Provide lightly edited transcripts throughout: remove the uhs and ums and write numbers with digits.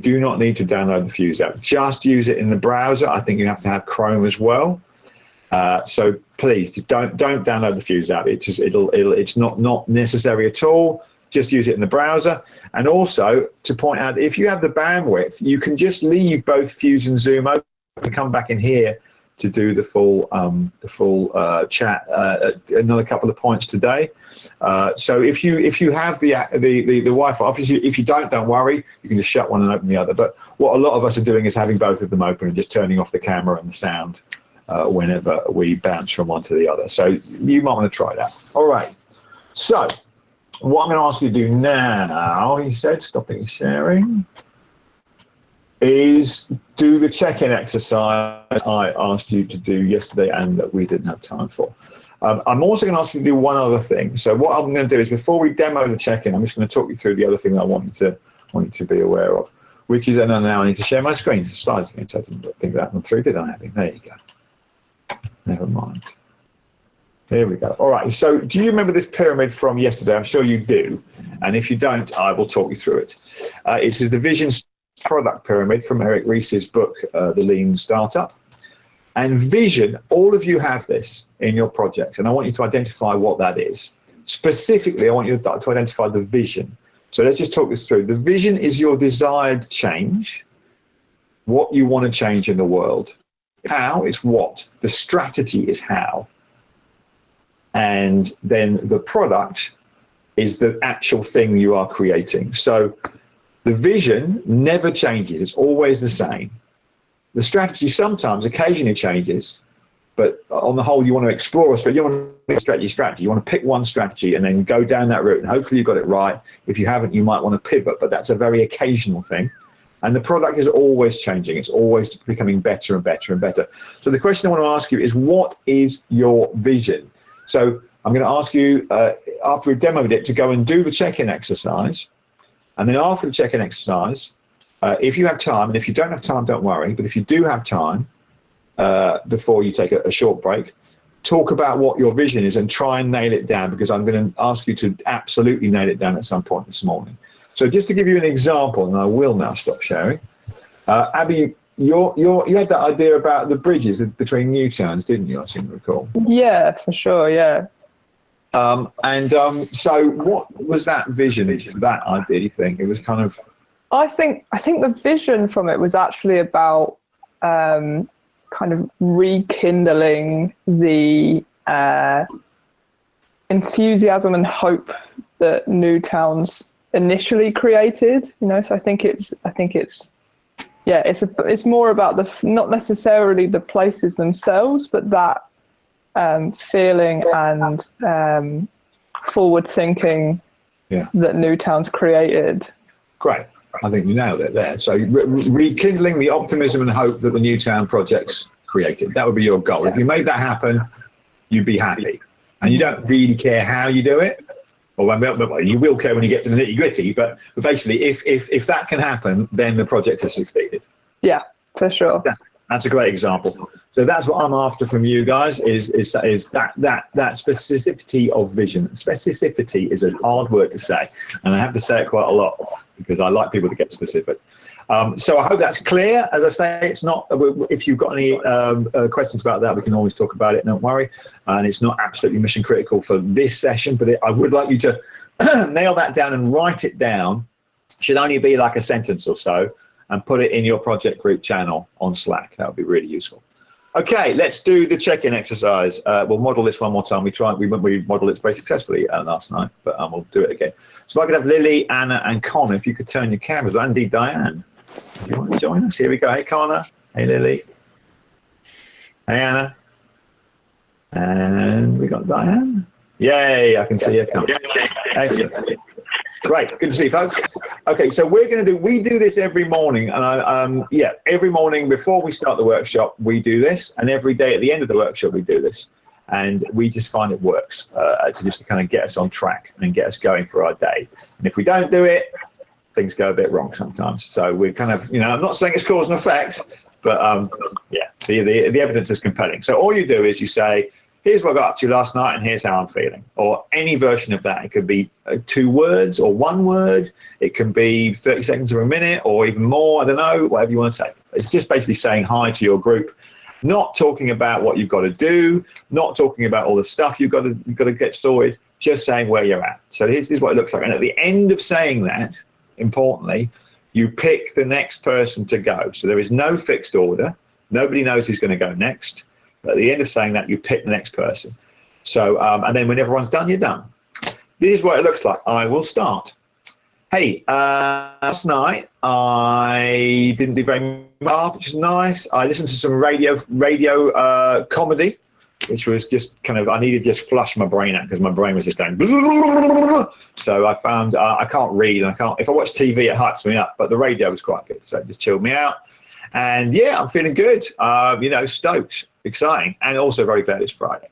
do not need to download the Fuse app. Just use it in the browser. I think you have to have Chrome as well. So please don't download the Fuse app. It's not necessary at all. Just use it in the browser. And also to point out, if you have the bandwidth, you can just leave both Fuse and Zoom open and come back in here to do the full chat. Another couple of points today. So if you have the Wi-Fi, obviously if you don't worry, you can just shut one and open the other. But what a lot of us are doing is having both of them open and just turning off the camera and the sound whenever we bounce from one to the other. So you might want to try that. All right. So what I'm going to ask you to do now, he said, stopping sharing, is do the check-in exercise I asked you to do yesterday and that we didn't have time for. I'm also going to ask you to do one other thing. So what I'm going to do is, before we demo the check-in, I'm just going to talk you through the other thing I want you to be aware of, which is, and now I need to share my screen. The slides again, so I didn't think that one through, did I? There you go. Never mind. Here we go. All right, so do you remember this pyramid from yesterday? I'm sure you do. And if you don't, I will talk you through it. It is the vision product pyramid from Eric Ries's book, The Lean Startup. And vision, all of you have this in your projects, and I want you to identify what that is. Specifically, I want you to identify the vision. So let's just talk this through. The vision is your desired change, what you want to change in the world. How is what. The strategy is how. And then the product is the actual thing you are creating. So the vision never changes. It's always the same. The strategy sometimes, occasionally changes, but on the whole, you want to explore but you want to pick a strategy. You want to pick one strategy and then go down that route, and hopefully you've got it right. If you haven't, you might want to pivot, but that's a very occasional thing. And the product is always changing. It's always becoming better and better and better. So the question I want to ask you is, what is your vision? So I'm going to ask you, after we've demoed it, to go and do the check-in exercise. And then after the check-in exercise, if you have time, and if you don't have time, don't worry, but if you do have time, before you take a short break, talk about what your vision is and try and nail it down, because I'm going to ask you to absolutely nail it down at some point this morning. So just to give you an example, and I will now stop sharing. Abby, you had that idea about the bridges between new towns, didn't you? I seem to recall. Yeah, for sure. Yeah. So what was that vision, that idea, do you think? It was kind of... I think the vision from it was actually about kind of rekindling the enthusiasm and hope that new towns initially created. You know, so I think it's more about not necessarily the places themselves, but that feeling and forward thinking that new towns created. Great. I think you nailed it there. So rekindling the optimism and hope that the Newtown projects created. That would be your goal. If you made that happen, you'd be happy. And you don't really care how you do it. Well, you will care when you get to the nitty gritty, but basically if that can happen, then the project has succeeded. Yeah, for sure. That's a great example. So that's what I'm after from you guys, is that specificity of vision. Specificity is a hard word to say, and I have to say it quite a lot because I like people to get specific. So I hope that's clear. As I say, it's not. If you've got any questions about that, we can always talk about it. Don't worry. And it's not absolutely mission critical for this session, but I would like you to nail that down and write it down. Should only be like a sentence or so, and put it in your project group channel on Slack. That would be really useful. Okay, let's do the check-in exercise. We'll model this one more time. We modeled it very successfully last night, but we'll do it again. So if I could have Lily, Anna, and Connor, if you could turn your cameras on. Indeed, Diane, do you want to join us? Here we go. Hey, Connor. Hey, Lily. Hey, Anna. And we got Diane. Yay, I can see you. Excellent. Great, good to see you, folks. Okay, so we do this every morning, and every morning before we start the workshop, we do this, and every day at the end of the workshop, we do this, and we just find it works to kind of get us on track and get us going for our day. And if we don't do it, things go a bit wrong sometimes. So we're kind of, I'm not saying it's cause and effect, but the evidence is compelling. So all you do is you say, here's what I got up to last night and here's how I'm feeling, or any version of that. It could be 2 words or 1 word. It can be 30 seconds or a minute or even more. I don't know, whatever you want to take. It's just basically saying hi to your group, not talking about what you've got to do, not talking about all the stuff you've got to get sorted, just saying where you're at. So this is what it looks like. And at the end of saying that, importantly, you pick the next person to go. So there is no fixed order. Nobody knows who's going to go next. But at the end of saying that, you pick the next person. So, and then when everyone's done, you're done. This is what it looks like. I will start. Hey, last night I didn't do very much, which is nice. I listened to some radio comedy, which was just kind of, I needed to just flush my brain out because my brain was just going. So I found I can't read, and if I watch TV, it hypes me up. But the radio was quite good, so it just chilled me out. And yeah, I'm feeling good. Stoked, exciting, and also very glad it's Friday.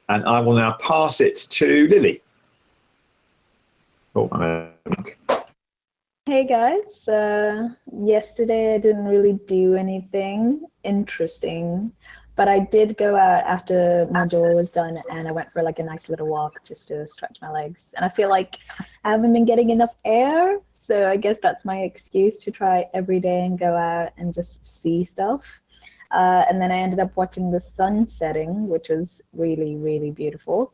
And I will now pass it to Lily. Hey guys, yesterday I didn't really do anything interesting, but I did go out after Modual was done and I went for like a nice little walk just to stretch my legs. And I feel like I haven't been getting enough air, so I guess that's my excuse to try every day and go out and just see stuff. And then I ended up watching the sun setting, which was really, really beautiful.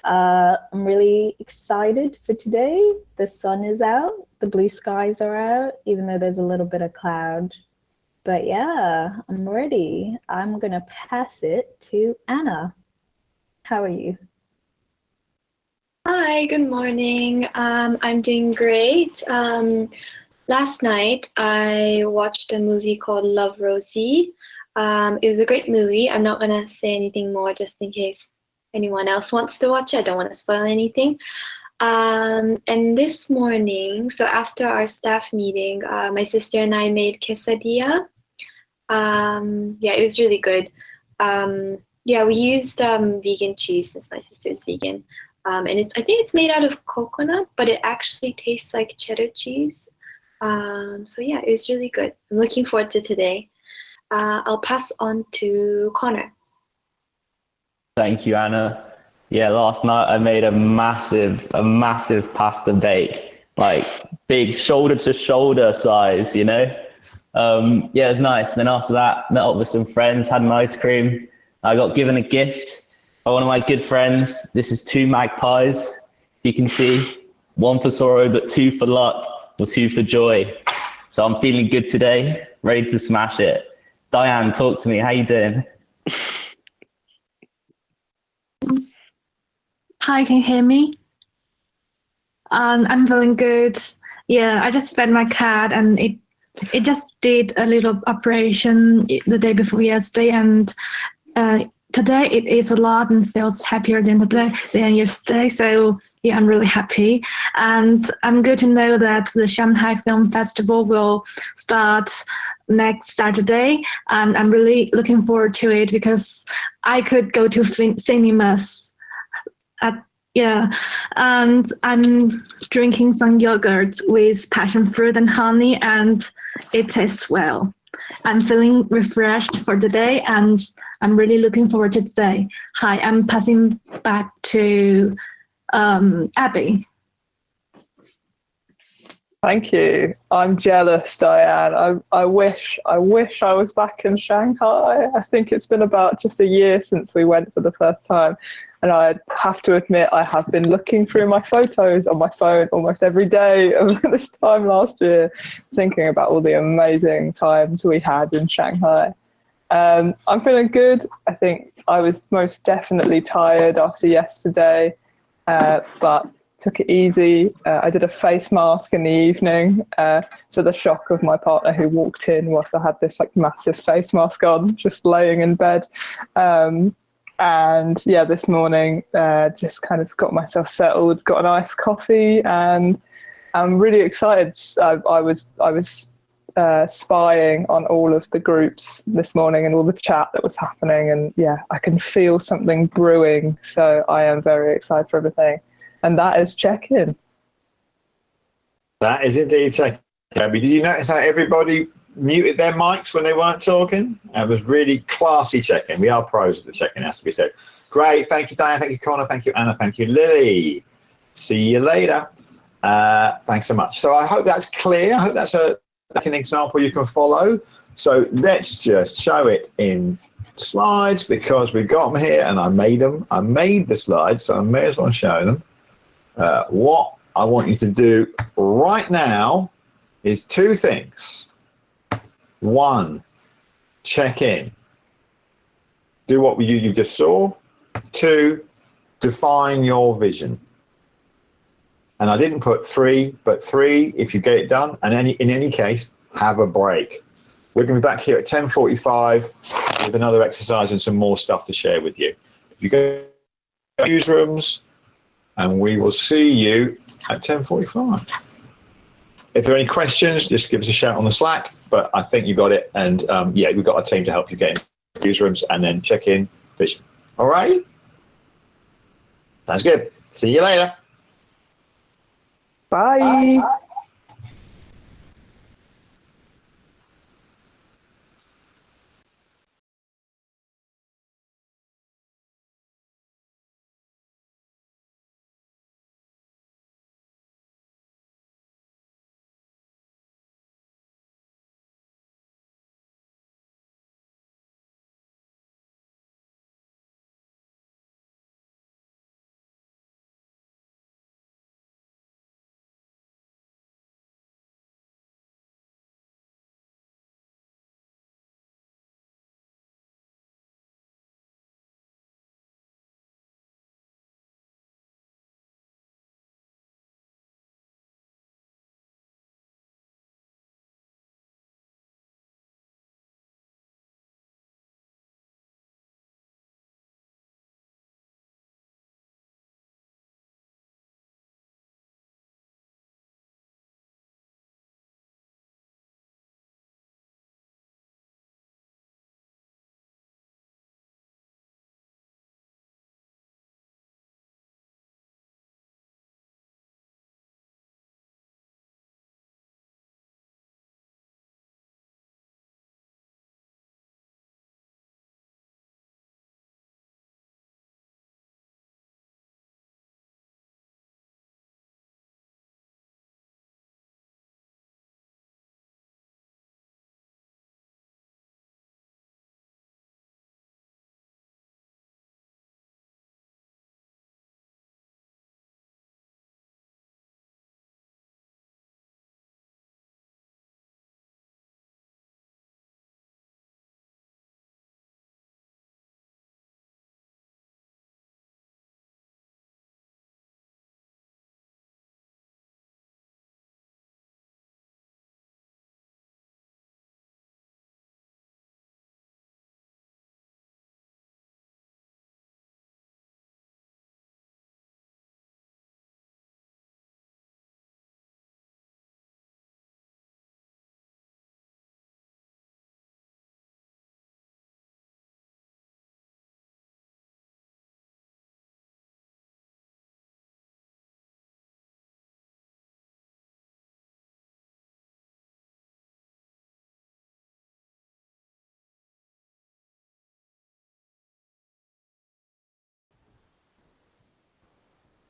I'm really excited for today. The sun is out, the blue skies are out, even though there's a little bit of cloud. But yeah, I'm ready. I'm gonna pass it to Anna. How are you? Hi, good morning. I'm doing great. Last night I watched a movie called Love, Rosie. It was a great movie. I'm not gonna say anything more just in case anyone else wants to watch it. I don't want to spoil anything. And this morning, so after our staff meeting, my sister and I made quesadilla. Yeah, it was really good. Yeah, we used vegan cheese since my sister's vegan. And I think it's made out of coconut, but it actually tastes like cheddar cheese. So yeah, it was really good. I'm looking forward to today. I'll pass on to Connor. Thank you, Anna. Yeah, last night I made a massive pasta bake, like big shoulder to shoulder size, Yeah, it was nice. Then after that, met up with some friends, had an ice cream. I got given a gift by one of my good friends. This is 2 magpies. You can see 1 for sorrow, but 2 for luck, or 2 for joy. So I'm feeling good today, ready to smash it. Diane, talk to me. How you doing? Hi, can you hear me? I'm feeling good. Yeah, I just fed my cat and it just did a little operation the day before yesterday, and today it is a lot and feels happier than yesterday. So yeah, I'm really happy, and I'm good to know that the Shanghai Film Festival will start next Saturday, and I'm really looking forward to it because I could go to cinemas. And I'm drinking some yogurt with passion fruit and honey, and it tastes well. I'm feeling refreshed for the day, and I'm really looking forward to today. Hi, I'm passing back to Abby. Thank you. I'm jealous, Diane. I wish I was back in Shanghai. I think it's been about just a year since we went for the first time. And I have to admit, I have been looking through my photos on my phone almost every day of this time last year, thinking about all the amazing times we had in Shanghai. I'm feeling good. I think I was most definitely tired after yesterday, but took it easy. I did a face mask in the evening, to the shock of my partner who walked in whilst I had this like massive face mask on, just laying in bed. And yeah, this morning, just kind of got myself settled, got an iced coffee, and I'm really excited. I was spying on all of the groups this morning and all the chat that was happening, and yeah, I can feel something brewing. So I am very excited for everything. And that is check-in. That is indeed check-in. Did you notice how everybody muted their mics when they weren't talking? It was really classy check-in. We are pros at the check-in, has to be said. Great. Thank you, Diane. Thank you, Connor. Thank you, Anna. Thank you, Lily. See you later. Thanks so much. So I hope that's clear. I hope that's like an example you can follow. So let's just show it in slides because we've got them here and I made them. I made the slides, so I may as well show them. What I want you to do right now is two things. One, check in. Do what you just saw. Two, define your vision. And I didn't put 3, but 3 if you get it done. And in any case, have a break. We're going to be back here at 10:45 with another exercise and some more stuff to share with you. You go to newsrooms, and we will see you at 10:45. If there are any questions, just give us a shout on the Slack. But I think you got it. And yeah, we've got a team to help you get in newsrooms and then check in vision. All right? Sounds good. See you later. Bye.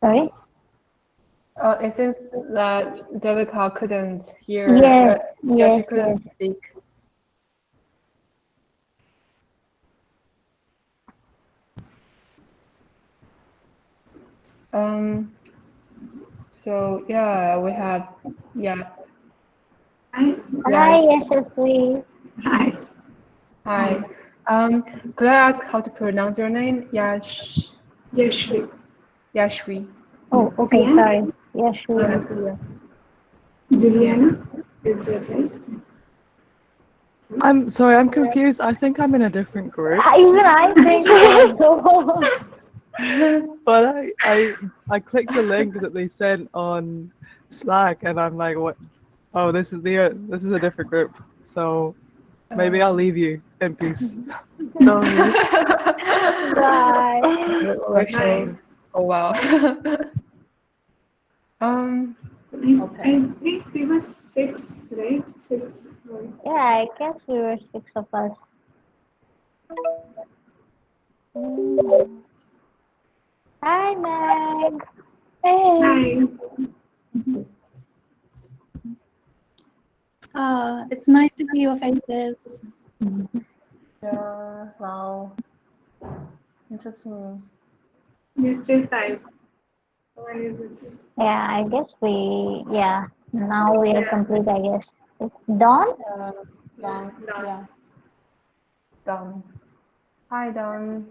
Sorry? It seems that Devika couldn't hear. Yes, Yeah, she yes, couldn't yes. speak. So yeah, we have Hi, Yashasvi. Hi. Hi. Could I ask how to pronounce your name? Yashvi. Yashvi. Oh, okay, sorry. Yashvi. Yeah. Juliana, is that right? I'm sorry, I'm confused. I think I'm in a different group. Even I think so. But I clicked the link that they sent on Slack, and I'm like, what? Oh, this is a different group. So maybe I'll leave you in peace. Sorry. Bye. Bye. Oh wow. Okay. I think we were 6, right? 6. Yeah, I guess we were 6 of us. Hi, Meg. Hi. It's nice to see your faces. Yeah. Wow. Interesting. You're still 5. One is missing. Yeah, I guess now we are complete, I guess. It's dawn? Done. Done. Yeah. Done. Hi, Don.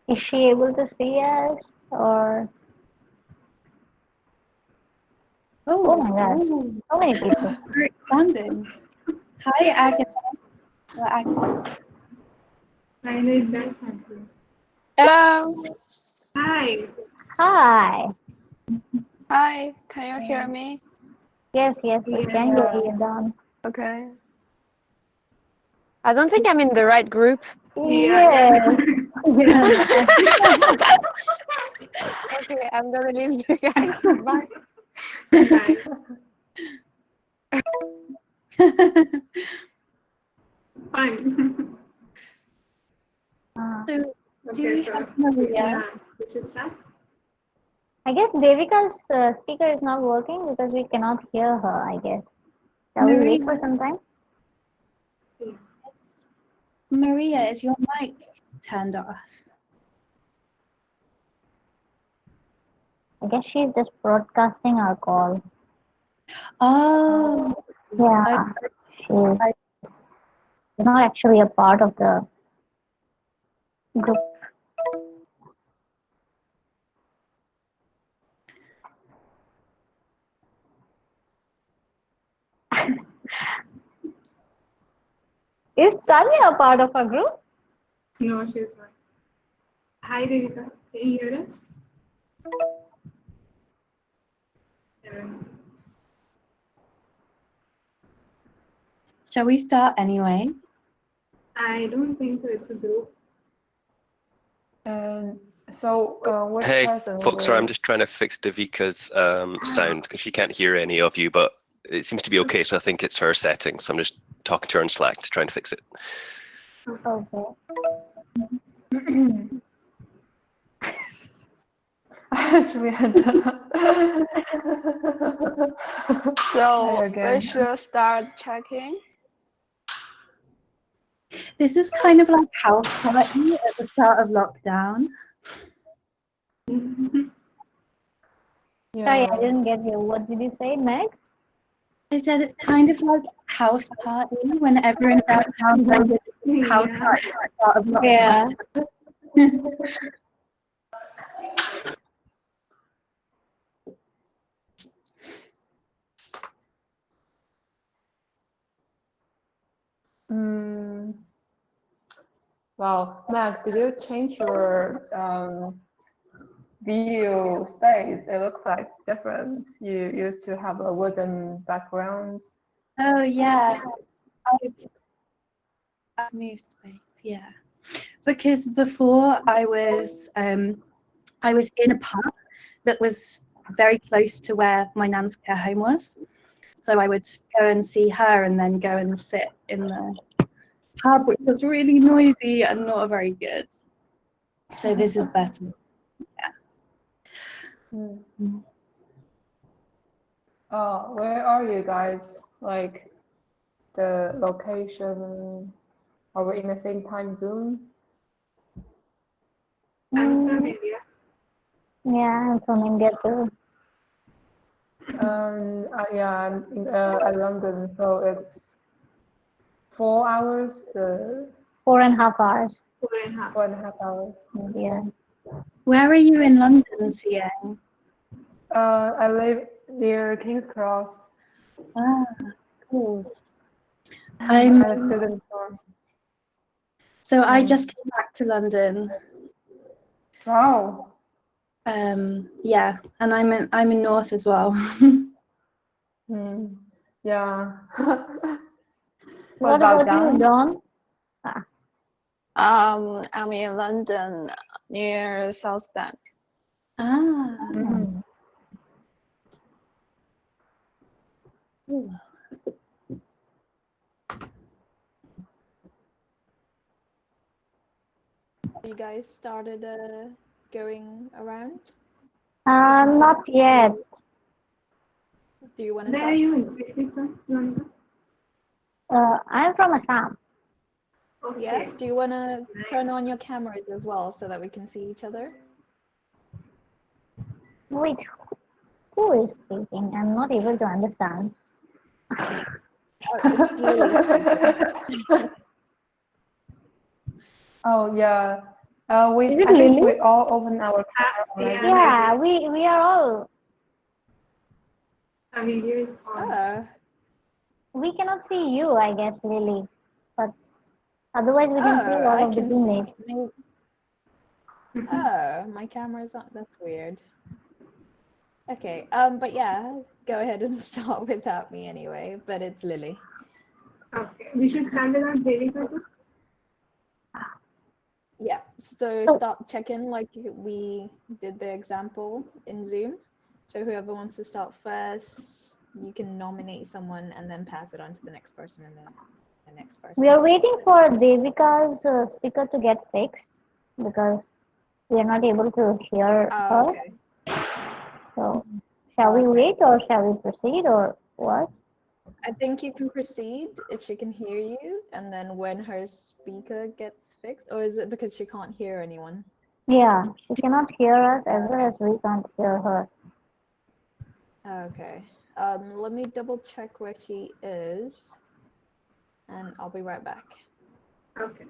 Is she able to see us? Or oh my god, so many people. We're expanding. Hi, Agatha. I need that. Hello. Hi. Hi. Hi. Can you hear me? Yes, we can hear you, Dawn. Okay. I don't think I'm in the right group. Yes. Okay, I'm gonna leave you guys. Bye. Bye. Fine. So, do Okay, you so have Maria? we should start. I guess Devika's speaker is not working because we cannot hear her, I guess. Shall we wait for some time? Maria, is your mic turned off? I guess she's just broadcasting our call. Oh, Yeah, she's not actually a part of the group. Is Tanya a part of our group? No, she's not. Hi, Devika. Can you hear us? Shall we start anyway? I don't think so. It's a group. Which Hey, person folks, sorry, I'm will- just trying to fix Davika's sound because she can't hear any of you, but it seems to be okay, so I think it's her settings. So I'm just talking to her on Slack to try and fix it. Okay. Actually, So again. we should start checking. This is kind of like house party at the start of lockdown. Sorry, I didn't get you. What did you say, Meg? I said it's kind of like house party when everyone downtown goes to house party at the start of lockdown. Yeah. Wow, Mac, did you change your video space? It looks like different. You used to have a wooden background. Oh yeah, I've moved space. Yeah, because before I was in a pub that was very close to where my nan's care home was. So I would go and see her and then go and sit in the pub, which was really noisy and not very good. So this is better. Yeah. Where are you guys? Like the location? Are we in the same time zone? I'm from India. Yeah, I'm from India too. Yeah, I'm in London, so it's 4 hours. 4.5 hours. 4.5. 4.5 hours. Yeah. Where are you in London, Sieng? I live near King's Cross. Ah, cool. I'm a student for. So I just came back to London. Wow. Yeah, and I'm in North as well. Yeah. What about you, Dawn? I'm in London near South Bank. Ah. Cool. You guys started going around? Not yet. Do you want to Where start? are you exactly from, Monica? I'm from Assam. Okay. Yeah. Do you want to turn Nice. on your cameras as well so that we can see each other? Wait, who is speaking? I'm not able to understand. It's Lily speaking. Oh yeah. Is it I think Lily? we all open our camera already. Yeah, we are all. A video is on. We cannot see you, I guess, Lily. But otherwise, we can see Oh, all I of the can teammates. see. Oh, my camera's on. That's weird. Okay. But yeah, go ahead and start without me anyway. But it's Lily. Okay. We should start with our daily photo. Yeah. So Oh. start check-in like we did the example in Zoom. So whoever wants to start first, you can nominate someone and then pass it on to the next person and then the next person. We are waiting for Devika's speaker to get fixed because we are not able to hear her. Okay. So, shall we wait or shall we proceed or what? I think you can proceed if she can hear you, and then when her speaker gets fixed, or is it because she can't hear anyone? Yeah, she cannot hear us as well as we can't hear her. Okay. Let me double check where she is, and I'll be right back. Okay.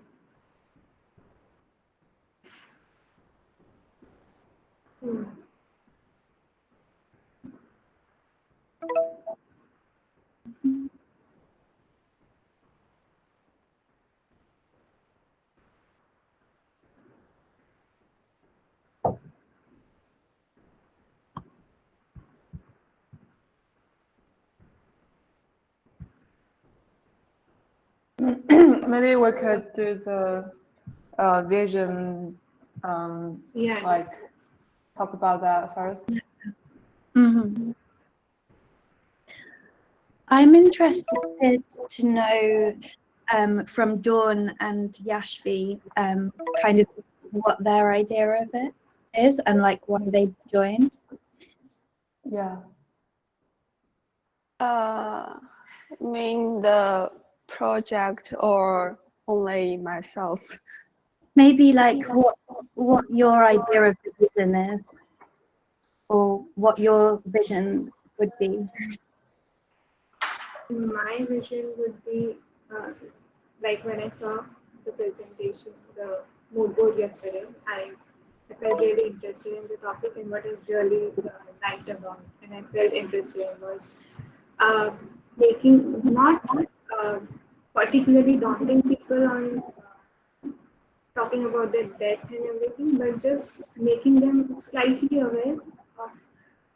Maybe we could do the vision, Yeah. like talk about that first. Mhm. I'm interested to know from Dawn and Yashvi kind of what their idea of it is and like why they joined. Yeah. Mean the project or only myself? Maybe like what your idea of the vision is, or what your vision would be. My vision would be like when I saw the presentation, the mood board yesterday, I felt really interested in the topic, and what I really liked about and I felt interested in was making not particularly daunting people on talking about their death and everything, but just making them slightly aware of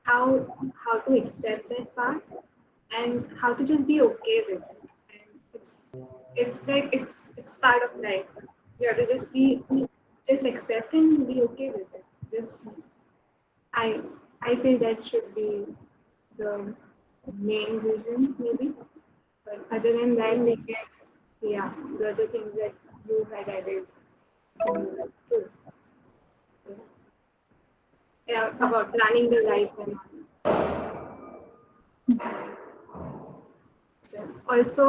how to accept that part and how to just be okay with it. And it's like it's part of life. You have to just accept and be okay with it. Just I I feel that should be the main vision maybe. But other than that, we can yeah, the other things that you highlighted too. Yeah, about planning the life and so also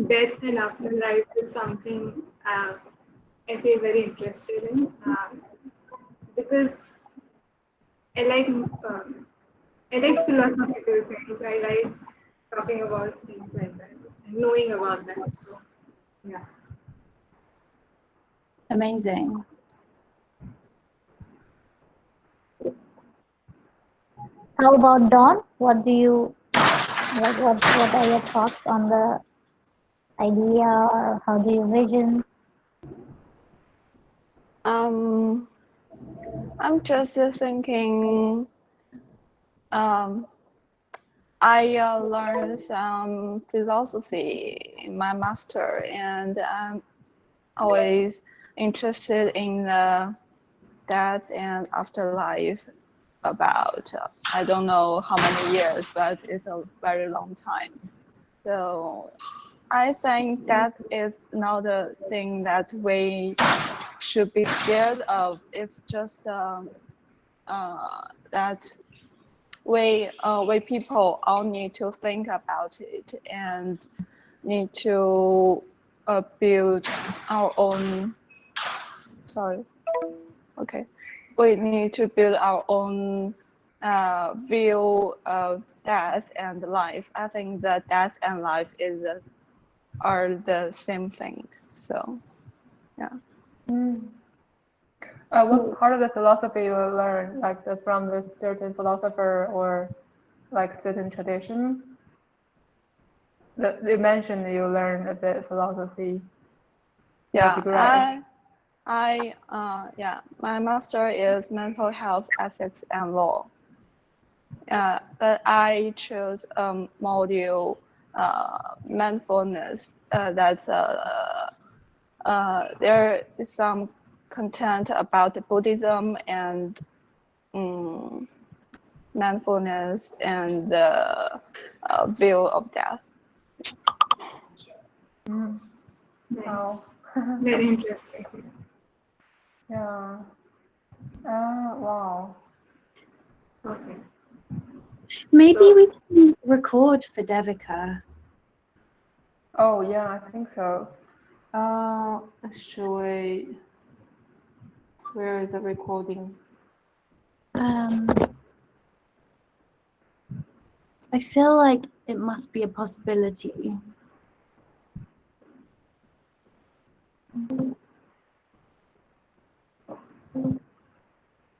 death and afterlife is something I feel very interested in because I like I like philosophical things. I like talking about things like that and knowing about them. So yeah. Amazing. How about Dawn? What are your thoughts on the idea or how do you vision? I'm just thinking. I learned some philosophy in my master, and I'm always interested in the death and afterlife. About I don't know how many years, but it's a very long time. So I think that is not a thing that we should be scared of. It's just that we people all need to think about it and need to build our own. Sorry. Okay. We need to build our own view of death and life. I think that death and life are the same thing. So, yeah. What part of the philosophy you learned, like from the certain philosopher or like certain tradition? You mentioned you learned a bit philosophy. Yeah, my master is mental health, ethics, and law. But I chose module mindfulness. That's there is some content about Buddhism and mindfulness and the view of death. Nice. Very interesting. Yeah. Wow. Okay. Maybe we can record for Devika. Oh yeah, I think so. Actually, where is the recording? I feel like it must be a possibility.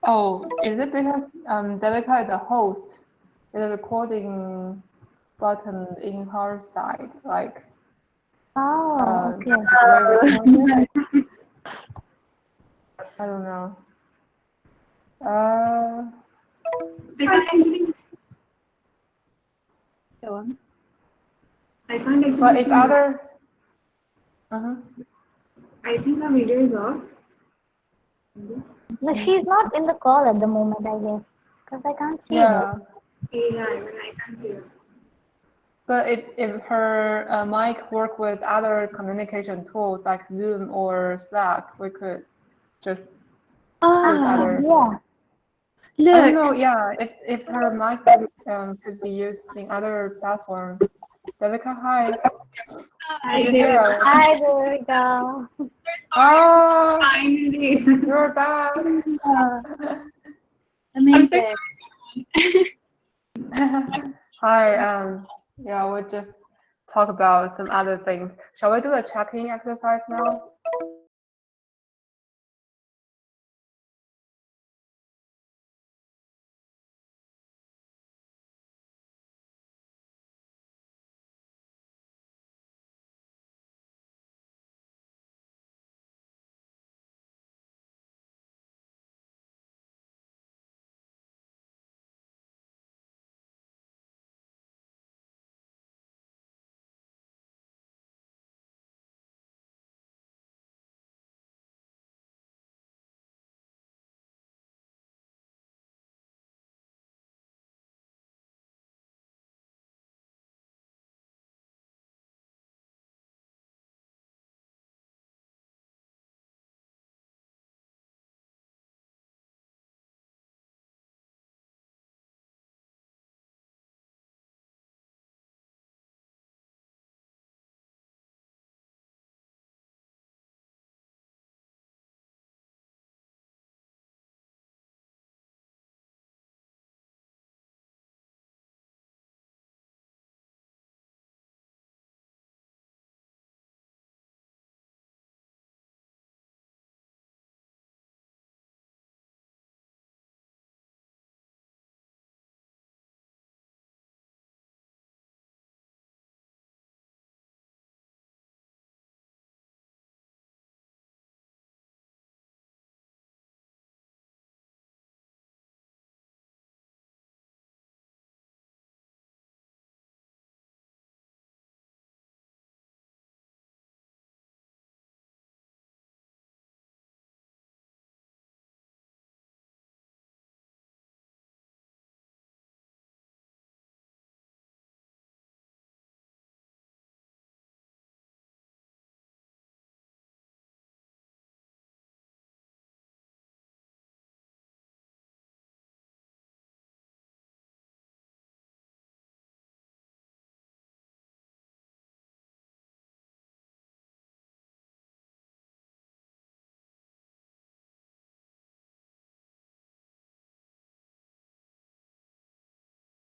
Oh, is it because Devika is the host? There's a recording button in her side, like. Oh, okay. I don't know. I can't actually. Go on. I can't actually. But if other. I think our video is off. No, she's not in the call at the moment, I guess, because I can't see her. Yeah, even I can't see her. But if her mic work with other communication tools like Zoom or Slack, we could just use other. Yeah. Look. I don't know. Yeah, if her mic could be used in other platform. Devika, hi. Hi, Did you hear us? Hi, Devika. Oh, finally, you're back. Amazing. Hi. Yeah, we'll just talk about some other things. Shall we do a check-in exercise now?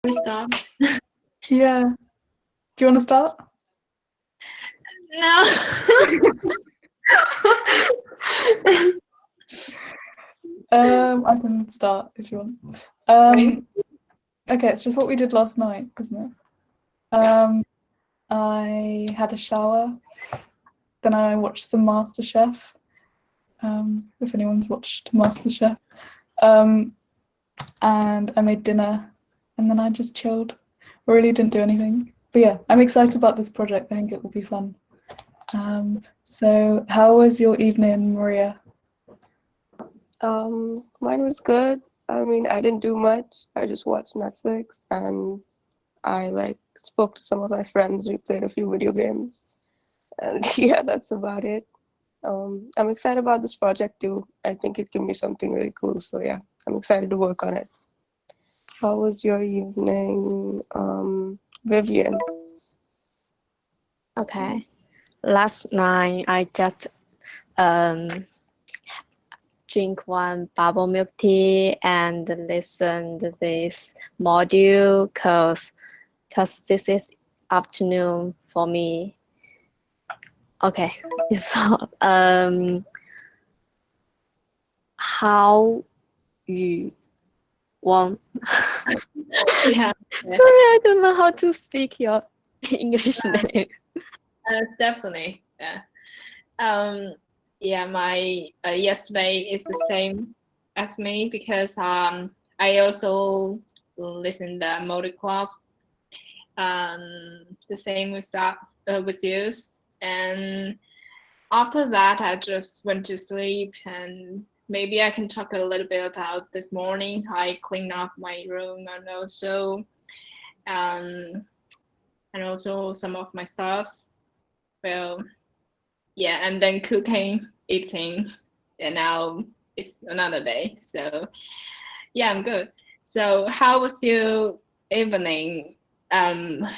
We start. Yeah. Do you want to start? No. I can start if you want. Okay, it's just what we did last night, isn't it? I had a shower, then I watched some MasterChef. If anyone's watched MasterChef. And I made dinner, and then I just chilled. Really didn't do anything. But yeah, I'm excited about this project. I think it will be fun. So how was your evening, Maria? Mine was good. I mean, I didn't do much. I just watched Netflix and I spoke to some of my friends. We played a few video games, and yeah, that's about it. I'm excited about this project too. I think it can be something really cool. So yeah, I'm excited to work on it. How was your evening, Vivian? Okay. Last night I just drink one bubble milk tea and listen to this module because this is afternoon for me. Okay. So how you want? Yeah. Sorry, I don't know how to speak your English name. Definitely. Yeah. Yeah. My yesterday is the same as me because I also listened the Modual class. The same with that with you, and after that I just went to sleep, and maybe I can talk a little bit about this morning. I cleaned up my room and also some of my stuffs. Well, yeah, and then cooking, eating, and now it's another day. So yeah, I'm good. So how was your evening? Nasila?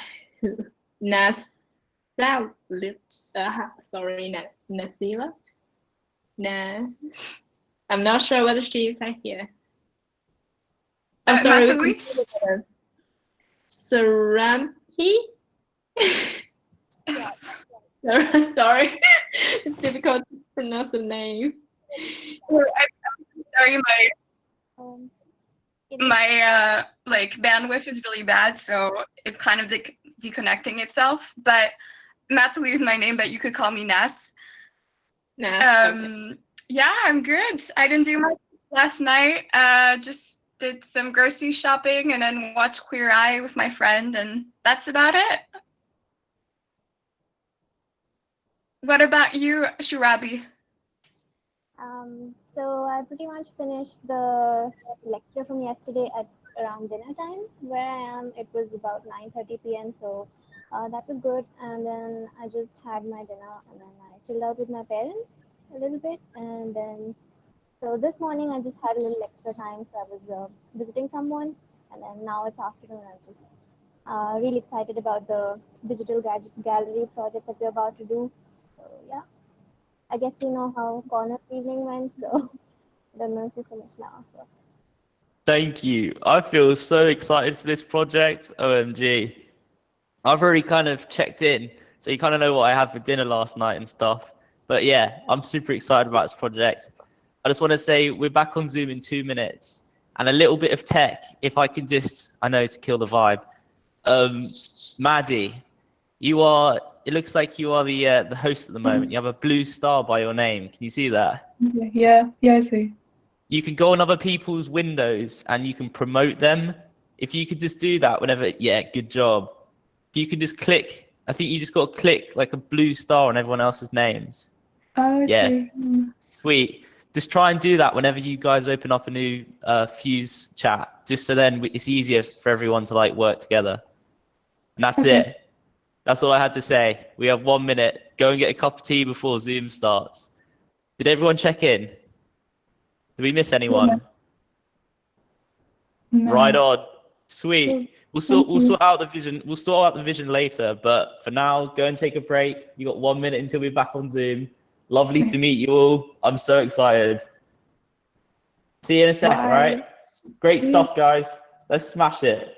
Nah. I'm not sure whether she is here. I'm sorry. Natalie? Saramhi? Sorry. It's difficult to pronounce the name. I'm sorry, my bandwidth is really bad, so it's kind of deconnecting itself. But Natalie is my name, but you could call me Nats. Okay. Yeah, I'm good. I didn't do much last night. Just did some grocery shopping and then watched Queer Eye with my friend, and that's about it. What about you, Shirabi? So I pretty much finished the lecture from yesterday at around dinner time. Where I am, it was about 9:30 p.m. So that was good. And then I just had my dinner, and then I chilled out with my parents a little bit. And then, so this morning I just had a little extra time. So I was visiting someone, and then now it's afternoon. I'm just really excited about the digital gallery project that we're about to do. So yeah. I guess you know how Connor's evening went, so I don't know if you finished now. So. Thank you. I feel so excited for this project. OMG. I've already kind of checked in, so you kind of know what I had for dinner last night and stuff. But yeah, I'm super excited about this project. I just want to say we're back on Zoom in 2 minutes, and a little bit of tech, if I can just, I know to kill the vibe. Maddie, it looks like you are the host at the moment. You have a blue star by your name. Can you see that? Yeah, I see. You can go on other people's windows and you can promote them. If you could just do that whenever, yeah, good job. If you could just click, I think you just got to click like a blue star on everyone else's names. Oh, I see. Sweet. Just try and do that whenever you guys open up a new Fuse chat, just so then it's easier for everyone to like work together. And that's it. That's all I had to say. We have 1 minute. Go and get a cup of tea before Zoom starts. Did everyone check in? Did we miss anyone? No. Right on. Sweet. We'll sort out the vision. We'll sort out the vision later. But for now, go and take a break. You got 1 minute until we're back on Zoom. Lovely to meet you all. I'm so excited. See you in a sec, all right? Great stuff, guys. Let's smash it.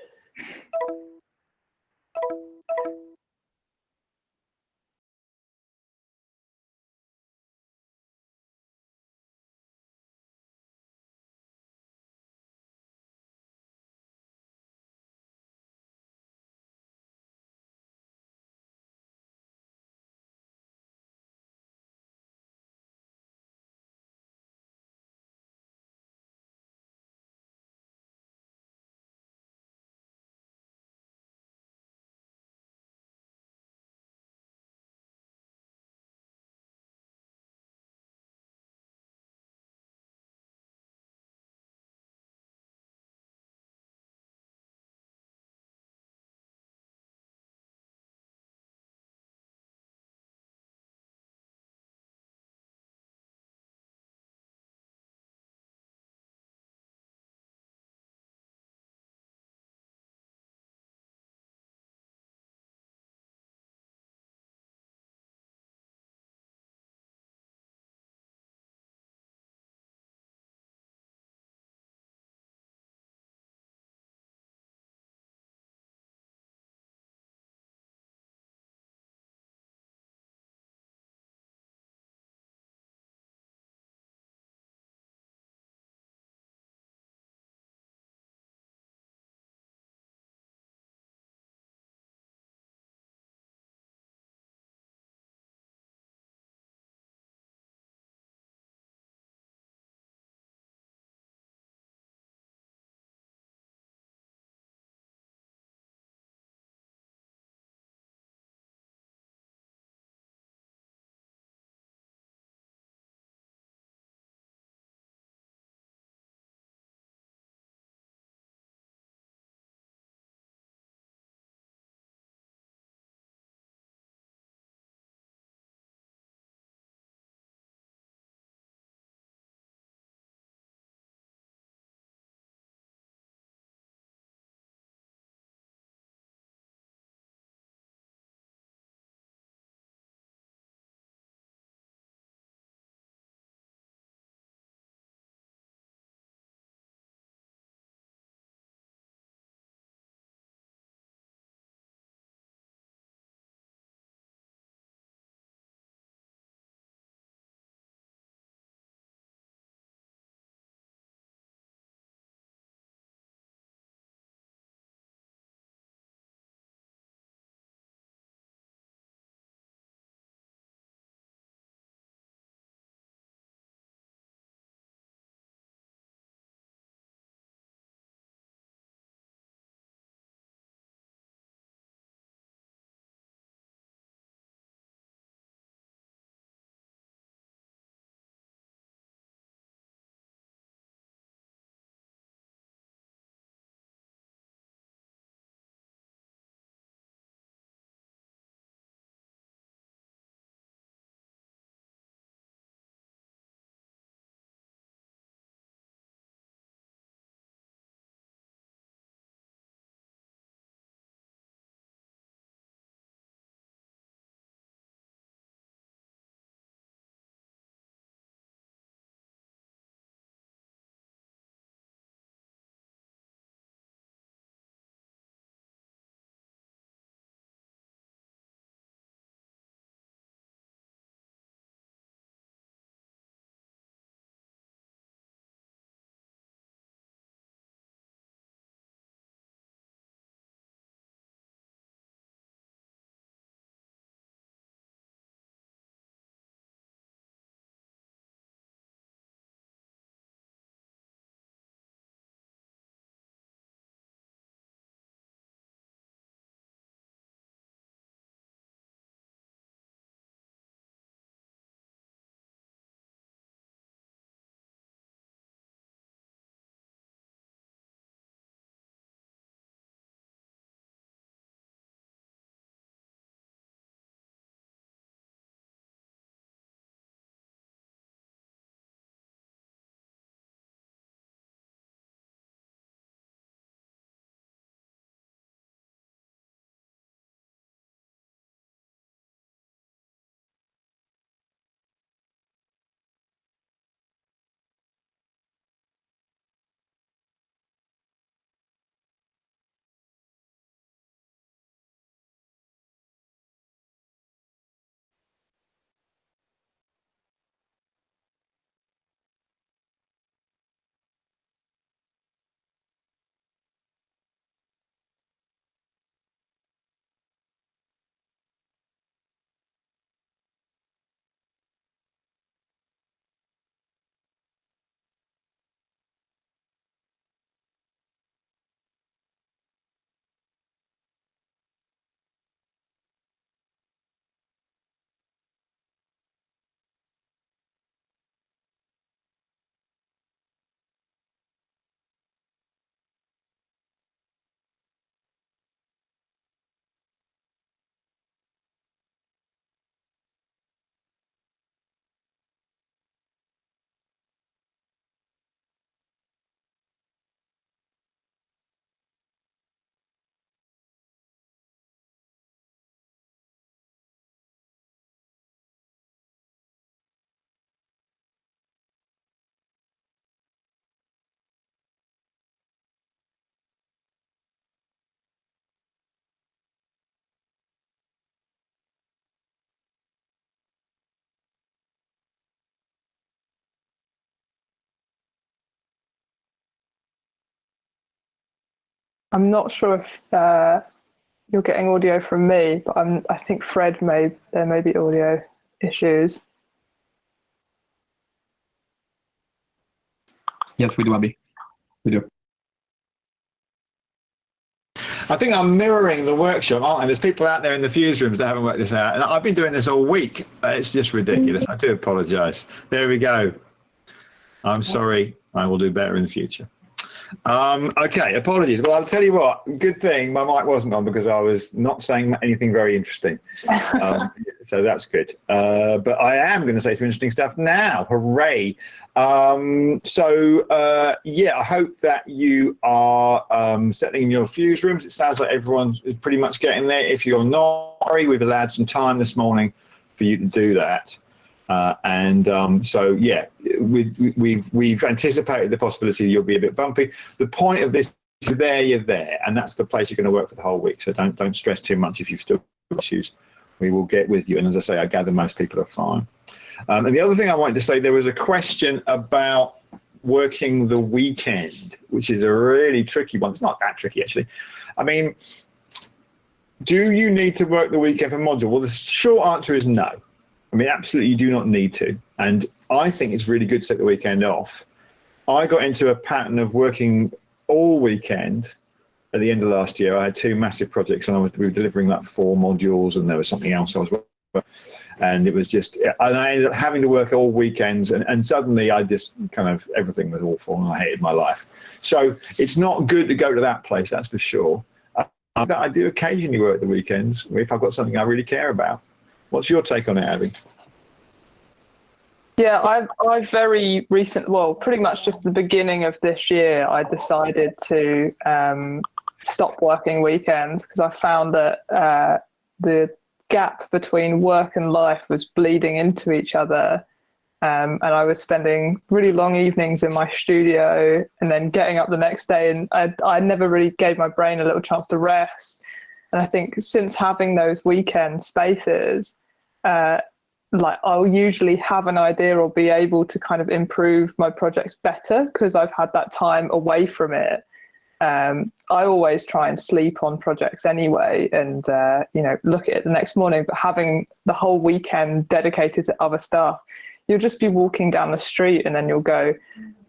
I'm not sure if you're getting audio from me, but I think there may be audio issues. Yes, we do, Abby. We do. I think I'm mirroring the workshop, aren't I? There's people out there in the fuse rooms that haven't worked this out. And I've been doing this all week. It's just ridiculous. I do apologise. There we go. I'm sorry. I will do better in the future. Okay, apologies. Well, I'll tell you what, good thing my mic wasn't on because I was not saying anything very interesting. So that's good. But I am going to say some interesting stuff now. Hooray. Yeah, I hope that you are settling in your fuse rooms. It sounds like everyone is pretty much getting there. If you're not, we've allowed some time this morning for you to do that. So yeah, we've anticipated the possibility you'll be a bit bumpy. The point of this is you're there, and that's the place you're going to work for the whole week. So don't stress too much if you've still got issues. We will get with you. And as I say, I gather most people are fine. And the other thing I wanted to say, there was a question about working the weekend, which is a really tricky one. It's not that tricky, actually. I mean, do you need to work the weekend for Modual? Well, the short answer is no. I mean, absolutely, you do not need to. And I think it's really good to take the weekend off. I got into a pattern of working all weekend at the end of last year. I had 2 massive projects, and we were delivering like 4 modules, and there was something else I was working on. And it was just, and I ended up having to work all weekends, and suddenly I just everything was awful, and I hated my life. So it's not good to go to that place, that's for sure. I do occasionally work the weekends if I've got something I really care about. What's your take on it, Abby? Yeah, I've very recent, well, pretty much just the beginning of this year, I decided to stop working weekends because I found that the gap between work and life was bleeding into each other. And I was spending really long evenings in my studio and then getting up the next day, and I never really gave my brain a little chance to rest. And I think since having those weekend spaces, like I'll usually have an idea or be able to kind of improve my projects better because I've had that time away from it. I always try and sleep on projects anyway, and look at it the next morning. But having the whole weekend dedicated to other stuff, you'll just be walking down the street and then you'll go,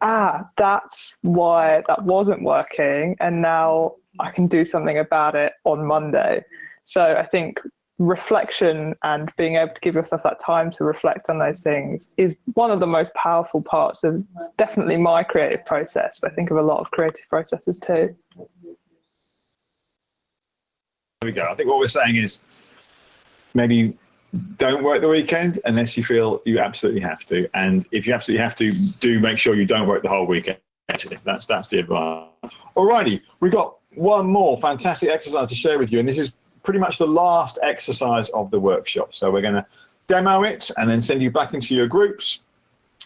that's why that wasn't working, and now I can do something about it on Monday. So I think reflection and being able to give yourself that time to reflect on those things is one of the most powerful parts of definitely my creative process, but I think of a lot of creative processes too. There we go. I think what we're saying is maybe don't work the weekend unless you feel you absolutely have to, and if you absolutely have to, do make sure you don't work the whole weekend. Actually, that's the advice. Alrighty, we've got one more fantastic exercise to share with you, and this is pretty much the last exercise of the workshop. So we're going to demo it and then send you back into your groups,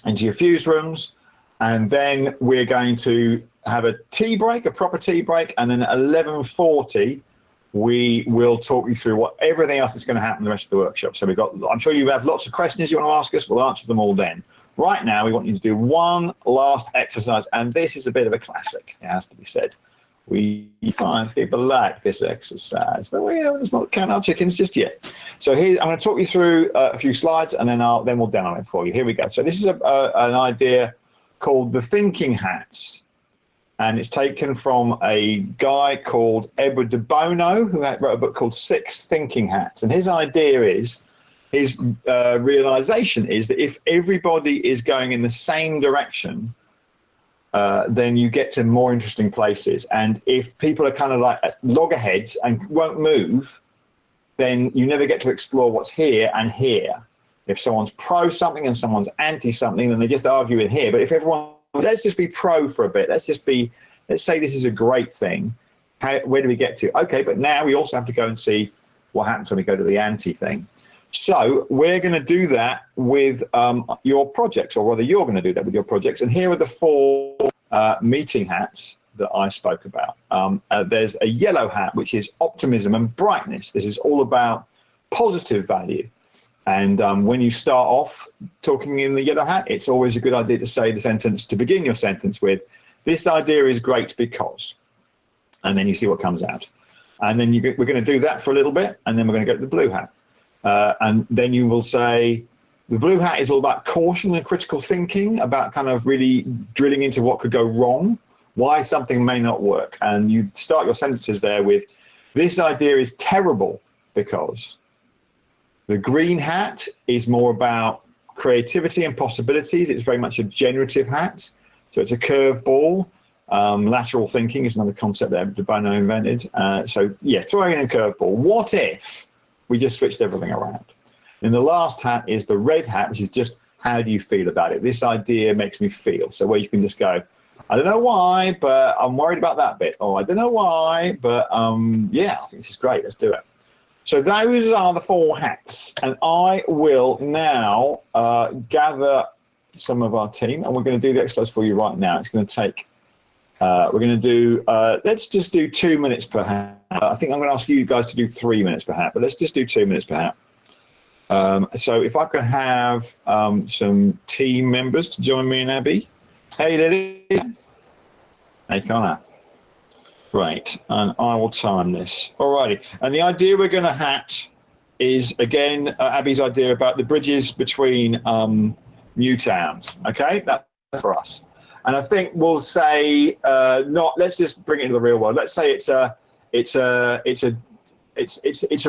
into your fuse rooms, and then we're going to have a tea break, a proper tea break, and then at 11:40 we will talk you through everything else that's going to happen the rest of the workshop. So I'm sure you have lots of questions you want to ask us. We'll answer them all then. Right now, we want you to do one last exercise, and this is a bit of a classic, it has to be said. We find people like this exercise, but let's not count our chickens just yet. So here, I'm going to talk you through a few slides, and then we'll demo it for you. Here we go. So this is an idea called the thinking hats, and it's taken from a guy called Edward de Bono, who wrote a book called 6 Thinking Hats. And his idea is, his realization is that if everybody is going in the same direction, then you get to more interesting places. And if people are kind of like loggerheads and won't move, then you never get to explore what's here and here. If someone's pro something and someone's anti something, then they just argue in here. But if everyone, let's just be pro for a bit. Let's say this is a great thing. Where do we get to? Okay, but now we also have to go and see what happens when we go to the anti thing. So we're going to do that with your projects, or rather you're going to do that with your projects. And here are the 4 meeting hats that I spoke about. There's a yellow hat, which is optimism and brightness. This is all about positive value. And when you start off talking in the yellow hat, it's always a good idea to say the sentence, to begin your sentence with, this idea is great because. and then you see what comes out. And then we're going to do that for a little bit, and then we're going to go to the blue hat. And then you will say, the blue hat is all about caution and critical thinking, about kind of really drilling into what could go wrong, why something may not work. And you start your sentences there with, this idea is terrible because. The green hat is more about creativity and possibilities. It's very much a generative hat. So it's a curveball. Lateral thinking is another concept that De Bono invented. So yeah, throwing in a curveball. What if we just switched everything around? And the last hat is the red hat, which is just, how do you feel about it? This idea makes me feel. So where you can just go, I don't know why, but I'm worried about that bit. Or I don't know why, but yeah, I think this is great. Let's do it. So those are the 4 hats. And I will now gather some of our team, and we're going to do the exercise for you right now. It's going to take, we're going to do, let's just do 2 minutes per hat. I think I'm going to ask you guys to do 3 minutes per hat, but let's just do 2 minutes per hat. So if I can have some team members to join me and Abby. Hey, Lily. Hey, Connor. Great, and I will time this. Alrighty, and the idea we're going to hat is, again, Abby's idea about the bridges between new towns. Okay, that's for us. And I think we'll say let's just bring it into the real world. Let's say it's a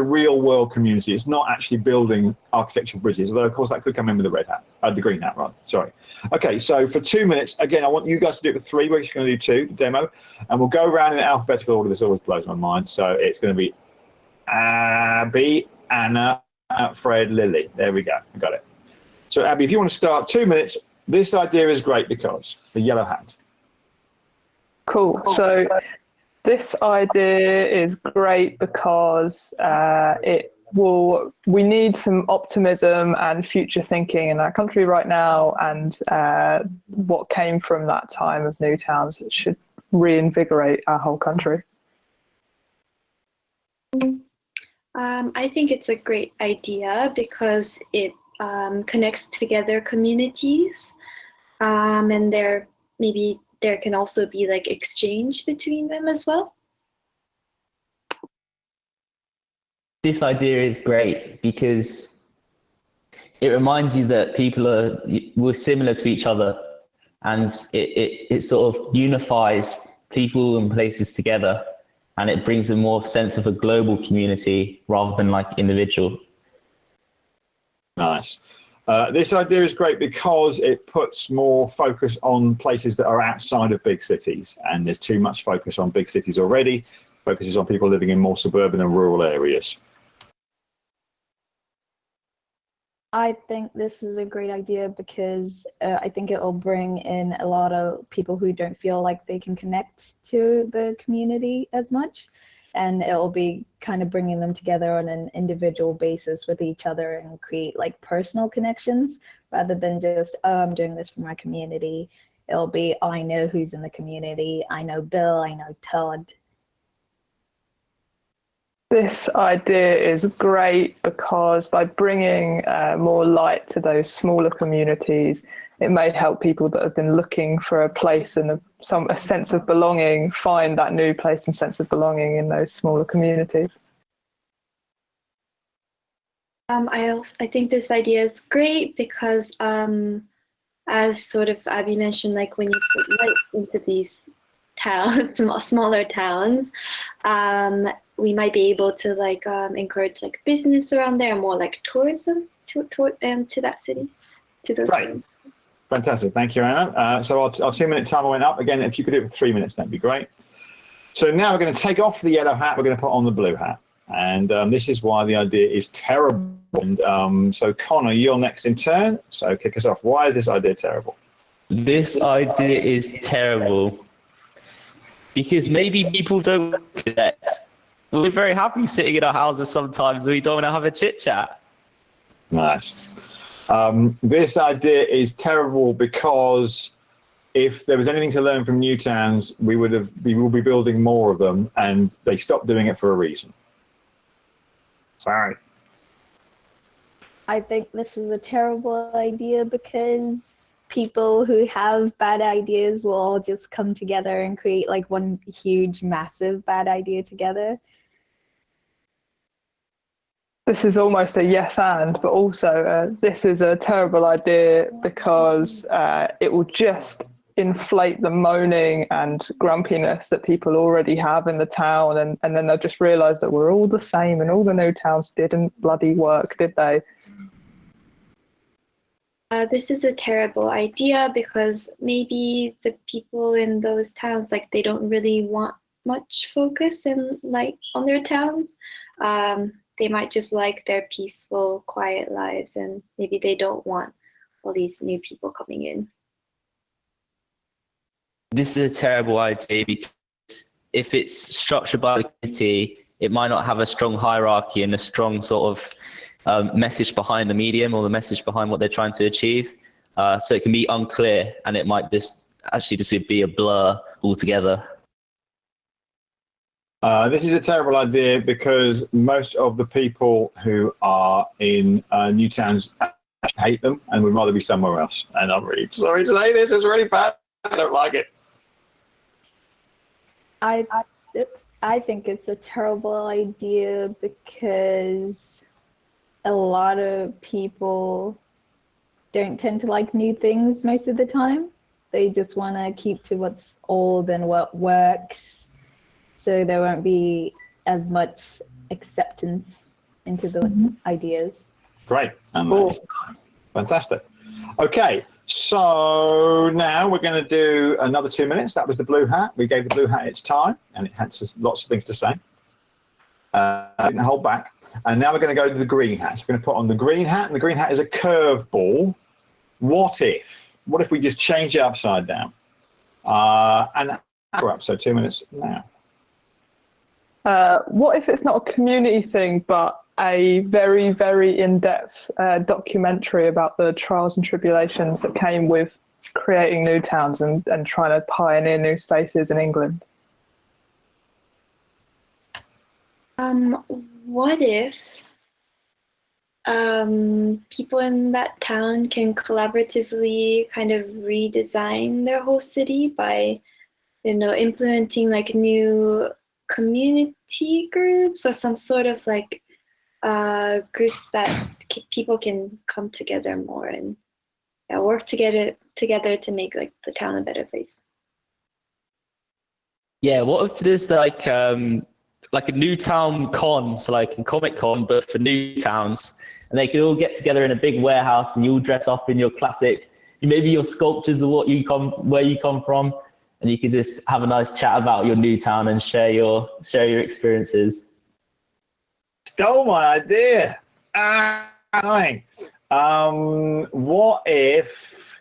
real world community. It's not actually building architectural bridges, although of course that could come in with the red hat, the green hat, rather. Sorry. Okay, so for 2 minutes, again, I want you guys to do it for 3. We're just going to do 2 demo, and we'll go around in alphabetical order. This always blows my mind. So it's going to be Abby, Anna, Fred, Lily. There we go. I got it. So Abby, if you want to start, 2 minutes. This idea is great because the yellow hat. Cool. So this idea is great because we need some optimism and future thinking in our country right now, and what came from that time of new towns, it should reinvigorate our whole country. I think it's a great idea because it connects together communities, and there can also be like exchange between them as well. This idea is great because it reminds you that we're similar to each other, and it sort of unifies people and places together, and it brings a more sense of a global community rather than like individual. Nice. This idea is great because it puts more focus on places that are outside of big cities, and there's too much focus on big cities already. Focuses on people living in more suburban and rural areas. I think this is a great idea because I think it will bring in a lot of people who don't feel like they can connect to the community as much, and it will be kind of bringing them together on an individual basis with each other and create like personal connections rather than just, oh, I'm doing this for my community. It'll be, oh, I know who's in the community. I know Bill, I know Todd. This idea is great because by bringing more light to those smaller communities, it may help people that have been looking for a place and a sense of belonging find that new place and sense of belonging in those smaller communities. I think this idea is great because as sort of Abby mentioned, like when you put light into these towns, smaller towns, we might be able to like encourage like business around there and more like tourism to that city, to those cities. Fantastic, thank you, Anna. So our 2 minute timer went up. Again, if you could do it for 3 minutes, that'd be great. So now we're going to take off the yellow hat, we're going to put on the blue hat. And this is why the idea is terrible. And so Connor, you're next in turn. So kick us off. Why is this idea terrible? This idea is terrible because maybe people don't connect. We're very happy sitting in our houses sometimes. We don't want to have a chit chat. Nice. This idea is terrible because if there was anything to learn from new towns, we will be building more of them, and they stopped doing it for a reason. Sorry. I think this is a terrible idea because people who have bad ideas will all just come together and create like one huge, massive bad idea together. This is almost a yes and, but also this is a terrible idea because it will just inflate the moaning and grumpiness that people already have in the town, and then they'll just realise that we're all the same and all the new towns didn't bloody work, did they? This is a terrible idea because maybe the people in those towns, like, they don't really want much focus and like on their towns. They might just like their peaceful, quiet lives, and maybe they don't want all these new people coming in. This is a terrible idea because if it's structured by the community, it might not have a strong hierarchy and a strong sort of message behind the medium or the message behind what they're trying to achieve. So it can be unclear, and it might just be a blur altogether. This is a terrible idea because most of the people who are in new towns hate them and would rather be somewhere else. And I'm really sorry to say this, it's really bad. I don't like it. I think it's a terrible idea because a lot of people don't tend to like new things most of the time. They just want to keep to what's old and what works. So there won't be as much acceptance into the ideas. Great. Fantastic. Okay, so now we're going to do another 2 minutes. That was the blue hat. We gave the blue hat its time, and it had lots of things to say. Didn't hold back. And now we're going to go to the green hat. So we're going to put on the green hat, and the green hat is a curveball. What if we just change it upside down? And we're up, so 2 minutes now. What if it's not a community thing, but a very, very in-depth documentary about the trials and tribulations that came with creating new towns and trying to pioneer new spaces in England? What if people in that town can collaboratively kind of redesign their whole city by, implementing like new community groups or some sort of like groups that people can come together more and work together to make like the town a better place. Yeah, what if there's like a new town con, so like a Comic Con but for new towns, and they could all get together in a big warehouse and you all dress up in your classic, maybe your sculptures of where you come from, and you could just have a nice chat about your new town and share your experiences. Stole my idea. What if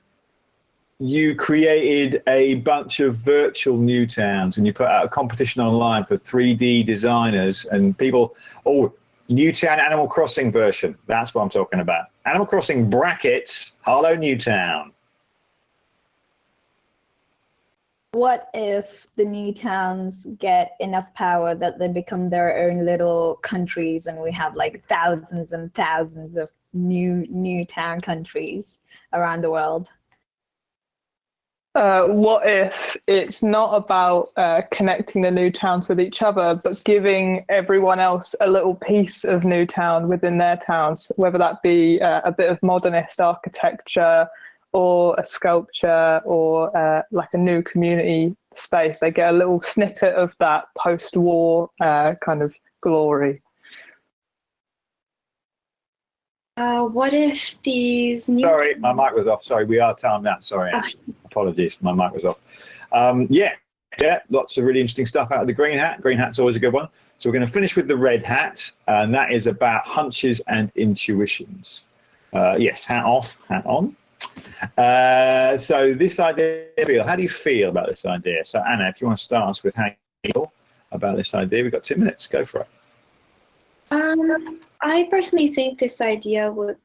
you created a bunch of virtual new towns and you put out a competition online for 3D designers and people, new town Animal Crossing version. That's what I'm talking about. Animal Crossing brackets, Harlow New Town. What if the new towns get enough power that they become their own little countries and we have like thousands and thousands of new town countries around the world? What if it's not about connecting the new towns with each other, but giving everyone else a little piece of new town within their towns, whether that be a bit of modernist architecture or a sculpture or like a new community space? They get a little snippet of that post-war kind of glory. What if these new... Sorry, my mic was off. Sorry, we are timed out. Sorry, apologies, my mic was off. Yeah, lots of really interesting stuff out of the green hat. Green hat's always a good one. So we're going to finish with the red hat, and that is about hunches and intuitions. Yes, hat off, hat on. So this idea, how do you feel about this idea? So Anna, if you want to start us with how you feel about this idea, we've got 2 minutes. Go for it. I personally think this idea would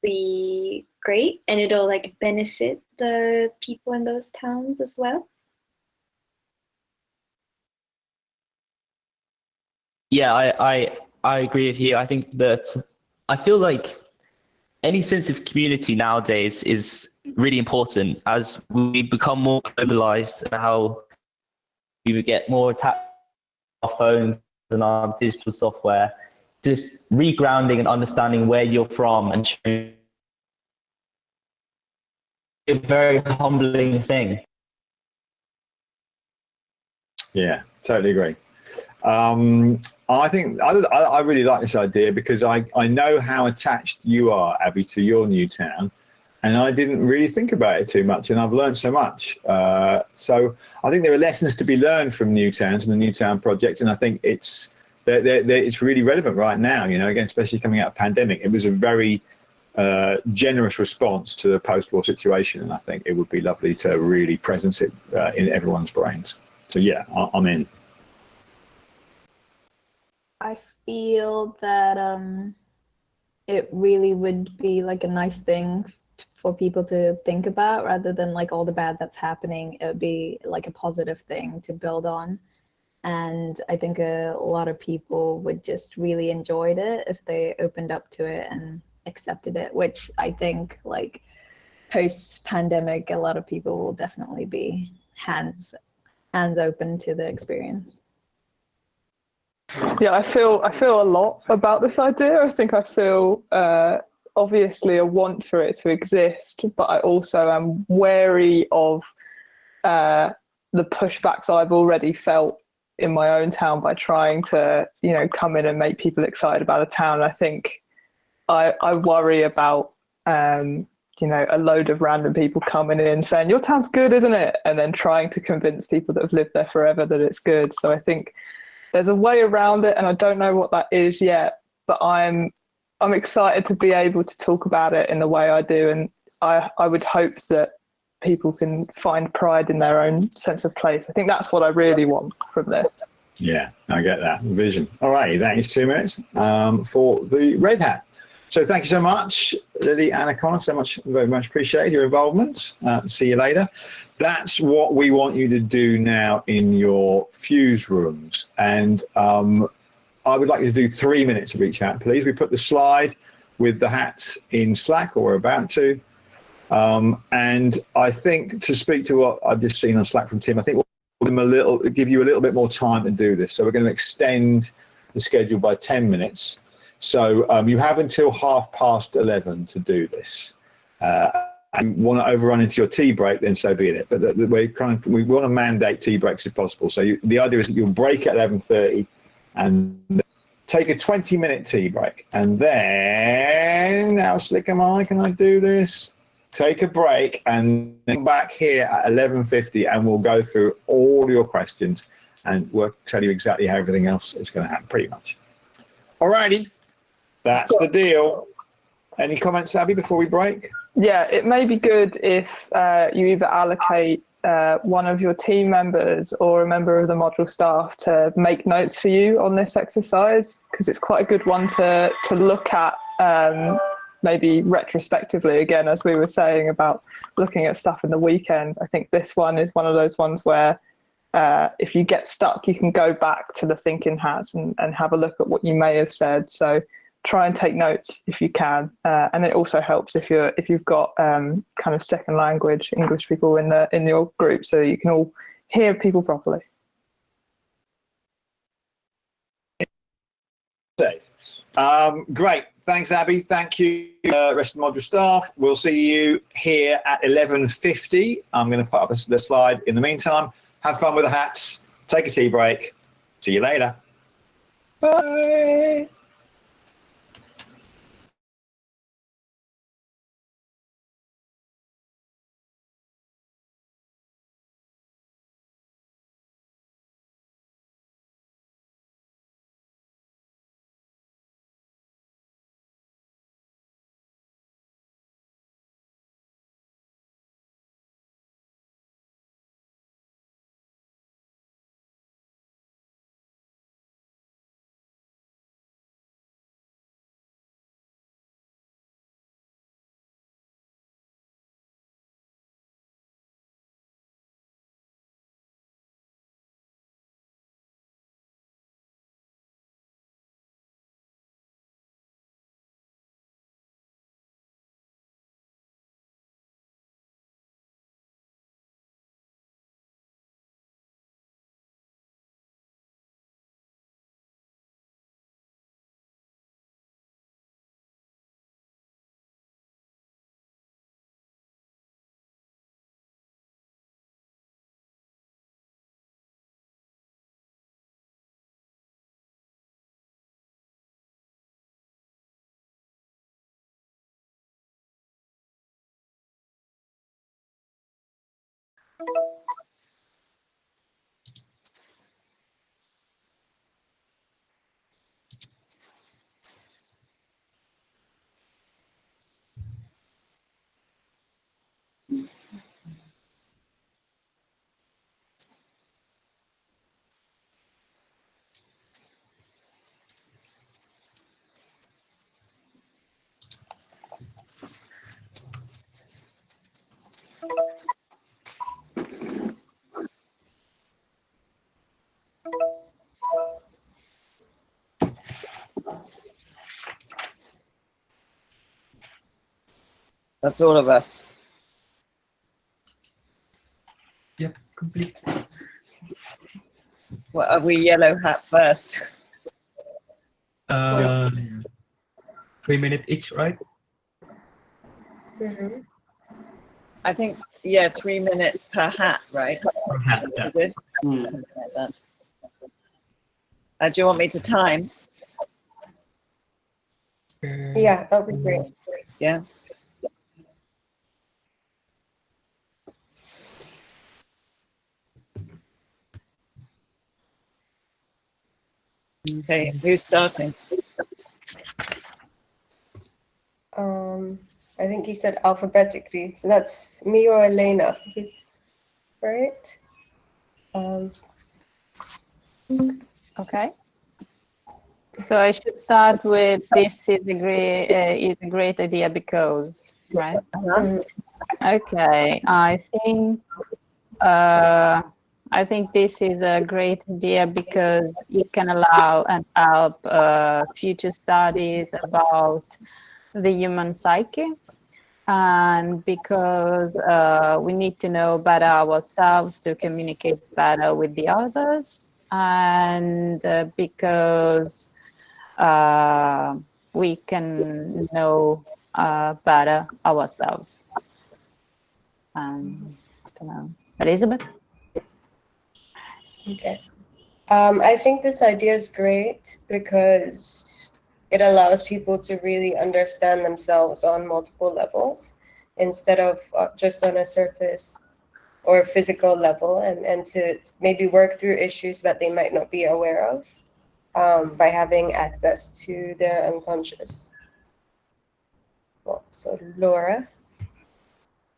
be great, and it'll like benefit the people in those towns as well. Yeah, I agree with you. I think that I feel like any sense of community nowadays is really important as we become more globalized and how we get more attached to our phones and our digital software. Just regrounding and understanding where you're from and showing a very humbling thing. Yeah, totally agree. I think I really like this idea because I know how attached you are, Abby, to your new town, and I didn't really think about it too much, and I've learned so much. So I think there are lessons to be learned from new towns and the Newtown project, and I think it's really relevant right now. You know, again, especially coming out of pandemic, it was a very generous response to the post-war situation, and I think it would be lovely to really presence it in everyone's brains. So yeah, I'm in. I feel that it really would be like a nice thing for people to think about rather than like all the bad that's happening. It would be like a positive thing to build on. And I think a lot of people would just really enjoyed it if they opened up to it and accepted it, which I think like post-pandemic, a lot of people will definitely be hands open to the experience. Yeah, I feel a lot about this idea. I think I feel obviously a want for it to exist, but I also am wary of the pushbacks I've already felt in my own town by trying to, you know, come in and make people excited about a town. I think I worry about you know, a load of random people coming in saying your town's good, isn't it? And then trying to convince people that have lived there forever that it's good. So I think there's a way around it, and I don't know what that is yet, but I'm excited to be able to talk about it in the way I do, and I would hope that people can find pride in their own sense of place. I think that's what I really want from this. Yeah, I get that vision. All right, that is 2 minutes for the Red Hat. So thank you so much, Lily, Anna, Connor, very much appreciate your involvement. See you later. That's what we want you to do now in your fuse rooms. And I would like you to do 3 minutes of each hat, please. We put the slide with the hats in Slack, or we're about to. And I think, to speak to what I've just seen on Slack from Tim, I think we'll give you a little bit more time to do this. So we're going to extend the schedule by 10 minutes. So you have until 11:30 to do this. And want to overrun into your tea break, then so be it. But we want to mandate tea breaks if possible. So the idea is that you'll break at 11:30 and take a 20-minute tea break. And then, how slick am I? Can I do this? Take a break and then come back here at 11:50 and we'll go through all your questions and we'll tell you exactly how everything else is going to happen, pretty much. All righty. That's the deal. Any comments, Abby, before we break? Yeah, it may be good if you either allocate one of your team members or a member of the module staff to make notes for you on this exercise, because it's quite a good one to look at maybe retrospectively, again, as we were saying about looking at stuff in the weekend. I think this one is one of those ones where if you get stuck, you can go back to the thinking hats and have a look at what you may have said. So try and take notes if you can, and it also helps if you've got kind of second language English people in your group, so you can all hear people properly. Great, thanks, Abby. Thank you, rest of the module staff. We'll see you here at 11:50. I'm going to put up the slide in the meantime. Have fun with the hats. Take a tea break. See you later. Bye. That's all of us. Yep, complete. What are we yellow hat first? 3 minutes each, right? Mm-hmm. I think, yeah, 3 minutes per hat, right? Per hat, yeah. Good? Something like that. Do you want me to time? Yeah, that would be great. Yeah. Okay, who's starting? I think he said alphabetically, so that's me or Elena. Who's right? Okay. So I should start with this is a great idea because, right? Okay, I think this is a great idea because it can allow and help future studies about the human psyche, and because we need to know better ourselves to communicate better with the others, and because we can know better ourselves. Elizabeth? Okay. I think this idea is great because it allows people to really understand themselves on multiple levels instead of just on a surface or physical level, and to maybe work through issues that they might not be aware of by having access to their unconscious. Well, so Laura?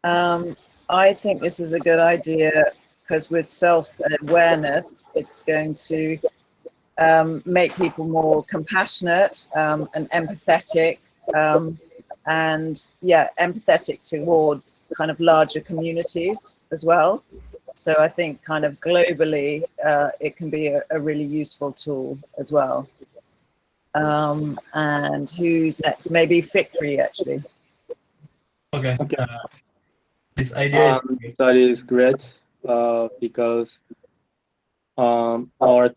I think this is a good idea because with self-awareness, it's going to make people more compassionate and empathetic, and yeah, empathetic towards kind of larger communities as well. So I think kind of globally, it can be a really useful tool as well. And who's next? Maybe Fikri, actually. Okay. This idea is great because our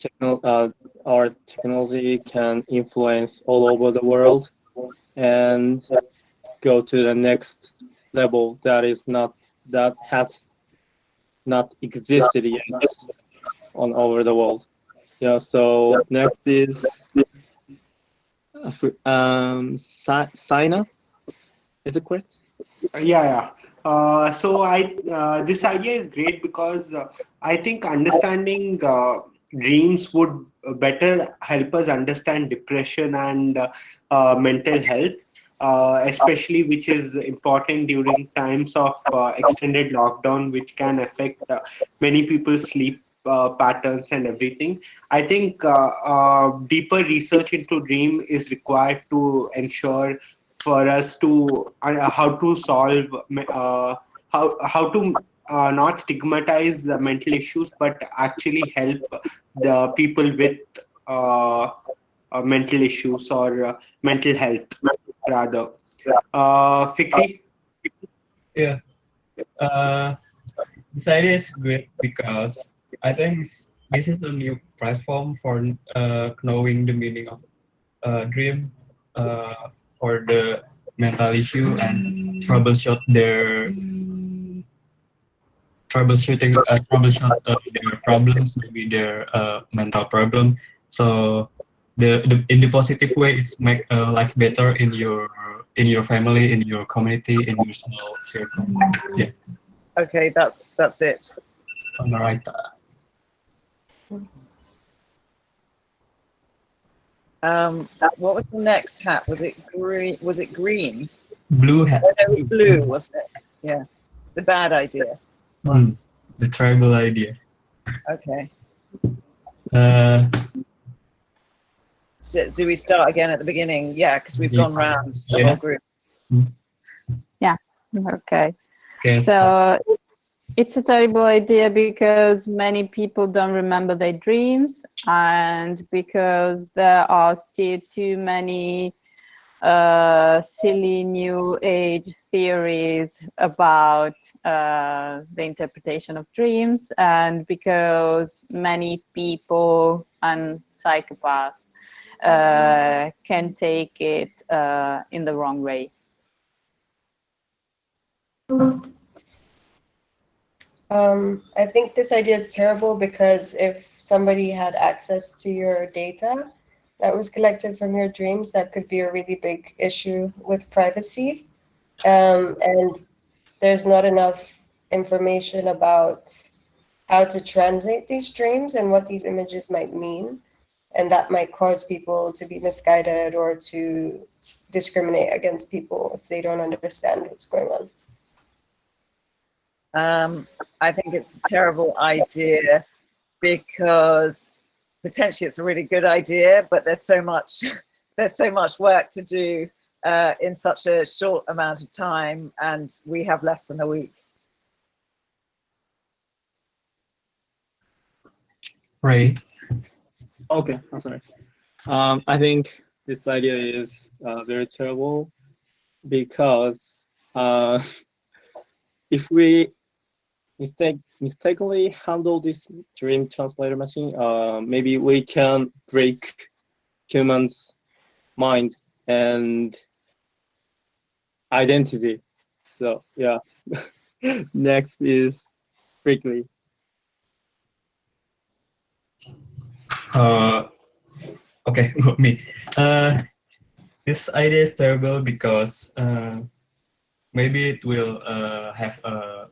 technology can influence all over the world and go to the next level that has not existed yet on over the world. Yeah. So next is Sina. Is it correct? Yeah. So this idea is great because I think understanding dreams would better help us understand depression and mental health, especially which is important during times of extended lockdown, which can affect many people's sleep patterns and everything. I think deeper research into dream is required to ensure for us to how to solve how to not stigmatize mental issues, but actually help the people with mental issues or mental health rather. Fikri? Yeah. This idea is great because I think this is a new platform for knowing the meaning of dream for the mental issue and troubleshoot their problems, maybe their mental problem. So in the positive way, it's make life better in your family, in your community, in your small circle. Yeah. Okay, that's it. On the right. What was the next hat? Was it green? Was it green? Blue hat. Oh, no, it was blue, wasn't it? Yeah. The bad idea. The tribal idea. Okay. Uh, So, do we start again at the beginning? Yeah, because we've gone round the yeah. whole group. Yeah. Okay. Okay, So it's a terrible idea because many people don't remember their dreams, and because there are still too many silly new age theories about the interpretation of dreams, and because many people and psychopaths can take it in the wrong way. I think this idea is terrible because if somebody had access to your data that was collected from your dreams, that could be a really big issue with privacy. And there's not enough information about how to translate these dreams and what these images might mean. And that might cause people to be misguided or to discriminate against people if they don't understand what's going on. I think it's a terrible idea because potentially it's a really good idea, but there's so much work to do in such a short amount of time, and we have less than a week. Ray. Okay, I'm sorry. I think this idea is very terrible because if we mistakenly handle this dream translator machine, maybe we can break humans' mind and identity. So yeah. Next is Wrigley. Okay, me. This idea is terrible because maybe it will have a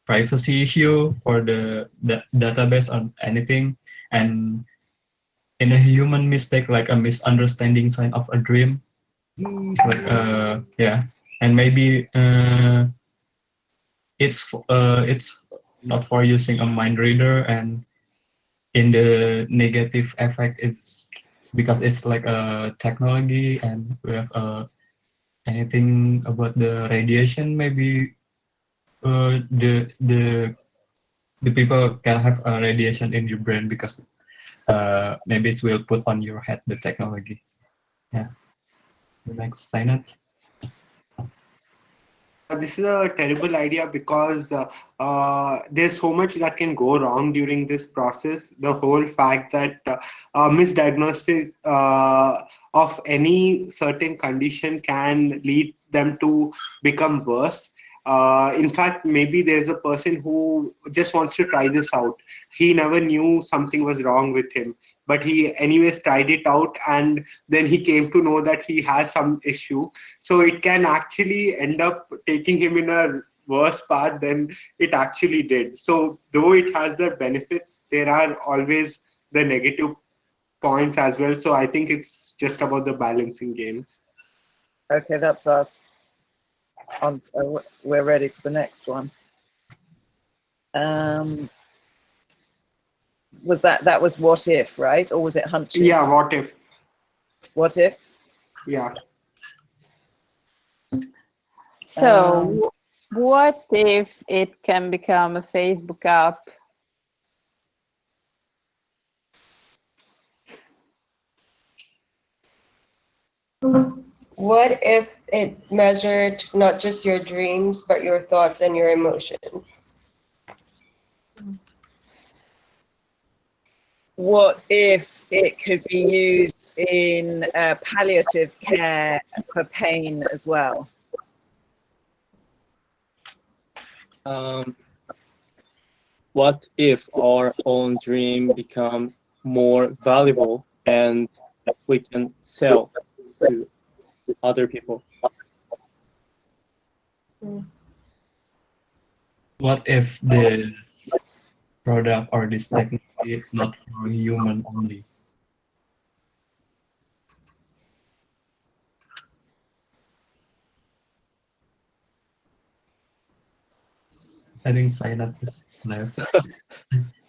privacy issue for the database or anything, and in a human mistake, like a misunderstanding sign of a dream, like yeah, and maybe it's not for using a mind reader, and in the negative effect is because it's like a technology, and we have anything about the radiation, maybe the people can have a radiation in your brain because maybe it will put on your head the technology. Yeah. The next sign. This is a terrible idea because there's so much that can go wrong during this process. The whole fact that misdiagnosis of any certain condition can lead them to become worse. In fact, maybe there's a person who just wants to try this out. He never knew something was wrong with him, but he anyways tried it out, and then he came to know that he has some issue. So it can actually end up taking him in a worse path than it actually did. So though it has the benefits, there are always the negative points as well. So I think it's just about the balancing game. Okay, that's us. We're ready for the next one. Was that was what if, right? Or was it hunches? Yeah, what if? What if? Yeah. So what if it can become a Facebook app? What if it measured not just your dreams, but your thoughts and your emotions? What if it could be used in palliative care for pain as well? What if our own dream become more valuable and we can sell to other people? what if the product or this technology not for human only? I think Sainat is left.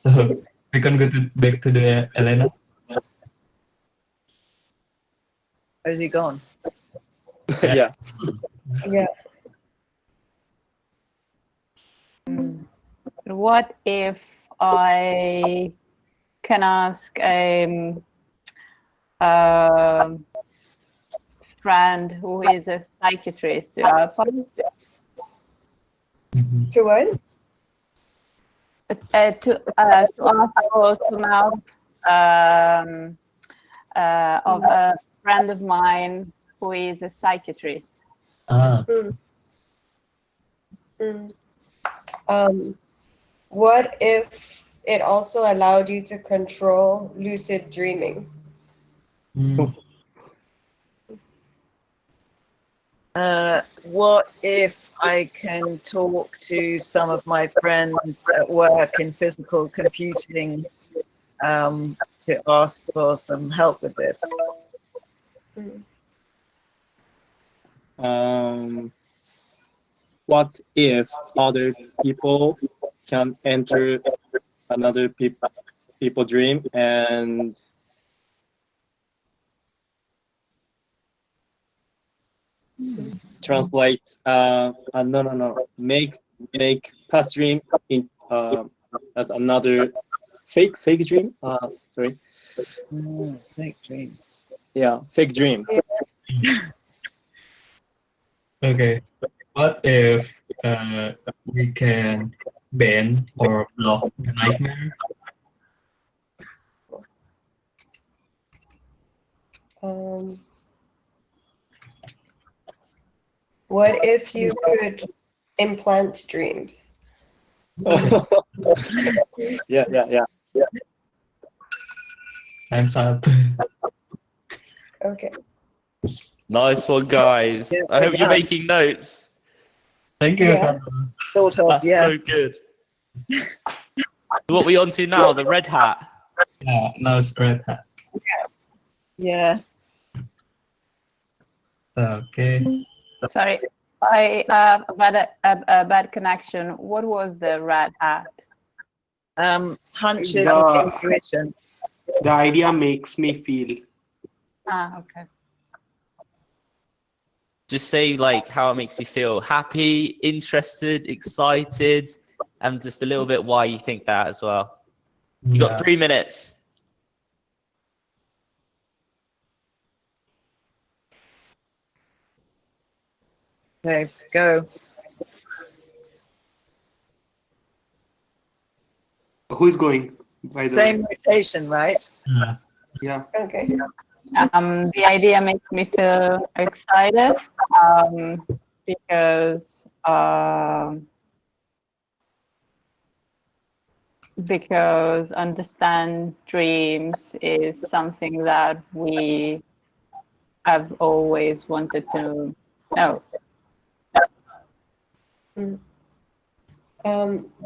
So we can go back to the Elena. Is he gone? Yeah. Yeah. What if I can ask a friend who is a psychiatrist to help us? To what? To ask for some help of a friend of mine who is a psychiatrist. What if it also allowed you to control lucid dreaming? What if I can talk to some of my friends at work in physical computing to ask for some help with this? What if other people can enter another people dream and translate make past dream in as another fake dream, sorry. Fake dreams. Yeah, fake dream. Okay, what if we can ban or block the nightmare? What if you could implant dreams? Yeah. Time's up. Okay. Nice one, guys. I hope you're making notes. Thank you. Yeah. Sort of, That's yeah. so good. What are we on to now? The red hat. Yeah, now it's red hat. Yeah. Okay. Sorry, I have a bad connection. What was the red hat? Hunches and intuition. The idea makes me feel. Okay. Just say like how it makes you feel: happy, interested, excited, and just a little bit why you think that as well. You've got 3 minutes. Okay, go. Who's going? By the Same way? rotation, right? Yeah. Okay. The idea makes me feel excited because understand dreams is something that we have always wanted to know.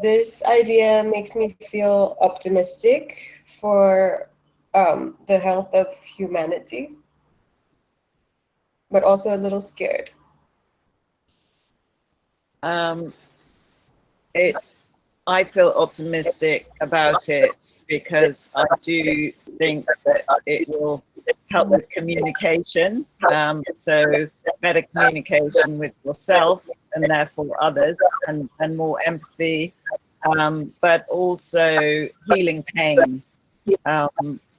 This idea makes me feel optimistic for the health of humanity, but also a little scared. I feel optimistic about it because I do think that it will help with communication. So better communication with yourself and therefore others, and more empathy, but also healing pain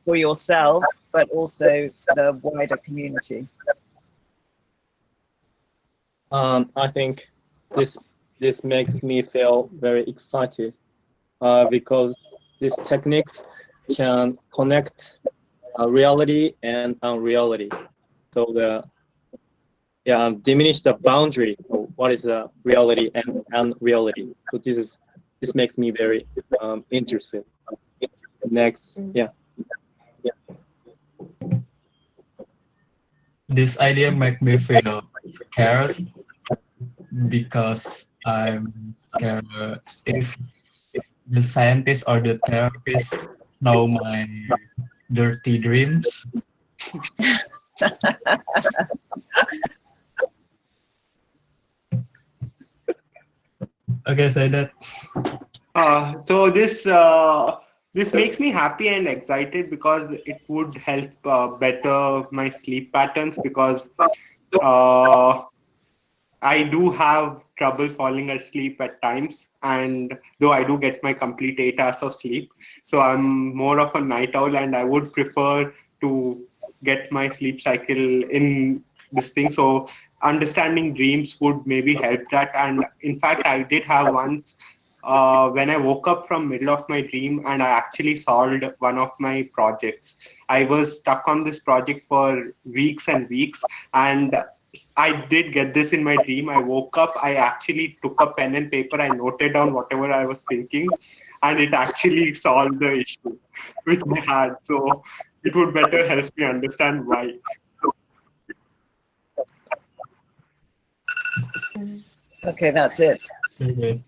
for yourself, but also for the wider community. I think this makes me feel very excited because these techniques can connect reality and unreality. So diminish the boundary of what is reality and unreality. So this makes me very interested. Next, yeah. This idea make me feel scared because I'm if the scientist or the therapist know my dirty dreams. Okay, say that. So this makes me happy and excited because it would help better my sleep patterns because I do have trouble falling asleep at times, and though I do get my complete 8 hours of sleep, so I'm more of a night owl, and I would prefer to get my sleep cycle in this thing. So understanding dreams would maybe help that. And in fact, I did have once when I woke up from middle of my dream and I actually solved one of my projects. I was stuck on this project for weeks and weeks, and I did get this in my dream. I woke up, I actually took a pen and paper, I noted down whatever I was thinking, and it actually solved the issue which I had. So it would better help me understand why. Okay, that's it. Okay.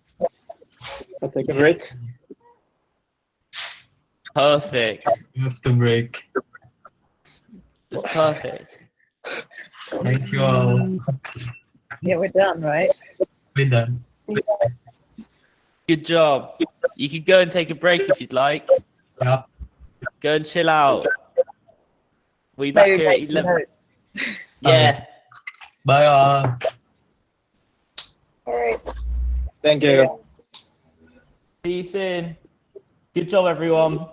I'll take a break. Perfect. You have to break. It's perfect. Thank you all. Yeah, we're done, right? We're done. Good job. You can go and take a break if you'd like. Yep. Go and chill out. We'll be back Maybe here at make some 11. notes. Yeah. Bye all. All right. Thank you. See you soon. Good job, everyone.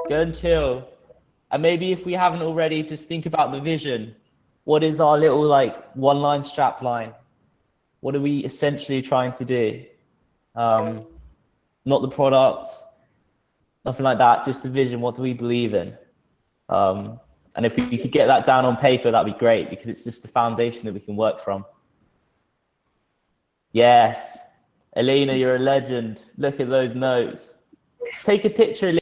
Go and chill. And maybe if we haven't already, just think about the vision. What is our little like one-line strap line? What are we essentially trying to do? Not the product, nothing like that, just the vision. What do we believe in? And if we could get that down on paper, that'd be great because it's just the foundation that we can work from. Yes, Elena, you're a legend. Look at those notes. Take a picture,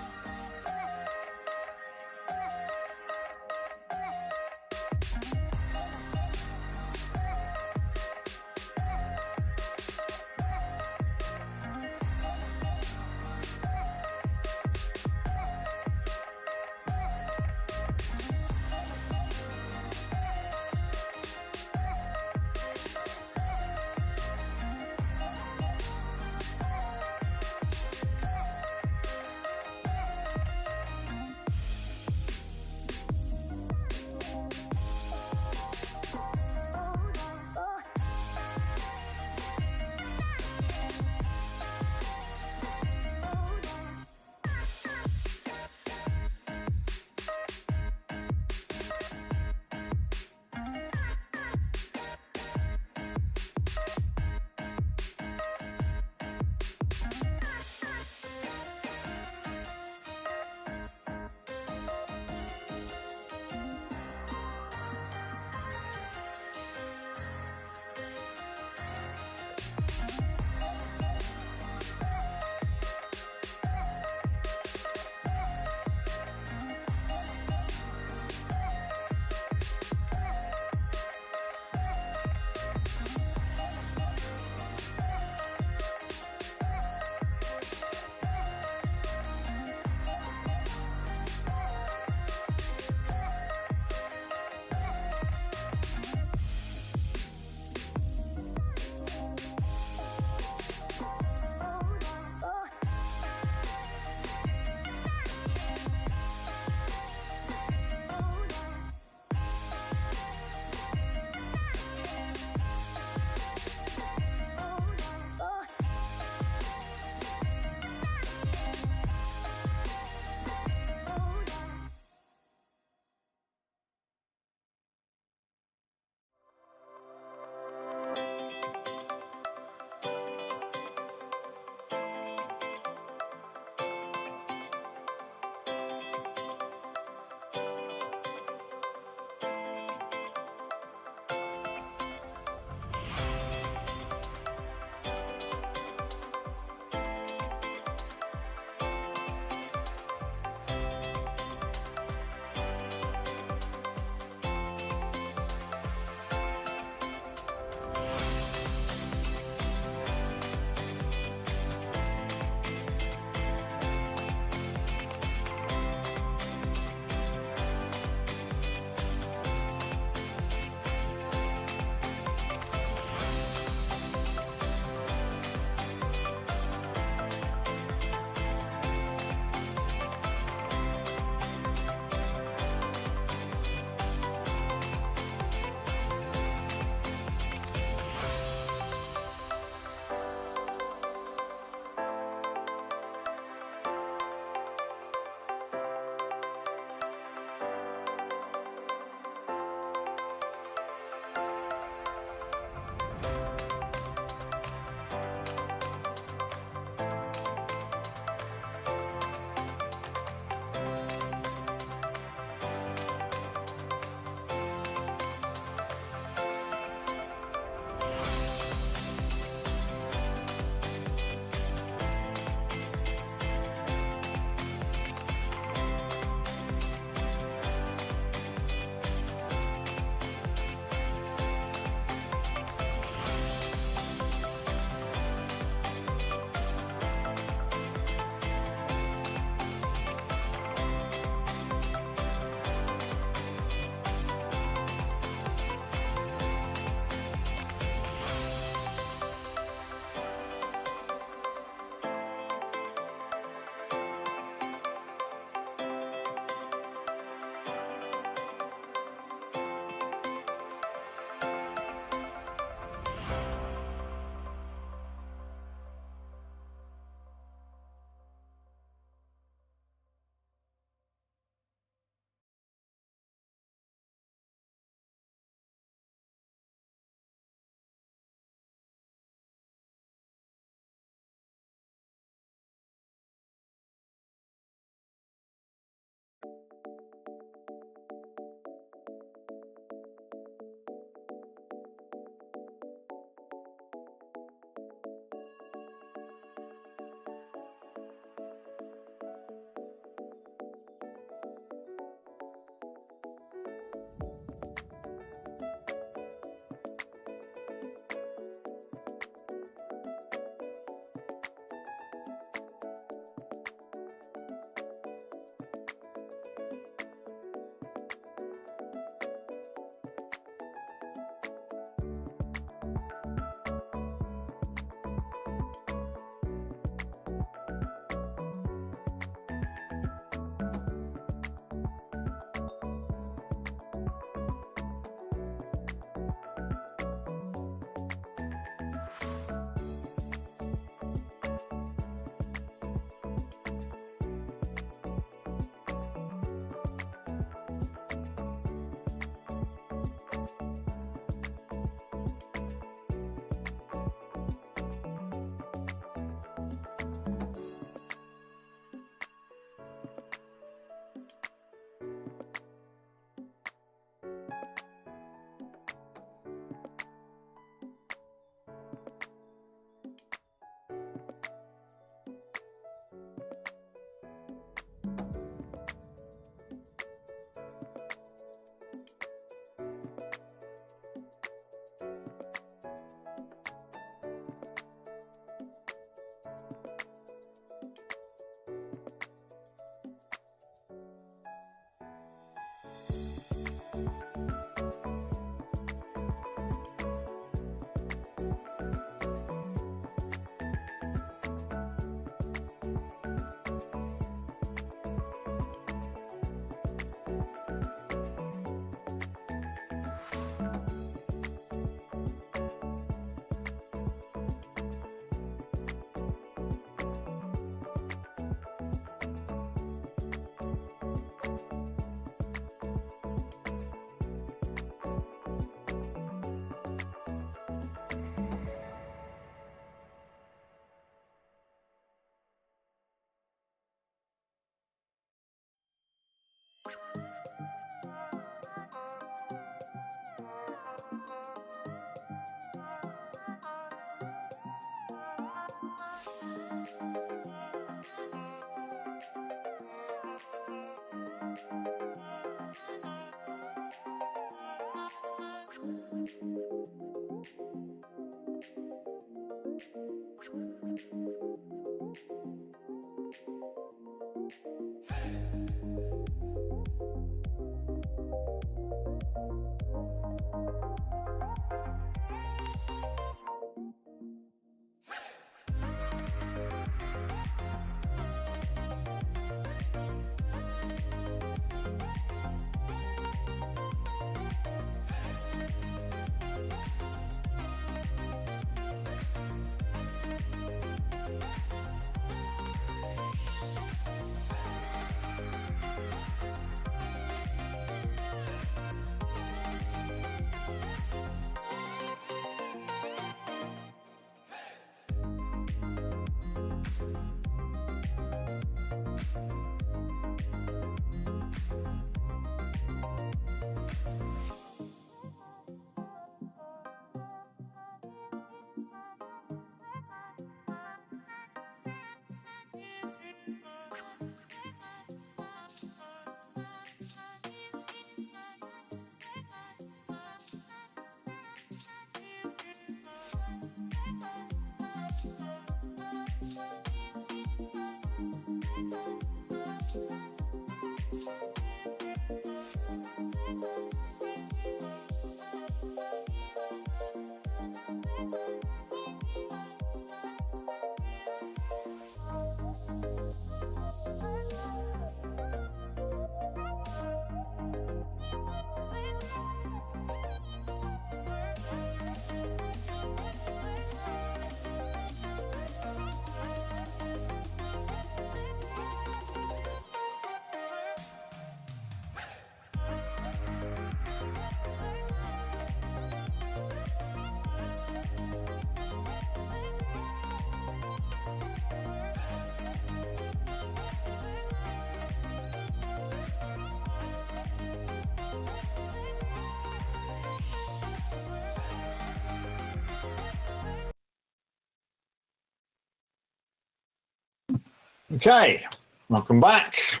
Okay, welcome back.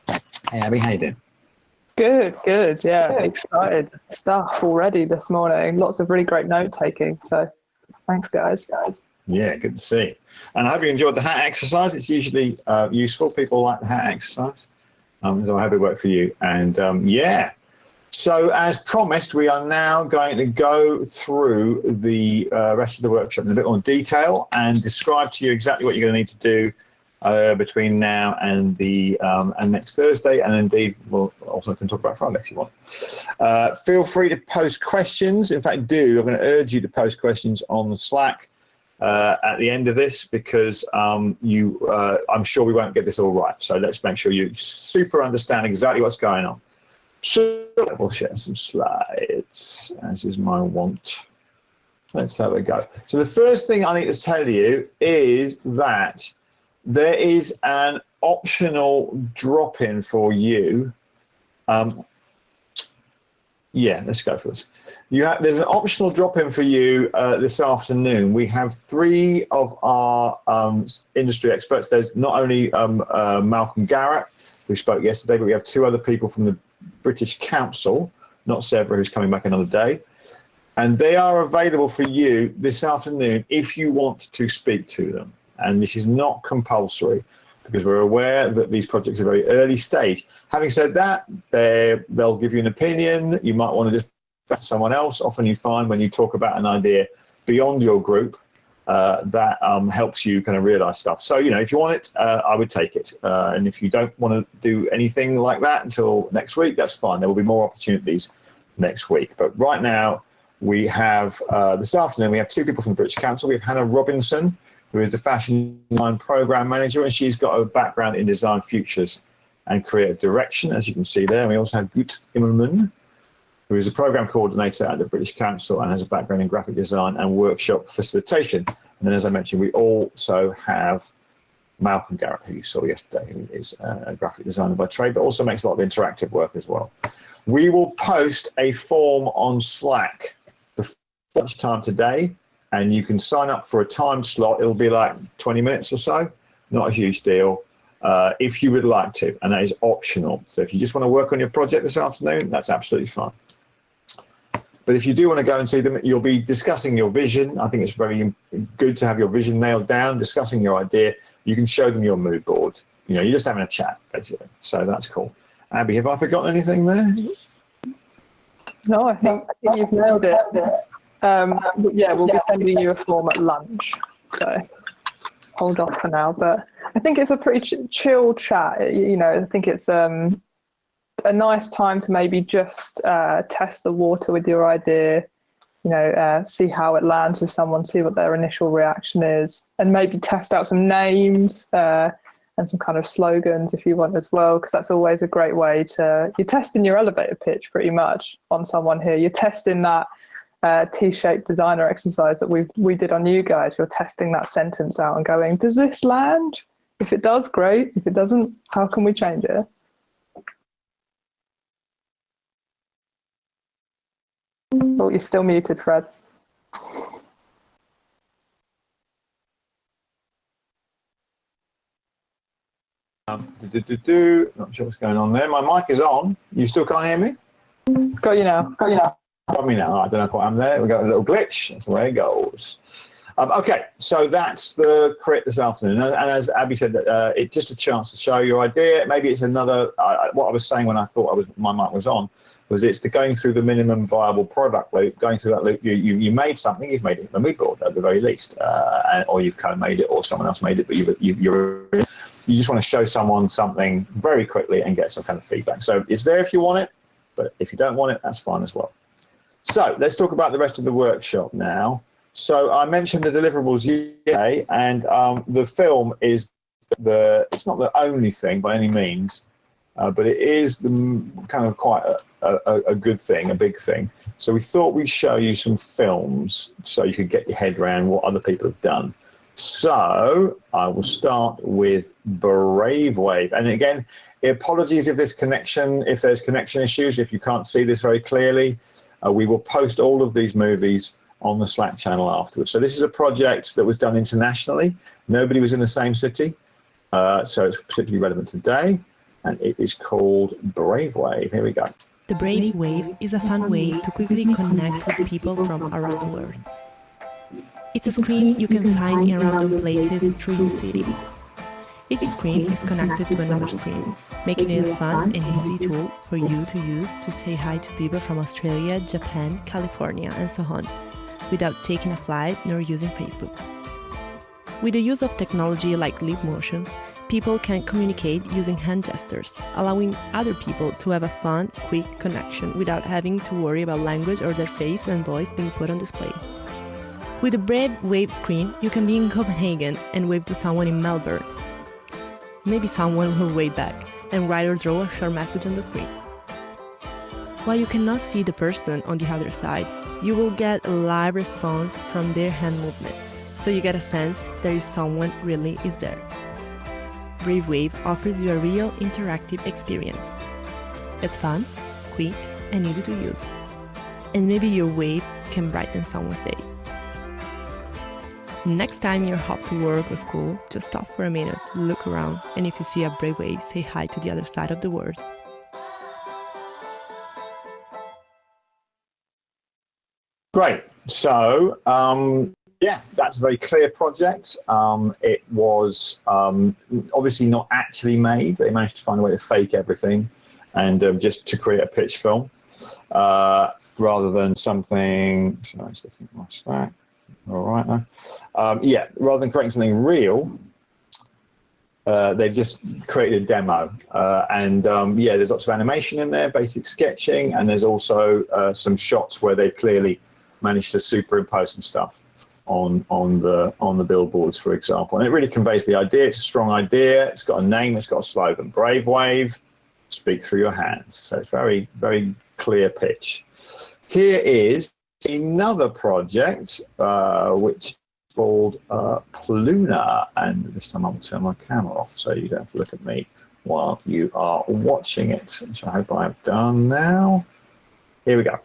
Hey Abby, how you doing? Good, good. Yeah, excited stuff already this morning. Lots of really great note taking. So thanks, guys. Yeah, good to see. And I hope you enjoyed the hat exercise. It's usually useful. People like the hat exercise. So I hope it worked for you. And yeah, so as promised, we are now going to go through the rest of the workshop in a bit more detail and describe to you exactly what you're going to need to do between now and the and next Thursday, and indeed we'll also can talk about Friday if you want. Feel free to post questions. In fact, I'm going to urge you to post questions on the Slack at the end of this, because I'm sure we won't get this all right. So let's make sure you super understand exactly what's going on. So we'll share some slides, as is my wont. Let's have a go. So the first thing I need to tell you is that there is an optional drop-in for you. Yeah, let's go for this. There's an optional drop-in for you this afternoon. We have 3 of our industry experts. There's not only Malcolm Garrett, who spoke yesterday, but we have 2 other people from the British Council, not Severa, who's coming back another day. And they are available for you this afternoon if you want to speak to them. And this is not compulsory, because we're aware that these projects are very early stage. Having said that, they'll give you an opinion. You might want to just back someone else. Often you find when you talk about an idea beyond your group, that helps you kind of realize stuff. So, if you want it, I would take it. And if you don't want to do anything like that until next week, that's fine. There will be more opportunities next week. But right now, we have, this afternoon, we have 2 people from the British Council. We have Hannah Robinson, who is the Fashion Design Program Manager, and she's got a background in design futures and creative direction, as you can see there. And we also have Gut Immerman, who is a program coordinator at the British Council and has a background in graphic design and workshop facilitation. And then, as I mentioned, we also have Malcolm Garrett, who you saw yesterday, who is a graphic designer by trade, but also makes a lot of interactive work as well. We will post a form on Slack before lunchtime today, and you can sign up for a time slot. It'll be like 20 minutes or so, not a huge deal, if you would like to, and that is optional. So if you just want to work on your project this afternoon, that's absolutely fine. But if you do want to go and see them, you'll be discussing your vision. I think it's very good to have your vision nailed down, discussing your idea. You can show them your mood board. You know, you're just having a chat, basically. So that's cool. Abby, have I forgotten anything there? No, I think you've nailed it. But yeah, we'll be sending you a form at lunch. So hold off for now. But I think it's a pretty chill chat. You know, I think it's a nice time to maybe just test the water with your idea, you know, see how it lands with someone, see what their initial reaction is, and maybe test out some names and some kind of slogans if you want as well, because that's always a great way to, you're testing your elevator pitch pretty much on someone here. You're testing that T-shaped designer exercise that we did on you guys. You're testing that sentence out and going, does this land? If it does, great. If it doesn't, how can we change it? Oh, you're still muted, Fred. Not sure what's going on there. My mic is on. You still can't hear me? Got you now. Got you now. Got me now. I don't know what I'm there. We got a little glitch. That's the way it goes. Okay, so that's the crit this afternoon. And as Abby said, that it's just a chance to show your idea. Maybe it's another. What I was saying when I thought my mic was on was it's the going through the minimum viable product loop. Going through that loop, you made something. You've made it in the mood board at the very least, or you've co-made it, or someone else made it. But you just want to show someone something very quickly and get some kind of feedback. So it's there if you want it, but if you don't want it, that's fine as well. So let's talk about the rest of the workshop now. So I mentioned the deliverables yesterday, and the film is it's not the only thing by any means, but it is kind of quite a good thing, a big thing. So we thought we'd show you some films so you could get your head around what other people have done. So I will start with Brave Wave. And again, apologies if there's connection issues, if you can't see this very clearly. We will post all of these movies on the Slack channel afterwards. So this is a project that was done internationally. Nobody was in the same city. So it's particularly relevant today. And it is called Brave Wave. Here we go. The Brave Wave is a fun way to quickly connect with people from around the world. It's a screen you can find in random places through your city. Each screen is connected to another screen, making it a fun and easy tool for you to use to say hi to people from Australia, Japan, California, and so on, without taking a flight nor using Facebook. With the use of technology like lip motion, people can communicate using hand gestures, allowing other people to have a fun, quick connection without having to worry about language or their face and voice being put on display. With the Brave Wave screen, you can be in Copenhagen and wave to someone in Melbourne. Maybe someone will wave back and write or draw a short message on the screen. While you cannot see the person on the other side, you will get a live response from their hand movement, so you get a sense there is someone really is there. Brave Wave offers you a real interactive experience. It's fun, quick, and easy to use. And maybe your wave can brighten someone's day. Next time you're off to work or school, just stop for a minute, look around, and if you see a Brave Wave, say hi to the other side of the world. Great. So, yeah, that's a very clear project. It was obviously not actually made. They managed to find a way to fake everything and just to create a pitch film rather than something. Sorry, it's looking at my Slack. All right now. Yeah, rather than creating something real, they've just created a demo. Yeah, there's lots of animation in there, basic sketching, and there's also some shots where they clearly managed to superimpose some stuff on the billboards, for example. And it really conveys the idea. It's a strong idea. It's got a name. It's got a slogan. Brave Wave, speak through your hands. So it's very, very clear pitch. Here is another project, which called Pluna, and this time I'll turn my camera off so you don't have to look at me while you are watching it, which I hope I've done now. Here we go.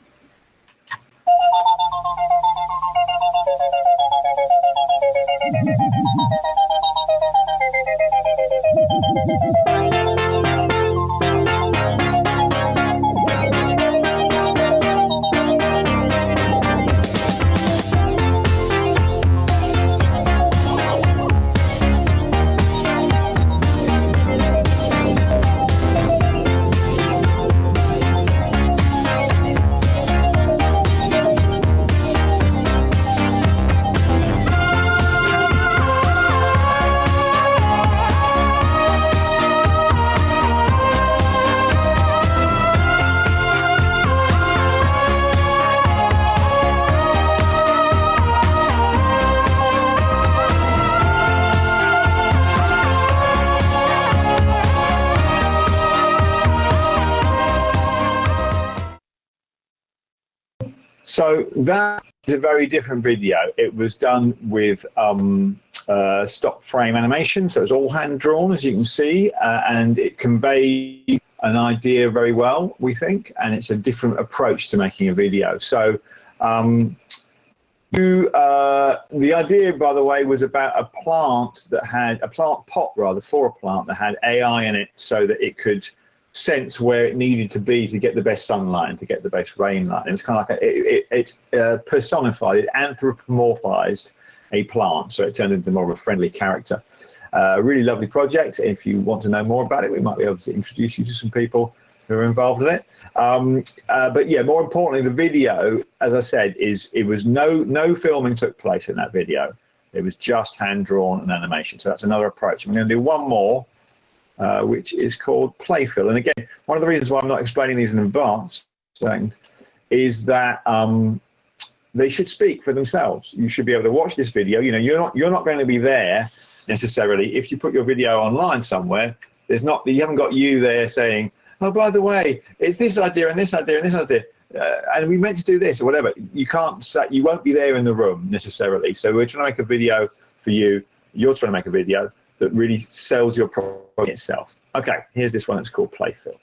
So that is a very different video. It was done with stock frame animation, so it's all hand drawn, as you can see, and it conveys an idea very well, we think, and it's a different approach to making a video. So the idea, by the way, was about a plant that had a plant pot, rather, for a plant that had AI in it, so that it could sense where it needed to be to get the best sunlight and to get the best rain light. And it's kind of like it personified, it anthropomorphized a plant, so it turned into more of a friendly character. A really lovely project. If you want to know more about it, we might be able to introduce you to some people who are involved in it. But yeah, more importantly, the video, as I said, it was no filming took place in that video. It was just hand drawn and animation. So that's another approach. I'm going to do one more, which is called Playfill. And again, one of the reasons why I'm not explaining these in advance is that they should speak for themselves. You should be able to watch this video. You know, you're not going to be there necessarily. If you put your video online somewhere, you haven't got you there saying, oh, by the way, it's this idea and this idea and this idea, and we meant to do this or whatever. You can't say, you won't be there in the room necessarily. So we're trying to make a video for you. You're trying to make a video that really sells your product itself. Okay, here's this one that's called Playfill.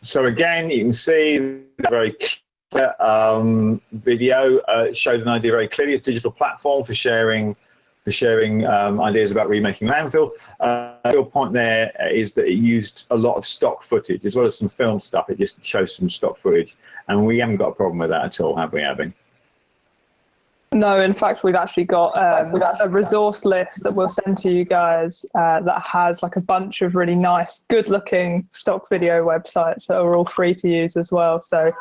So again, you can see the very clear video showed an idea very clearly. A digital platform for sharing ideas about remaking landfill. The real point there is that it used a lot of stock footage as well as some film stuff. It just shows some stock footage, and we haven't got a problem with that at all, have we, Abby? No, in fact, we've actually got a resource list that we'll send to you guys that has like a bunch of really nice, good-looking stock video websites that are all free to use as well. So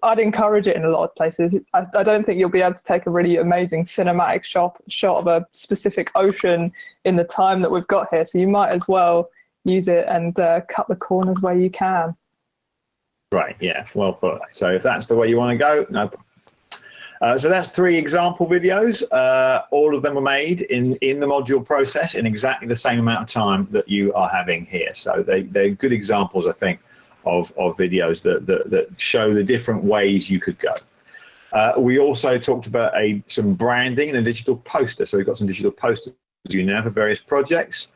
I'd encourage it in a lot of places. I don't think you'll be able to take a really amazing cinematic shot of a specific ocean in the time that we've got here. So you might as well use it and cut the corners where you can. Right, yeah, well put. So if that's the way you want to go, no problem. So that's 3 example videos. All of them were made in the module process in exactly the same amount of time that you are having here. So they're good examples, I think, of videos that show the different ways you could go. We also talked about some branding and a digital poster. So we've got some digital posters you now for various projects.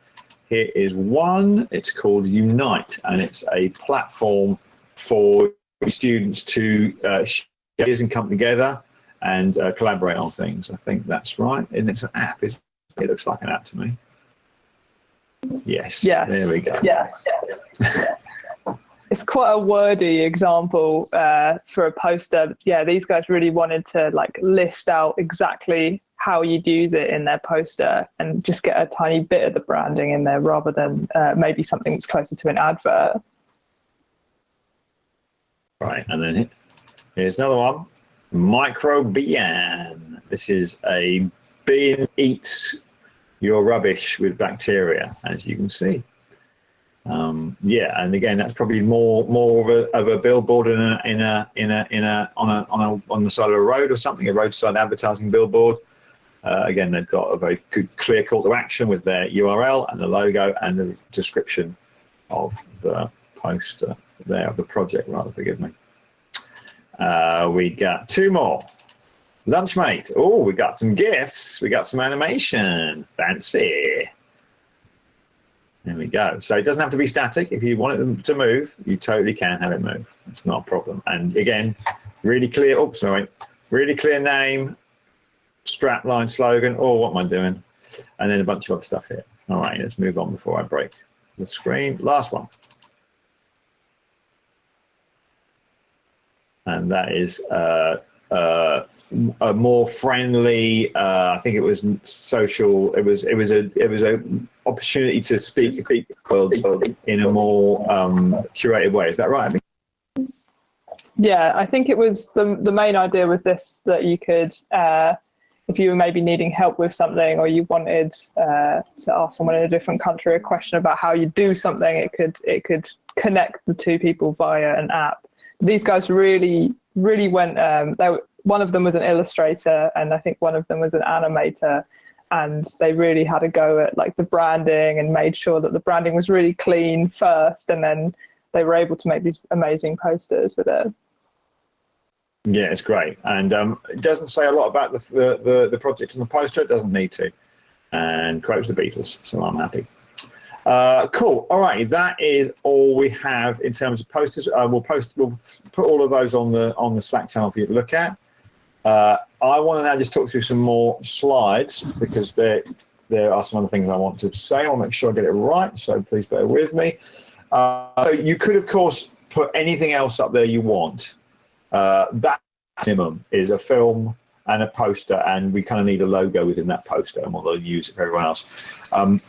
Here is one. It's called Unite, and it's a platform for students to share and come together and collaborate on things. I think that's right. And it's an app. It looks like an app to me. Yes. Yeah. There we go. Yeah. It's quite a wordy example for a poster. Yeah, these guys really wanted to like list out exactly how you'd use it in their poster and just get a tiny bit of the branding in there rather than maybe something that's closer to an advert. Right, and then here's another one. Microbian. This is a bin eats your rubbish with bacteria, as you can see. Yeah, and again, that's probably more of a billboard on the side of a road or something, a roadside advertising billboard. Again, they've got a very good, clear call to action with their URL and the logo and the description of the poster there, of the project, rather, forgive me. We got 2 more. Lunchmate. Oh, we got some GIFs. We got some animation. Fancy. There we go. So it doesn't have to be static. If you want it to move, you totally can have it move. It's not a problem. And again, really clear. Oh, sorry. Really clear name, strapline, slogan. Oh, what am I doing? And then a bunch of other stuff here. All right, let's move on before I break the screen. Last one. And that is a more friendly. I think it was social. It was a opportunity to speak in a more curated way. Is that right? Yeah, I think it was the main idea with this that you could, if you were maybe needing help with something or you wanted to ask someone in a different country a question about how you do something, it could connect the 2 people via an app. These guys really went. One of them was an illustrator, and I think one of them was an animator, and they really had a go at like the branding and made sure that the branding was really clean first, and then they were able to make these amazing posters with it. Yeah, it's great, and it doesn't say a lot about the project on the poster. It doesn't need to, and quotes the Beatles, so I'm happy. Cool. All right, that is all we have in terms of posters. We'll put all of those on the Slack channel for you to look at. I want to now just talk through some more slides because there are some other things I want to say. I'll make sure I get it right, so please bear with me. So you could, of course, put anything else up there you want. That minimum is a film and a poster, and we kind of need a logo within that poster, and we'll use it for everyone else.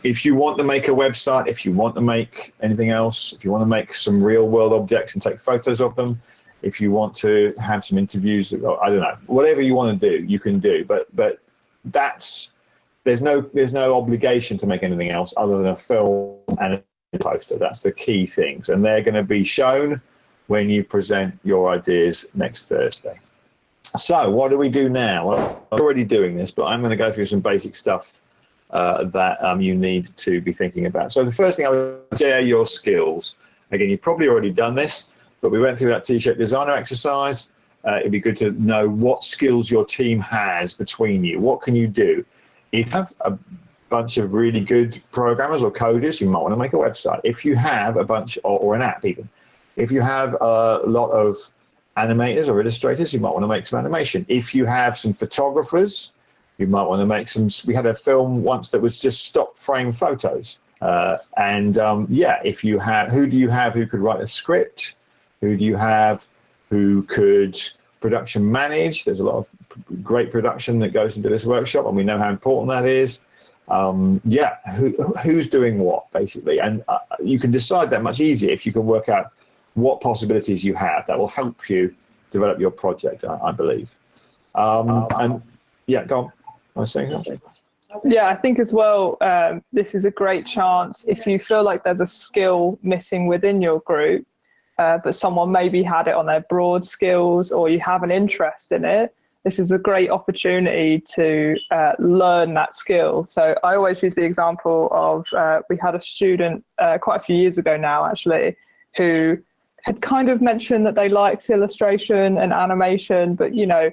If you want to make a website, if you want to make anything else, if you want to make some real world objects and take photos of them, if you want to have some interviews, I don't know, whatever you want to do, you can do. But there's no obligation to make anything else other than a film and a poster. That's the key things, and they're going to be shown when you present your ideas next Thursday. So what do we do now? Well, I'm already doing this, but I'm going to go through some basic stuff that you need to be thinking about. So the first thing I would share your skills. Again, you've probably already done this, but we went through that T-shaped designer exercise. It'd be good to know what skills your team has between you. What can you do? If you have a bunch of really good programmers or coders, you might want to make a website. If you have a bunch, or an app even. If you have a lot of animators or illustrators, you might want to make some animation. If you have some photographers, you might want to make some. We had a film once that was just stop frame photos. Yeah, if you have, who do you have who could write a script? Who do you have who could production manage? There's a lot of great production that goes into this workshop, and we know how important that is. Yeah, who's doing what, basically? And you can decide that much easier if you can work out what possibilities you have. That will help you develop your project, I believe. And yeah, go on. I was saying something. Yeah, I think as well, this is a great chance if you feel like there's a skill missing within your group, but someone maybe had it on their broad skills, or you have an interest in it. This is a great opportunity to learn that skill. So I always use the example of we had a student quite a few years ago now, actually, who had kind of mentioned that they liked illustration and animation, but, you know,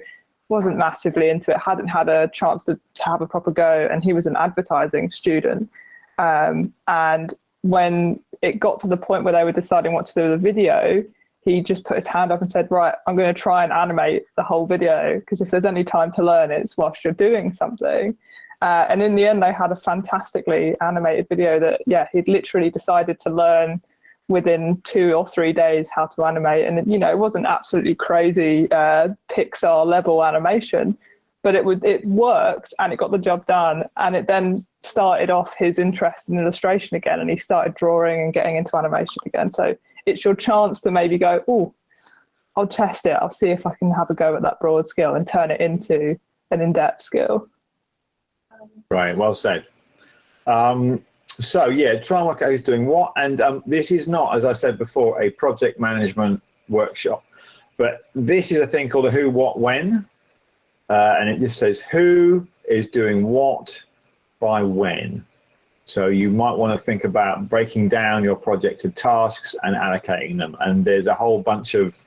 wasn't massively into it, hadn't had a chance to have a proper go, and he was an advertising student. And when it got to the point where they were deciding what to do with the video, he just put his hand up and said, right, I'm going to try and animate the whole video, because if there's any time to learn, it's whilst you're doing something. And in the end, they had a fantastically animated video that, yeah, he'd literally decided to learn within 2 or 3 days how to animate. And, you know, it wasn't absolutely crazy Pixar level animation, but it worked and it got the job done. And it then started off his interest in illustration again, and he started drawing and getting into animation again. So it's your chance to maybe go, oh, I'll test it. I'll see if I can have a go at that broad skill and turn it into an in-depth skill. Right, well said. So yeah, try and work out who's doing what. And this is not, as I said before, a project management workshop, but this is a thing called a who, what, when. And it just says who is doing what by when. So you might want to think about breaking down your project to tasks and allocating them. And there's a whole bunch of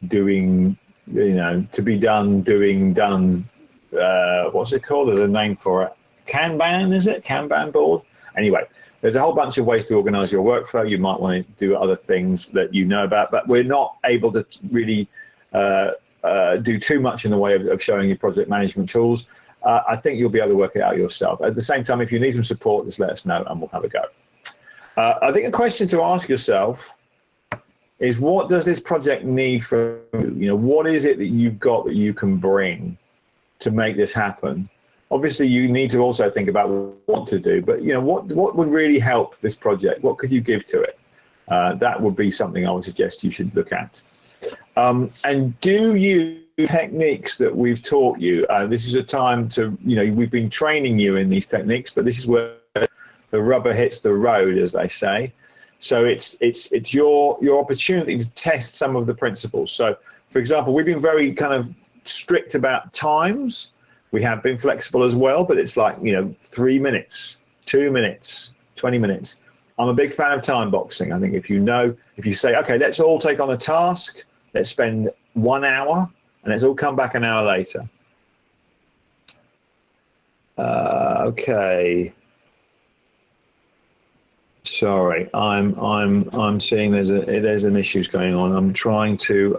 doing, you know, to be done, doing, done. What's it called? There's a name for it. Kanban, is it? Kanban board? Anyway, there's a whole bunch of ways to organize your workflow. You might want to do other things that you know about, but we're not able to really do too much in the way of showing you project management tools. I think you'll be able to work it out yourself. At the same time, if you need some support, just let us know and we'll have a go. I think a question to ask yourself is, what does this project need from you? You know, what is it that you've got that you can bring to make this happen? Obviously, you need to also think about what to do, but you know, what would really help this project? What could you give to it? That would be something I would suggest you should look at. And do you techniques that we've taught you? This is a time to, you know, we've been training you in these techniques, but this is where the rubber hits the road, as they say. So it's your opportunity to test some of the principles. So, for example, we've been very kind of strict about times. We have been flexible as well, but it's like, you know, 3 minutes, 2 minutes, 20 minutes. I'm a big fan of time boxing. I think if you say, okay, let's all take on a task, let's spend 1 hour, and let's all come back an hour later. Okay. Sorry, I'm seeing there's an issues going on. I'm trying to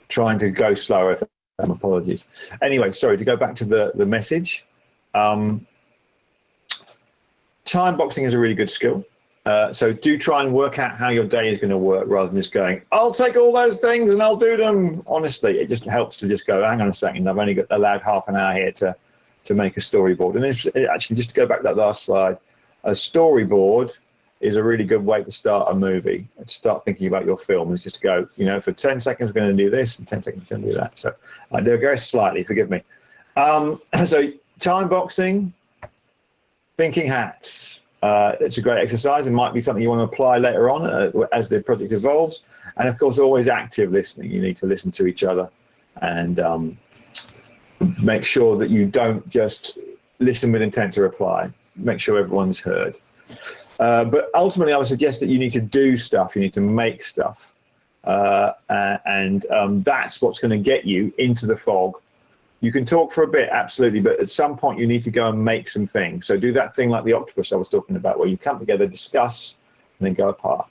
go slower. Apologies. Anyway, sorry, to go back to the message. Time boxing is a really good skill. So do try and work out how your day is going to work, rather than just going, I'll take all those things and I'll do them. Honestly, it just helps to just go, hang on a second, I've only got allowed half an hour here to make a storyboard. And actually, just to go back to that last slide, a storyboard is a really good way to start a movie, and start thinking about your film. Is just to go, you know, for 10 seconds we're going to do this, and 10 seconds we're going to do that. So I digress slightly, forgive me. So time boxing, thinking hats. It's a great exercise. It might be something you want to apply later on as the project evolves. And of course, always active listening. You need to listen to each other and make sure that you don't just listen with intent to reply. Make sure everyone's heard. But ultimately, I would suggest that you need to do stuff. You need to make stuff. And that's what's going to get you into the fog. You can talk for a bit, absolutely, but at some point you need to go and make some things. So do that thing like the octopus I was talking about, where you come together, discuss, and then go apart,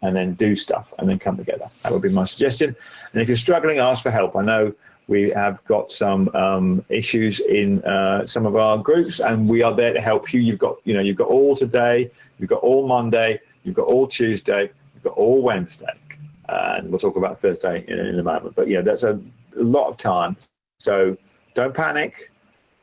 and then do stuff, and then come together. That would be my suggestion. And if you're struggling, ask for help. I know we have got some issues in some of our groups, and we are there to help you. You've got all today, you've got all Monday, you've got all Tuesday, you've got all Wednesday, and we'll talk about Thursday in a moment. But yeah, that's a lot of time. So don't panic.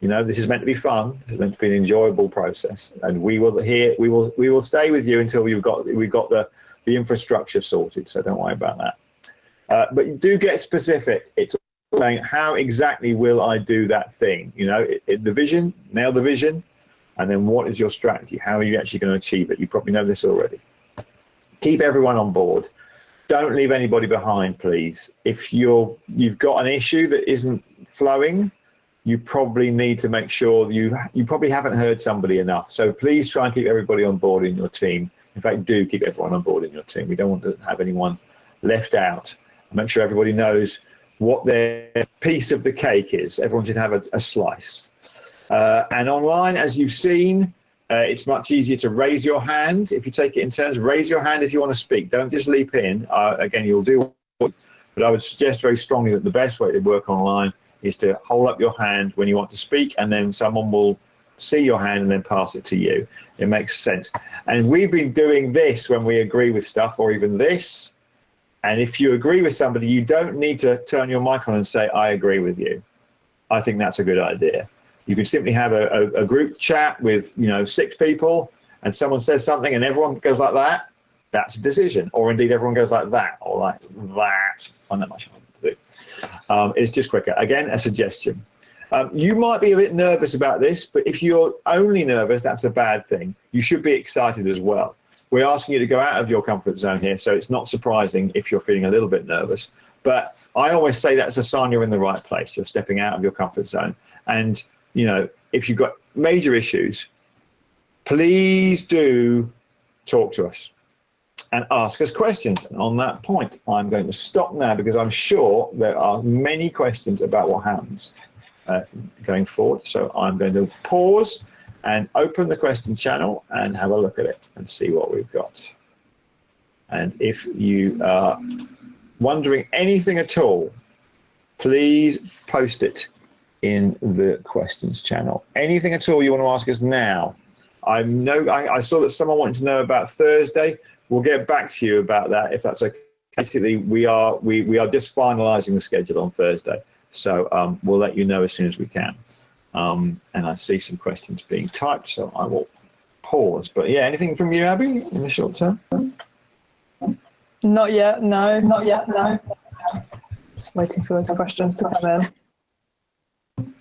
You know, this is meant to be fun. This is meant to be an enjoyable process, and we will stay with you until we've got the infrastructure sorted. So don't worry about that. But you do get specific. It's saying, how exactly will I do that thing? You know, the vision, nail the vision, and then what is your strategy? How are you actually going to achieve it? You probably know this already. Keep everyone on board. Don't leave anybody behind, please. If you've got an issue that isn't flowing, you probably need to make sure you probably haven't heard somebody enough. So please try and keep everybody on board in your team. In fact, do keep everyone on board in your team. We don't want to have anyone left out. Make sure everybody knows what their piece of the cake is. Everyone should have a slice. And online, as you've seen, it's much easier to raise your hand. If you take it in turns, raise your hand if you want to speak. Don't just leap in. Again, you'll do, but I would suggest very strongly that the best way to work online is to hold up your hand when you want to speak, and then someone will see your hand and then pass it to you. It makes sense. And we've been doing this when we agree with stuff, or even this. And if you agree with somebody, you don't need to turn your mic on and say, I agree with you. I think that's a good idea. You can simply have a group chat with 6 people, and someone says something and everyone goes like that. That's a decision. Or indeed everyone goes like that or like that. I'm not much harder to do. It's just quicker. Again, a suggestion. You might be a bit nervous about this, but if you're only nervous, that's a bad thing. You should be excited as well. We're asking you to go out of your comfort zone here, so it's not surprising if you're feeling a little bit nervous. But I always say that's a sign you're in the right place. You're stepping out of your comfort zone. And, if you've got major issues, please do talk to us and ask us questions. And on that point, I'm going to stop now because I'm sure there are many questions about what happens going forward. So I'm going to pause and open the question channel and have a look at it and see what we've got. And if you are wondering anything at all, please post it in the questions channel. Anything at all you want to ask us now. I saw that someone wanted to know about Thursday. We'll get back to you about that if that's okay. Basically, we are just finalising the schedule on Thursday, so we'll let you know as soon as we can. And I see some questions being typed, so I will pause. But yeah, anything from you, Abby, in the short term? Not yet, no. Not yet, no. Just waiting for those questions to come in.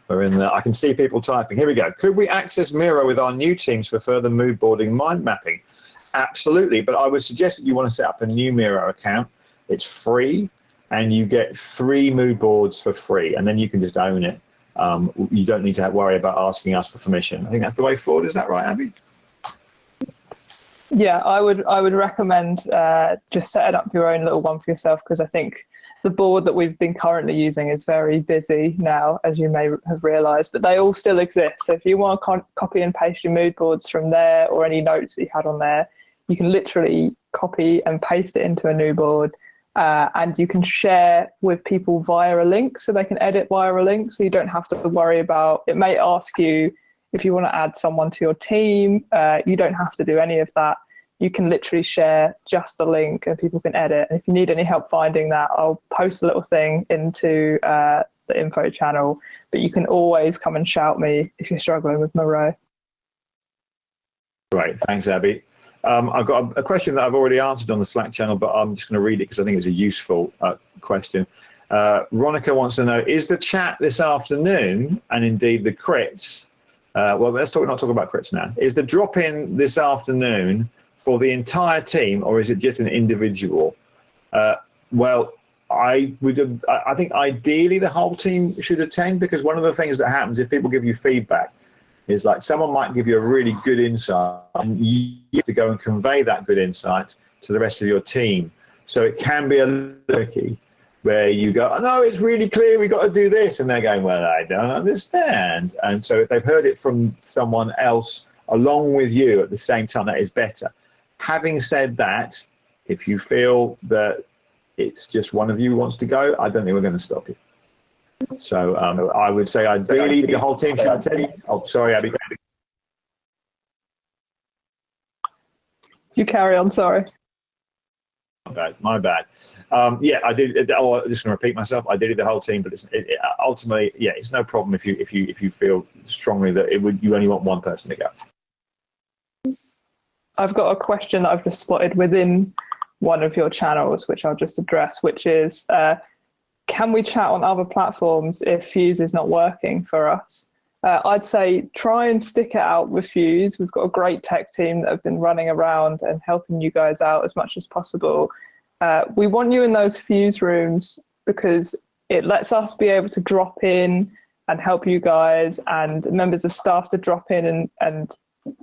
We're in there. I can see people typing. Here we go. Could we access Miro with our new teams for further mood boarding mind mapping? Absolutely, but I would suggest that you want to set up a new Miro account. It's free, and you get 3 mood boards for free, and then you can just own it. You don't need to worry about asking us for permission. I think that's the way forward. Is that right, Abby? Yeah, I would recommend just setting up your own little one for yourself, because I think the board that we've been currently using is very busy now, as you may have realised, but they all still exist. So if you want to copy and paste your mood boards from there, or any notes that you had on there, you can literally copy and paste it into a new board, and you can share with people via a link, so they can edit via a link, so you don't have to worry about, it may ask you if you want to add someone to your team. You don't have to do any of that. You can literally share just the link and people can edit. And if you need any help finding that, I'll post a little thing into the info channel, but you can always come and shout me if you're struggling with Miro. Great, thanks, Abby. I've got a question that I've already answered on the Slack channel, but I'm just going to read it because I think it's a useful question. Ronica wants to know, is the chat this afternoon, and indeed the crits, well, let's not talk about crits now. Is the drop-in this afternoon for the entire team, or is it just an individual? Well, I think ideally the whole team should attend, because one of the things that happens if people give you feedback is, like, someone might give you a really good insight and you have to go and convey that good insight to the rest of your team. So it can be a little tricky where you go, oh, no, it's really clear, we've got to do this. And they're going, well, I don't understand. And so if they've heard it from someone else along with you at the same time, that is better. Having said that, if you feel that it's just one of you wants to go, I don't think we're going to stop you. So I would say ideally the whole team should attend. Oh, sorry, Abby. You carry on, sorry. My bad. Yeah, I did. I'm just going to repeat myself. I did the whole team, but ultimately, yeah, it's no problem if you feel strongly that you only want one person to go. I've got a question that I've just spotted within one of your channels, which I'll just address, which is, can we chat on other platforms if Fuse is not working for us? I'd say try and stick it out with Fuse. We've got a great tech team that have been running around and helping you guys out as much as possible. We want you in those Fuse rooms because it lets us be able to drop in and help you guys, and members of staff to drop in and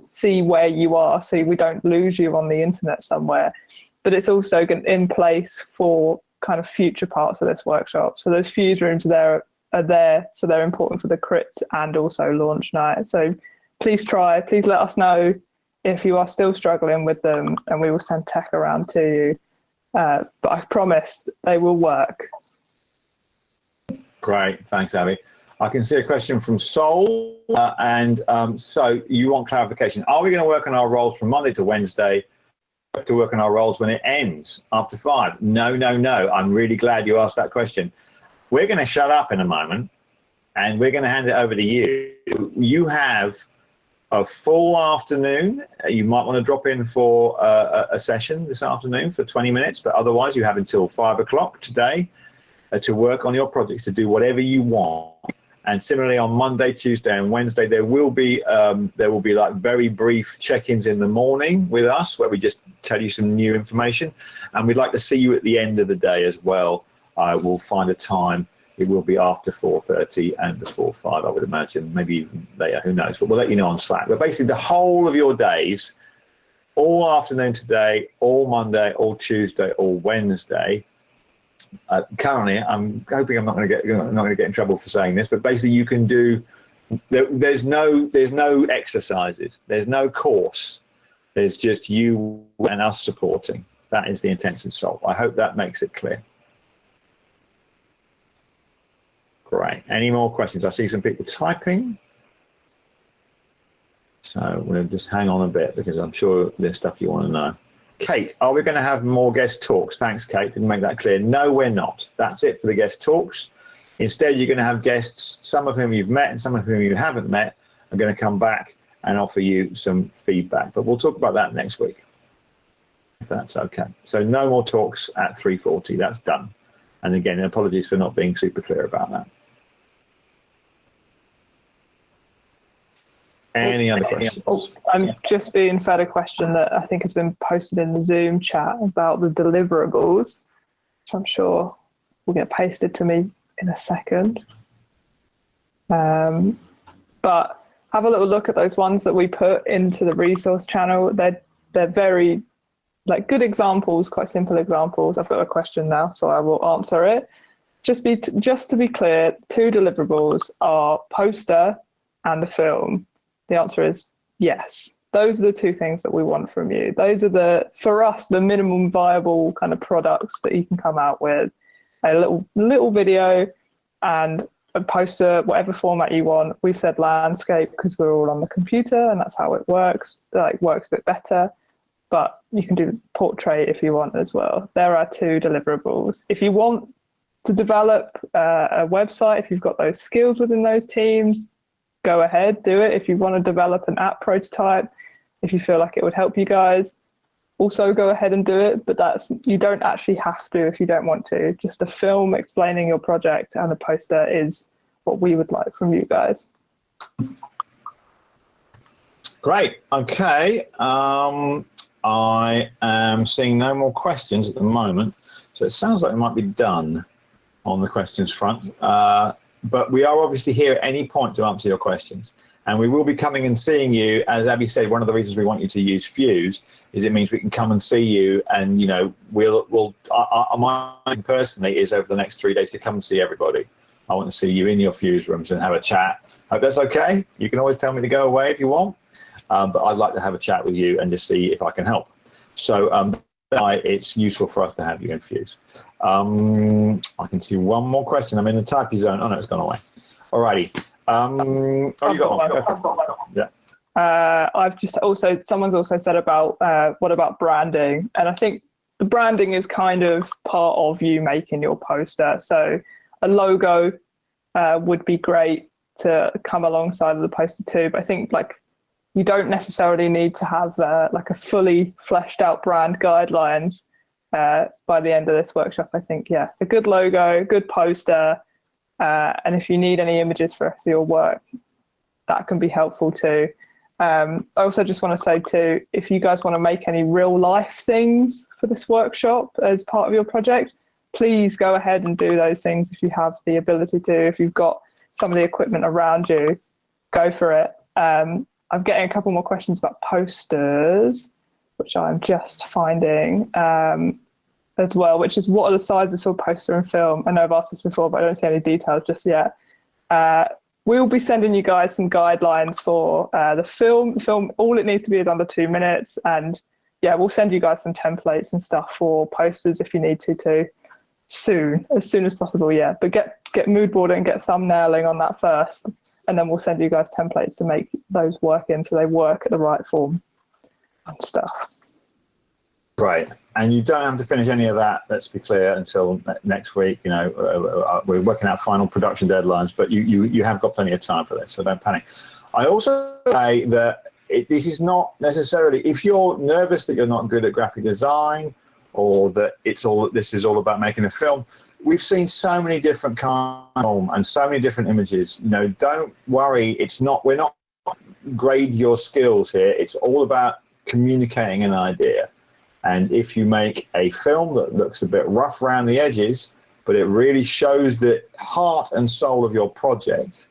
see where you are so we don't lose you on the internet somewhere. But it's also in place for kind of future parts of this workshop. So those Fuse rooms there are there, so they're important for the crits and also launch night. So please let us know if you are still struggling with them, and we will send tech around to you. But I promise they will work. Great, thanks, Abby. I can see a question from Sol, so you want clarification. Are we going to work on our roles from Monday to Wednesday? We have to work on our roles when it ends after 5? No. I'm really glad you asked that question. We're going to shut up in a moment, and we're going to hand it over to you. You have a full afternoon. You might want to drop in for a session this afternoon for 20 minutes, but otherwise you have until 5 o'clock today to work on your projects, to do whatever you want. And similarly, on Monday, Tuesday, and Wednesday, there will be like very brief check-ins in the morning with us, where we just tell you some new information. And we'd like to see you at the end of the day as well. We'll find a time. It will be after 4:30 and before 5, I would imagine, maybe even later, who knows. But we'll let you know on Slack. But basically, the whole of your days, all afternoon today, all Monday, all Tuesday, all Wednesday. Currently, I'm hoping I'm not going to get in trouble for saying this, but basically, you can do. There's no exercises. There's no course. There's just you and us supporting. That is the intention, Sol. I hope that makes it clear. Great. Any more questions? I see some people typing. So we'll just hang on a bit because I'm sure there's stuff you want to know. Kate, are we going to have more guest talks? Thanks, Kate. Didn't make that clear. No, we're not. That's it for the guest talks. Instead, you're going to have guests, some of whom you've met and some of whom you haven't met, are going to come back and offer you some feedback. But we'll talk about that next week, if that's okay. So no more talks at 3:40. That's done. And again, apologies for not being super clear about that. Any other questions? I'm just being fed a question that I think has been posted in the Zoom chat about the deliverables, which I'm sure will get pasted to me in a second. But have a little look at those ones that we put into the resource channel. They're very good examples, quite simple examples. I've got a question now, so I will answer it. Just to be clear, 2 deliverables are poster and a film. The answer is yes. Those are the 2 things that we want from you. Those are for us, the minimum viable kind of products that you can come out with. A little video and a poster, whatever format you want. We've said landscape because we're all on the computer and that's how it works. It works a bit better, but you can do portrait if you want as well. There are 2 deliverables. If you want to develop a website, if you've got those skills within those teams, go ahead, do it. If you want to develop an app prototype, if you feel like it would help you guys, also go ahead and do it. But you don't actually have to if you don't want to. Just a film explaining your project and a poster is what we would like from you guys. Great. Okay. I am seeing no more questions at the moment. So it sounds like we might be done on the questions front. But we are obviously here at any point to answer your questions. And we will be coming and seeing you. As Abby said, one of the reasons we want you to use Fuse is it means we can come and see you. And, you know, mine personally is over the next 3 days to come and see everybody. I want to see you in your Fuse rooms and have a chat. Hope that's okay. You can always tell me to go away if you want. But I'd like to have a chat with you and just see if I can help. So it's useful for us to have you in Fuse. I can see one more question. I'm in the typey zone. Oh no, it's gone away. Alrighty. You got one. Yeah. Someone's also said about what about branding? And I think the branding is kind of part of you making your poster. So a logo would be great to come alongside of the poster too. But I think you don't necessarily need to have a fully fleshed out brand guidelines. by the end of this workshop. I think, yeah, a good logo, good poster, and if you need any images for us of your work, that can be helpful too. I also just want to say too, if you guys want to make any real life things for this workshop as part of your project, please go ahead and do those things if you have the ability to. If you've got some of the equipment around you, go for it. I'm getting a couple more questions about posters, which I'm just finding as well, which is what are the sizes for poster and film? I know I've asked this before, but I don't see any details just yet. We'll be sending you guys some guidelines for the film. The film, all it needs to be is under 2 minutes. And yeah, we'll send you guys some templates and stuff for posters if you need to soon, as soon as possible, yeah. But get mood boarding, get thumbnailing on that first. And then we'll send you guys templates to make those work in so they work at the right form and stuff. Right, and you don't have to finish any of that, let's be clear, until next week. You know, we're working out final production deadlines, but you have got plenty of time for this, so don't panic. I also say that this is not necessarily, if you're nervous that you're not good at graphic design, or that this is all about making a film, we've seen so many different kinds and so many different images. You know, don't worry, we're not grade your skills here. It's all about communicating an idea. And if you make a film that looks a bit rough around the edges, but it really shows the heart and soul of your project,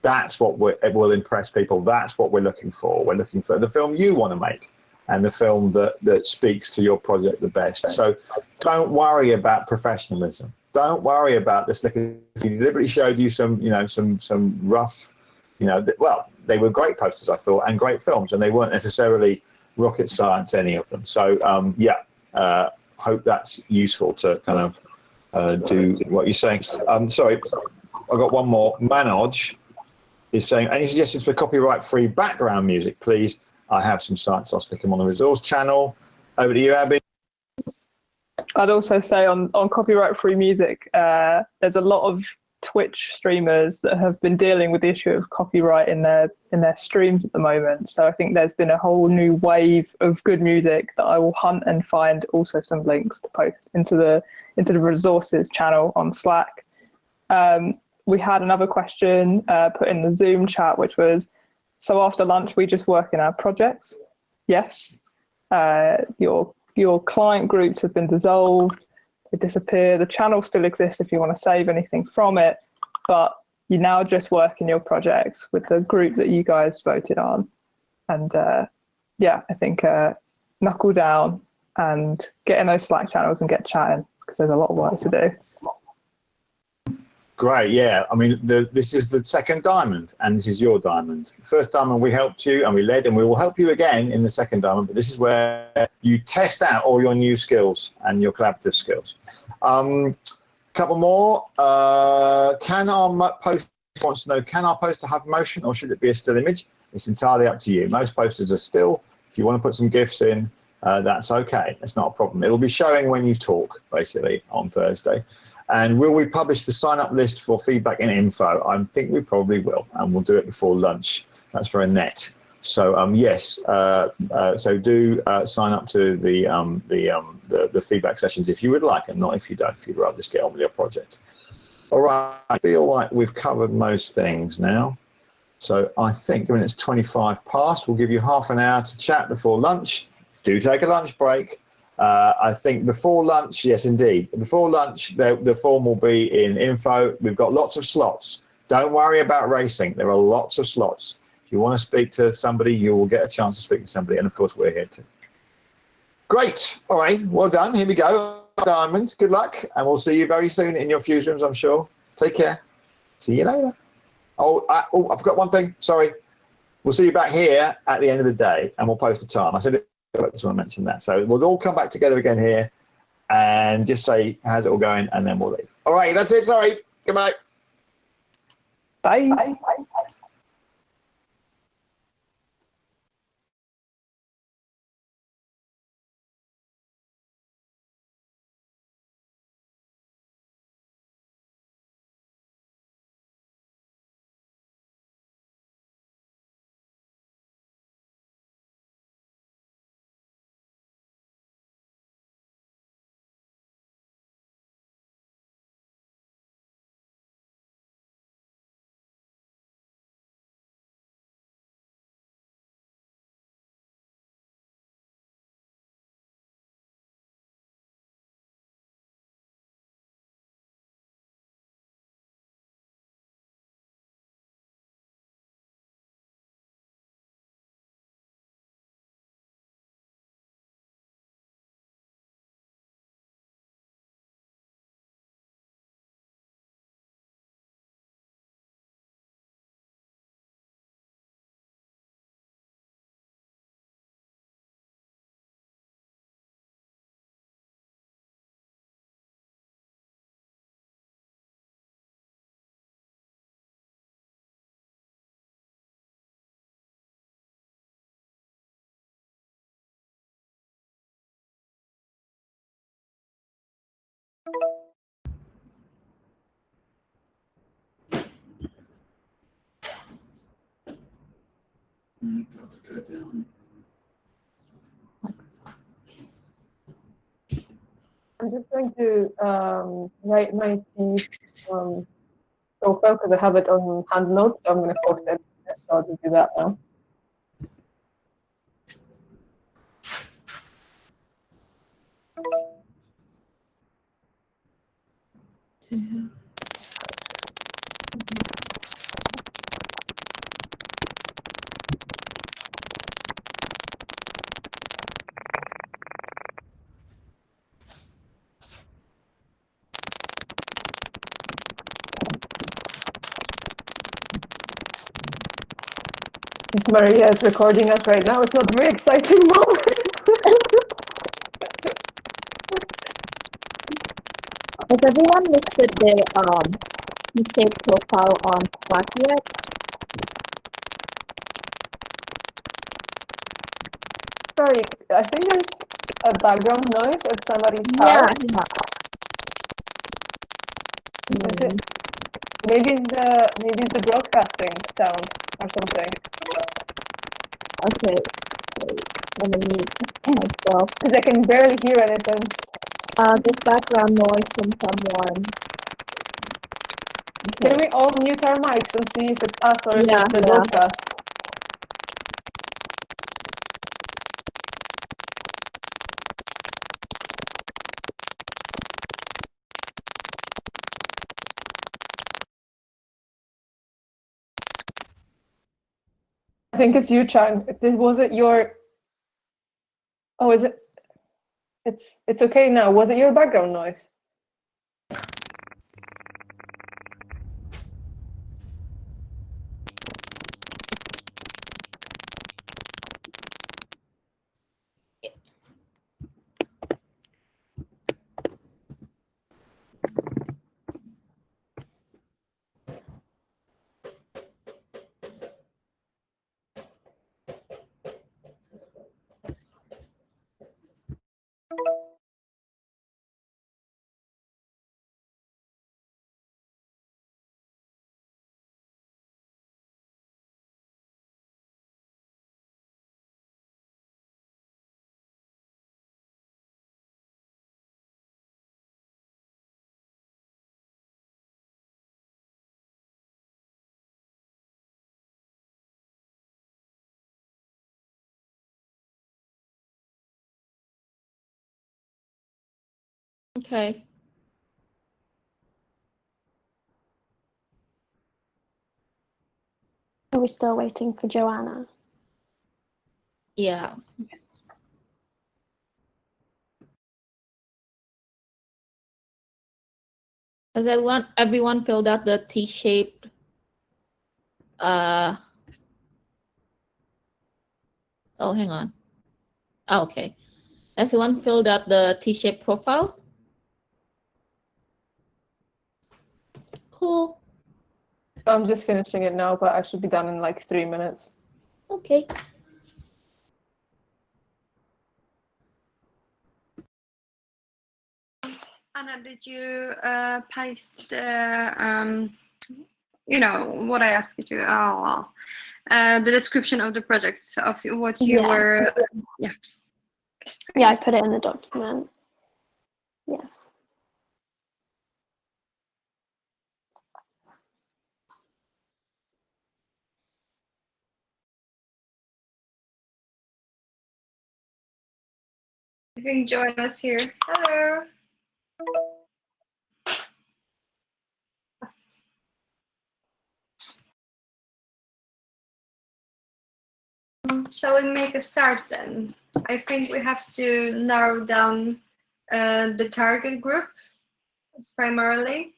that's what it will impress people. That's what we're looking for. We're looking for the film you want to make and the film that speaks to your project the best. So don't worry about professionalism. Don't worry about this. He deliberately showed you some rough, well, they were great posters, I thought, and great films, and they weren't necessarily rocket science, any of them. So hope that's useful to kind of do what you're saying. Sorry, I've got one more. Manoj is saying, any suggestions for copyright-free background music, please? I have some sites. I'll stick them on the resource channel. Over to you, Abby. I'd also say on copyright-free music, there's a lot of Twitch streamers that have been dealing with the issue of copyright in their streams at the moment. So I think there's been a whole new wave of good music that I will hunt and find also some links to post into the resources channel on Slack. We had another question put in the Zoom chat, which was, so after lunch we just work in our projects? Yes. Your client groups have been dissolved. They disappear. The channel still exists if you want to save anything from it, but you now just work in your projects with the group that you guys voted on. And yeah, I think knuckle down and get in those Slack channels and get chatting, because there's a lot of work to do. Great, yeah. I mean, this is the second diamond, and this is your diamond. The first diamond we helped you and we led, and we will help you again in the second diamond, but this is where you test out all your new skills and your collaborative skills. Couple more. Can our poster have motion, or should it be a still image? It's entirely up to you. Most posters are still. If you want to put some GIFs in, that's okay. It's not a problem. It'll be showing when you talk, basically, on Thursday. And will we publish the sign-up list for feedback in info? I think we probably will, and we'll do it before lunch. That's for Annette. So yes, so do sign up to the feedback sessions if you would like, and not if you don't, if you'd rather just get on with your project. All right, I feel like we've covered most things now. So I think, given it's 25 past, we'll give you half an hour to chat before lunch. Do take a lunch break. I think before lunch, yes, indeed. Before lunch, the form will be in info. We've got lots of slots. Don't worry about racing. There are lots of slots. If you want to speak to somebody, you will get a chance to speak to somebody. And, of course, we're here too. Great. All right. Well done. Here we go. Diamonds. Good luck. And we'll see you very soon in your fuse rooms, I'm sure. Take care. See you later. Oh, I forgot one thing. Sorry. We'll see you back here at the end of the day, and we'll post the time. I said it. I just want to mention that. So we'll all come back together again here and just say, how's it all going? And then we'll leave. All right, that's it. Sorry. Goodbye. Bye. Bye. I'm just going to write my piece profile because I have it on hand notes, so I'm going to post it. So I'll just do that now. Maria is recording us right now. It's not a very exciting moment. Has everyone listed their mistake profile on Slack yet? Sorry, I think there's a background noise at somebody's house. Yeah. Is it? Maybe it's the broadcasting sound or something. Okay. Let me mute myself. Because I can barely hear anything. There's background noise from someone. Can we all mute our mics and see if it's us or if it's the broadcast? I think it's you, Chang. This wasn't your. Oh, is it? It's okay now. Was it your background noise? Okay. Are we still waiting for Joanna? Yeah. Has everyone filled out the T-shaped oh, hang on. Oh, okay. Has everyone filled out the T-shaped profile? Cool. I'm just finishing it now, but I should be done in like 3 minutes. Okay. Anna, did you paste the, you know, what I asked you to, the description of the project of what you were, yeah. Yeah, I put it in the document. Yeah. You can join us here. Hello. Shall we make a start then? I think we have to narrow down the target group primarily.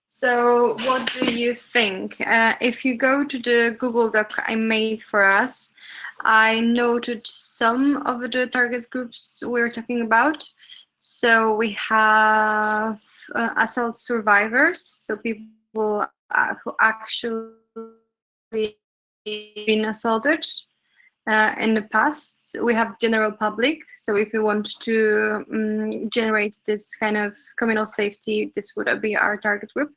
So what do you think? If you go to the Google Doc I made for us, I noted some of the target groups we're talking about. So we have assault survivors, so people who actually been assaulted. in the past. We have general public. So if we want to generate this kind of communal safety, this would be our target group.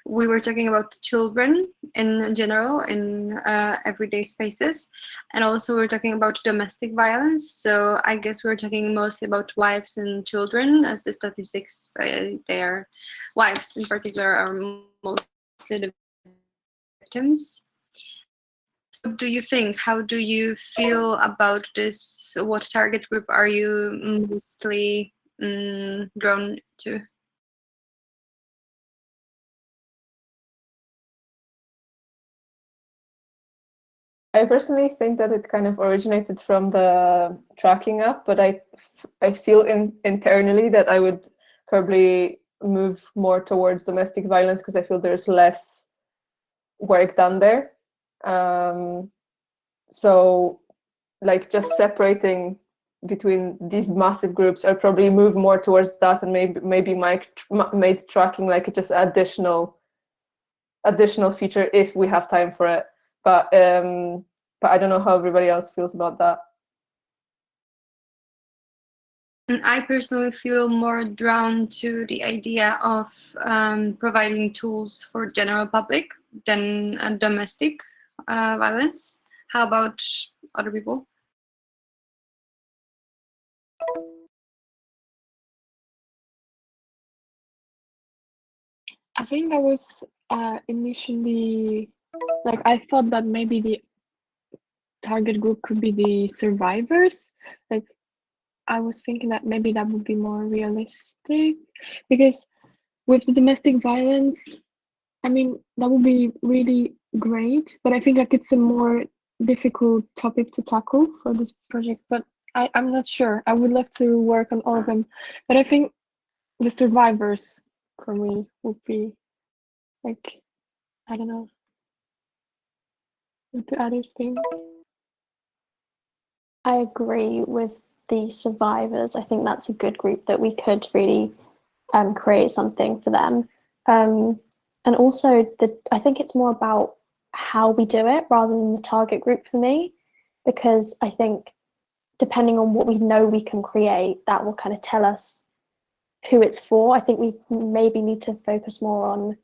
We were talking about children in general in everyday spaces, and also we're talking about domestic violence. So I guess we're talking mostly about wives and children, as the statistics say their wives in particular are mostly the victims. What do you think? How do you feel about this? What target group are you mostly drawn to? I personally think that it kind of originated from the tracking app, but I feel internally that I would probably move more towards domestic violence because I feel there's less work done there. So like just separating between these massive groups, I'd probably move more towards that, and maybe made tracking like just additional feature if we have time for it. But I don't know how everybody else feels about that. I personally feel more drawn to the idea of providing tools for general public than domestic violence. How about other people? I think I was initially, like, I thought that maybe the target group could be the survivors. Like, I was thinking that maybe that would be more realistic, because with the domestic violence, I mean, that would be really great, but I think like it's a more difficult topic to tackle for this project, but I'm not sure. I would love to work on all of them, but I think the survivors for me would be like, I don't know, what do others think? I agree with the survivors. I think that's a good group that we could really create something for them. And also, I think it's more about how we do it rather than the target group for me, because I think depending on what we know we can create, that will kind of tell us who it's for. I think we maybe need to focus more on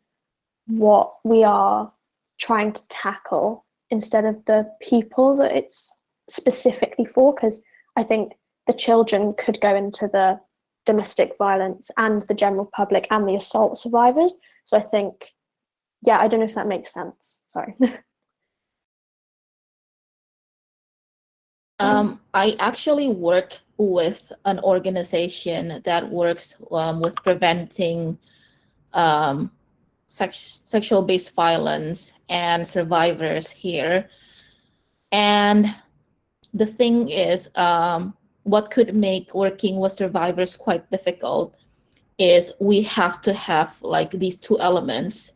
what we are trying to tackle instead of the people that it's specifically for, because I think the children could go into the domestic violence and the general public and the assault survivors. So I think, yeah, I don't know if that makes sense. Sorry. I actually work with an organization that works with preventing sexual-based violence and survivors here. And the thing is, what could make working with survivors quite difficult is we have to have like these two elements,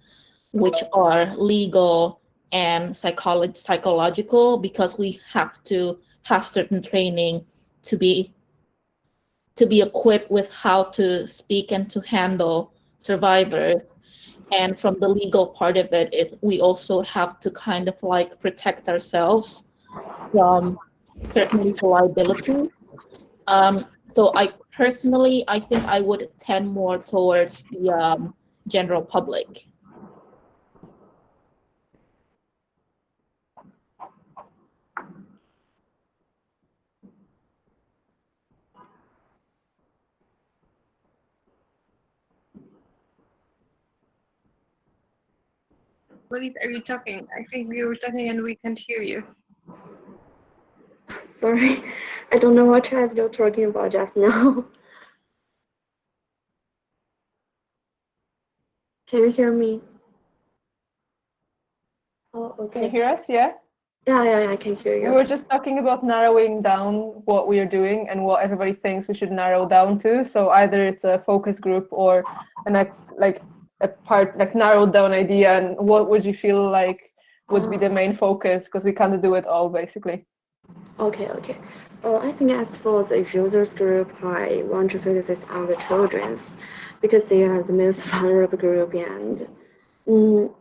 which are legal and psychological, because we have to have certain training to be equipped with how to speak and to handle survivors. And from the legal part of it is we also have to kind of like protect ourselves from certain legal liabilities. So I personally, I think I would tend more towards the general public. Louise, are you talking? I think you were talking and we can't hear you. Sorry, I don't know what you guys were talking about just now. Can you hear me? Oh, okay. Can you hear us? Yeah? Yeah, I can hear you. We were just talking about narrowing down what we are doing and what everybody thinks we should narrow down to. So either it's a focus group or like a part, like narrowed down idea, and what would you feel like would be the main focus, because we can't do it all basically. Okay. I think as for the users group, I want to focus on the children's, because they are the most vulnerable group, and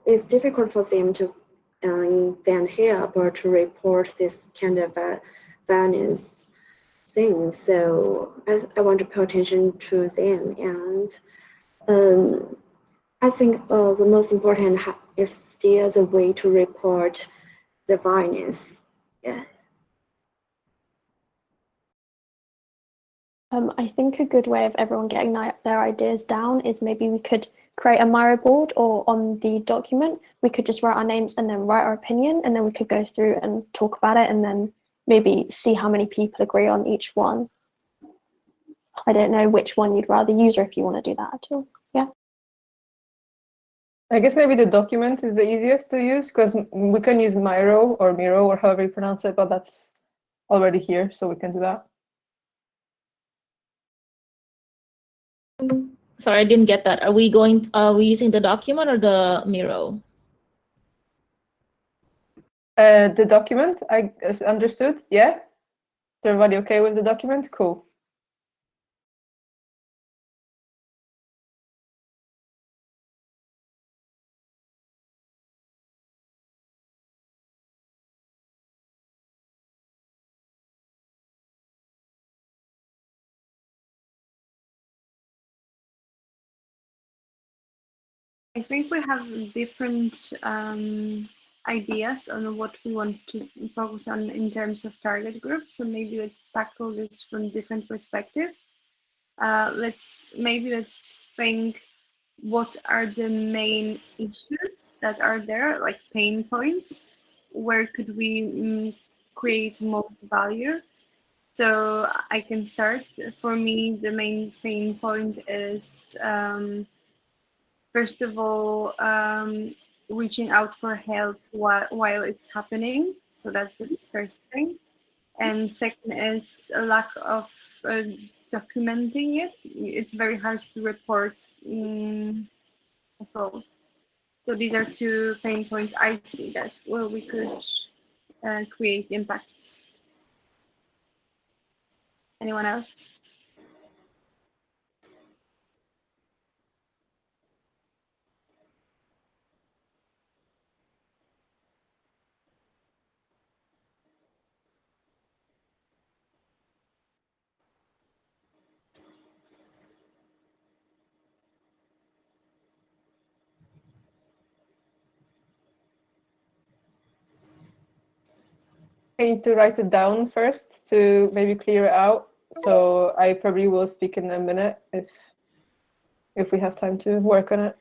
it's difficult for them to band here, but to report this kind of violence things. So I want to pay attention to them, and I think the most important is still the way to report the violence. Yeah. I think a good way of everyone getting their ideas down is maybe we could create a Miro board, or on the document, we could just write our names and then write our opinion, and then we could go through and talk about it and then maybe see how many people agree on each one. I don't know which one you'd rather use, or if you want to do that at all. Yeah. I guess maybe the document is the easiest to use, because we can use Miro or Miro or however you pronounce it, but that's already here, so we can do that. Sorry, I didn't get that. Are we using the document or the Miro? The document, I understood. Yeah. Is everybody okay with the document? Cool. I think we have different ideas on what we want to focus on in terms of target groups. So maybe let's tackle this from different perspectives. Let's think what are the main issues that are there, like pain points. Where could we create most value? So I can start. For me, the main pain point is first of all, reaching out for help while it's happening. So that's the first thing. And second is a lack of documenting it. It's very hard to report as well. So these are two pain points I see that where we could create impact. Anyone else? I need to write it down first to maybe clear it out. So I probably will speak in a minute if we have time to work on it.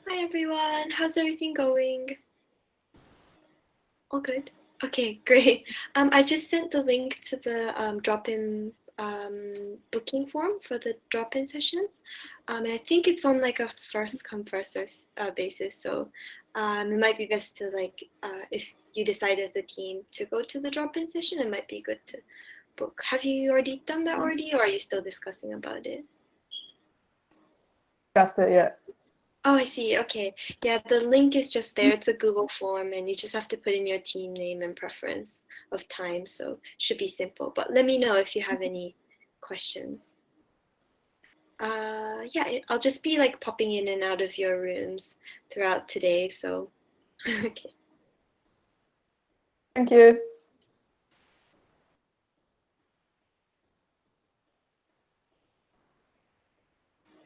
Hi everyone, how's everything going? All good? Okay, great. I just sent the link to the drop-in booking form for the drop-in sessions. And I think it's on like a first come first serve basis. So it might be best to if you decide as a team to go to the drop-in session, it might be good to book. Have you already done that already, or are you still discussing about it? That's it, yeah. Oh, I see. Okay. Yeah, the link is just there. It's a Google form, and you just have to put in your team name and preference of time. So it should be simple. But let me know if you have any questions. Yeah, I'll just be like popping in and out of your rooms throughout today. So, okay. Thank you.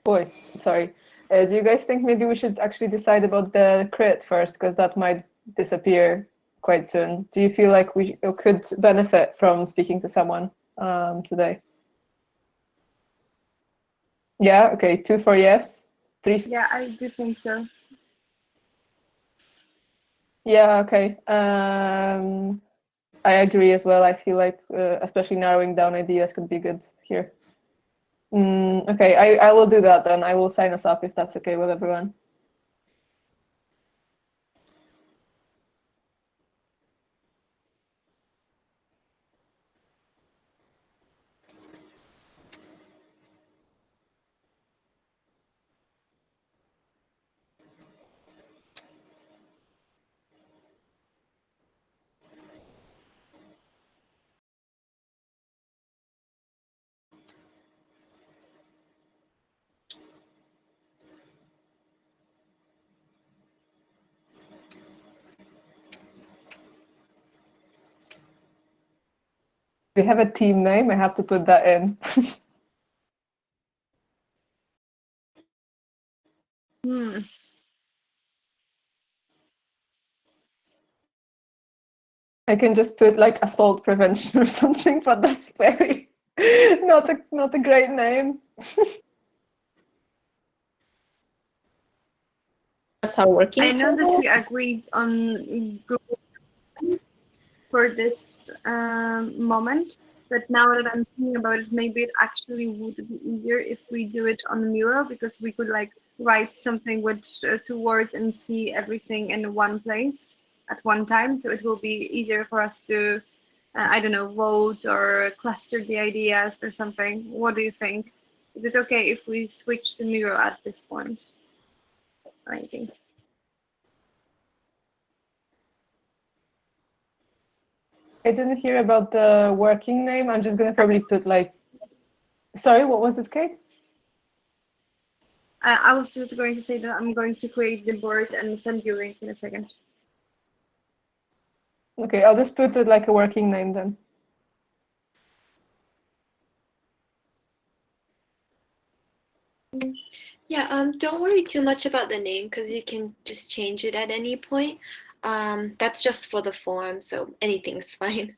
Boy, sorry. Do you guys think maybe we should actually decide about the crit first, because that might disappear quite soon? Do you feel like we could benefit from speaking to someone today? Yeah, okay, 2 for yes. Three. Yeah, I do think so. Yeah, okay. I agree as well. I feel like especially narrowing down ideas could be good here. Okay, I will do that then. I will sign us up if that's okay with everyone. We have a team name. I have to put that in. I can just put like assault prevention or something, but that's very not a great name. That's how working. I know that we agreed on Google for this moment, but now that I'm thinking about it, maybe it actually would be easier if we do it on Miro, because we could like write something with two words and see everything in one place at one time. So it will be easier for us to, I don't know, vote or cluster the ideas or something. What do you think? Is it okay if we switch to Miro at this point? Amazing. I didn't hear about the working name. I'm just gonna probably put like. Sorry, what was it, Kate? I was just going to say that I'm going to create the board and send you a link in a second. Okay, I'll just put it like a working name then. Yeah, don't worry too much about the name because you can just change it at any point. That's just for the form, so anything's fine.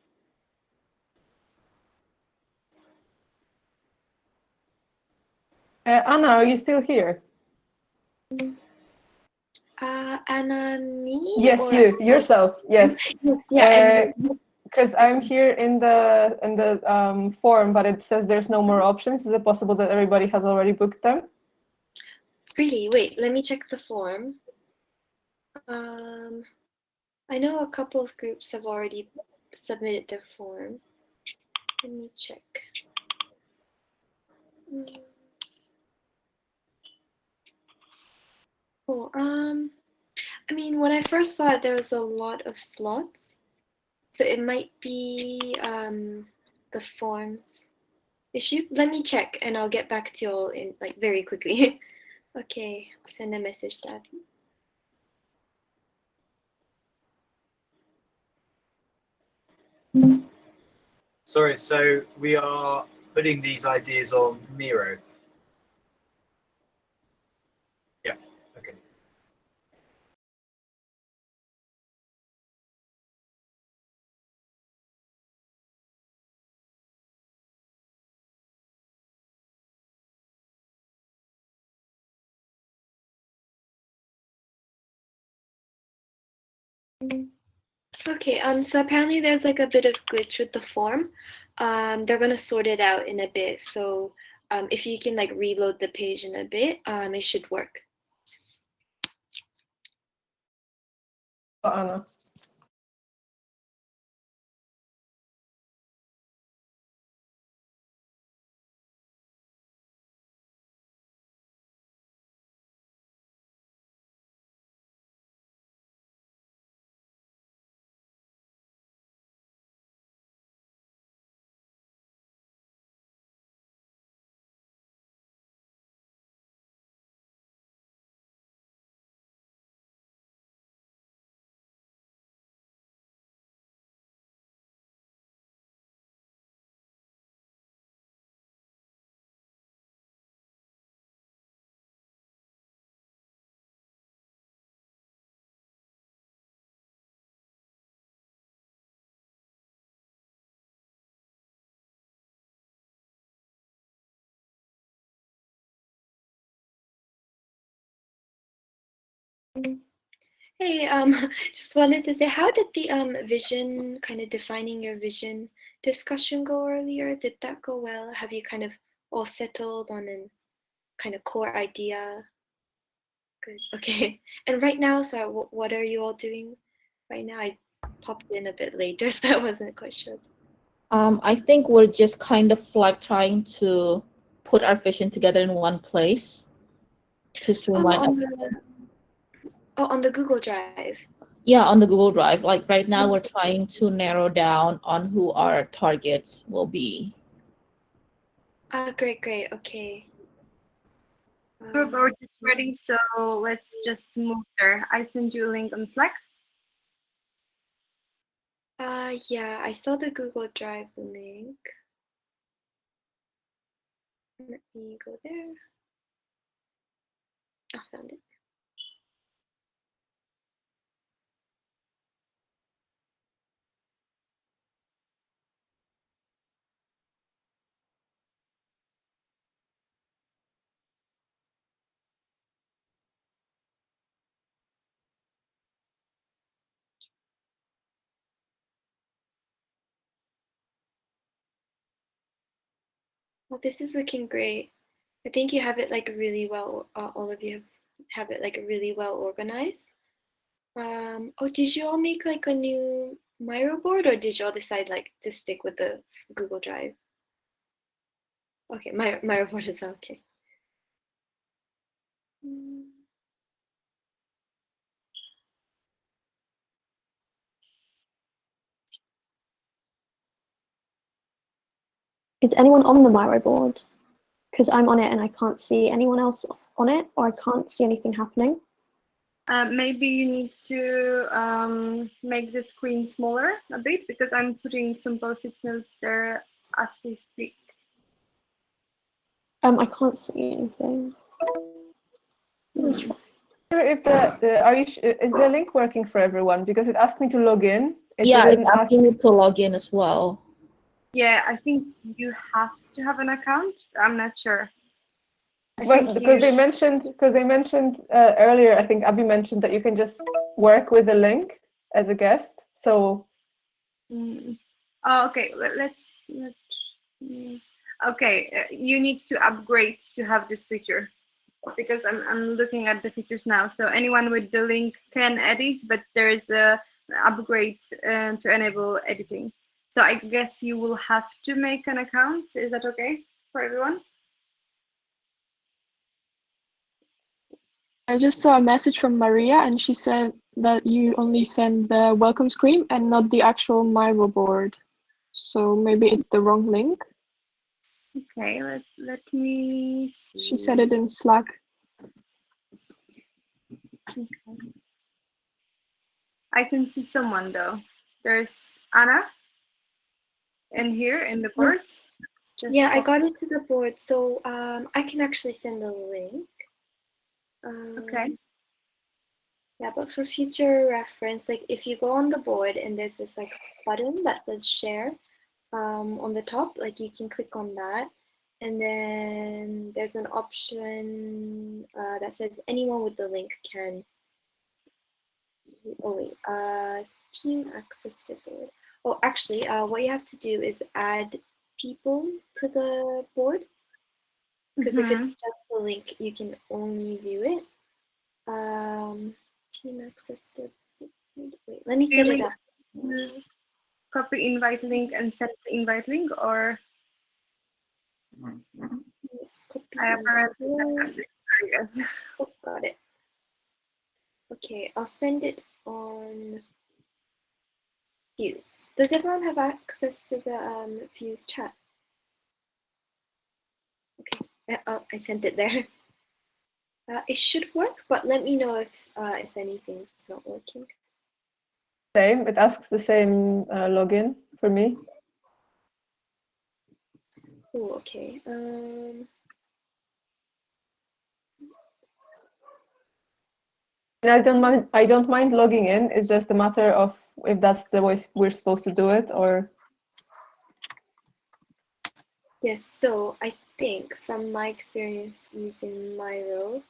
Anna, are you still here? Anna, me? Yes, or you yourself. Yes. Yeah. Because I'm here in the form, but it says there's no more options. Is it possible that everybody has already booked them? Really? Wait, let me check the form. I know a couple of groups have already submitted their form. Let me check. Oh, I mean, when I first saw it, there was a lot of slots, so it might be the forms issue. Let me check, and I'll get back to you all in like very quickly. Okay, I'll send a message to Abby. Sorry, so we are putting these ideas on Miro. Yeah, okay. Okay, so apparently there's like a bit of glitch with the form. They're gonna sort it out in a bit, so if you can like reload the page in a bit, it should work. Anna. Hey, just wanted to say, how did the vision, kind of defining your vision discussion go earlier? Did that go well? Have you kind of all settled on a kind of core idea? Good. Okay. And right now, so what are you all doing right now? I popped in a bit later, so I wasn't quite sure. I think we're just kind of like trying to put our vision together in one place to streamline. On the Google Drive. Yeah, on the Google Drive. Like right now, we're trying to narrow down on who our targets will be. Great, okay. We're just ready, so let's just move there. I sent you a link on Slack. Yeah, I saw the Google Drive link. Let me go there. I found it. Well, this is looking great. I think you have it like really well, all of you have it like really well organized. Oh, did you all make like a new Miro board, or did you all decide like to stick with the Google Drive? Okay, Miro board is okay. Is anyone on the Miro board? Because I'm on it and I can't see anyone else on it, or I can't see anything happening. Maybe you need to make the screen smaller a bit, because I'm putting some post-it notes there as we speak. I can't see anything. Let me try. If is the link working for everyone? Because it asked me to log in. It's asking me to log in as well. Yeah, I think you have to have an account. I'm not sure. Well, because they mentioned earlier, I think Abby mentioned that you can just work with a link as a guest. So. Oh, okay. Okay, you need to upgrade to have this feature, because I'm looking at the features now. So anyone with the link can edit, but there's a upgrade to enable editing. So I guess you will have to make an account. Is that okay for everyone? I just saw a message from Maria, and she said that you only send the welcome screen and not the actual Miro board. So maybe it's the wrong link. Okay, let me see. She said it in Slack. Okay. I can see someone though. There's Anna in here in the board. Yeah, I got it to the board, so I can actually send the link. Okay. Yeah, but for future reference, like if you go on the board and there's this like button that says share on the top, like you can click on that, and then there's an option that says anyone with the link can. Oh wait, team access to board. Oh, actually, what you have to do is add people to the board, because if it's just the link, you can only view it. Team access to. Wait, let me set it up. Copy invite link and send the invite link, or Yes, copy I apparently invite. guess. Oh, got it. Okay, I'll send it on Fuse. Does everyone have access to the Fuse chat? Okay, I sent it there. It should work, but let me know if anything's not working. Same. It asks the same login for me. Oh, okay. And I don't mind logging in. It's just a matter of if that's the way we're supposed to do it, or. Yes. So I think from my experience using Miro,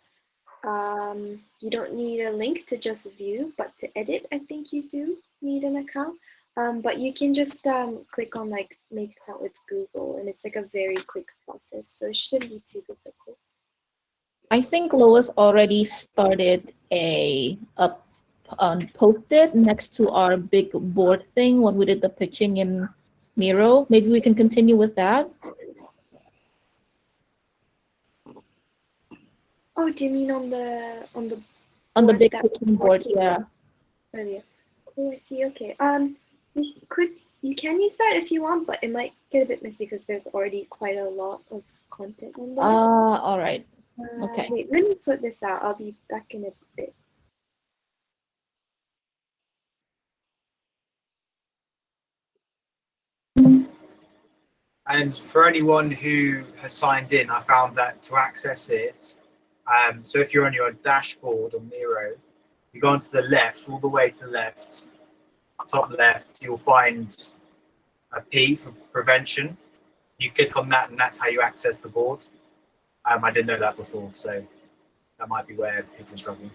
You don't need a link to just view, but to edit, I think you do need an account. But you can just click on like make account with Google, and it's like a very quick process, so it shouldn't be too difficult. I think Lois already started a post-it next to our big board thing when we did the pitching in Miro. Maybe we can continue with that. Oh, do you mean on the big pitching board? Yeah. Earlier. Oh, I see. Okay. You can use that if you want, but it might get a bit messy because there's already quite a lot of content on there. All right. Okay. Wait, let me sort this out. I'll be back in a bit. And for anyone who has signed in, I found that to access it, so if you're on your dashboard on Miro, you go onto the left, all the way to the left, top left, you'll find a P for prevention. You click on that and that's how you access the board. I didn't know that before, so that might be where people are struggling.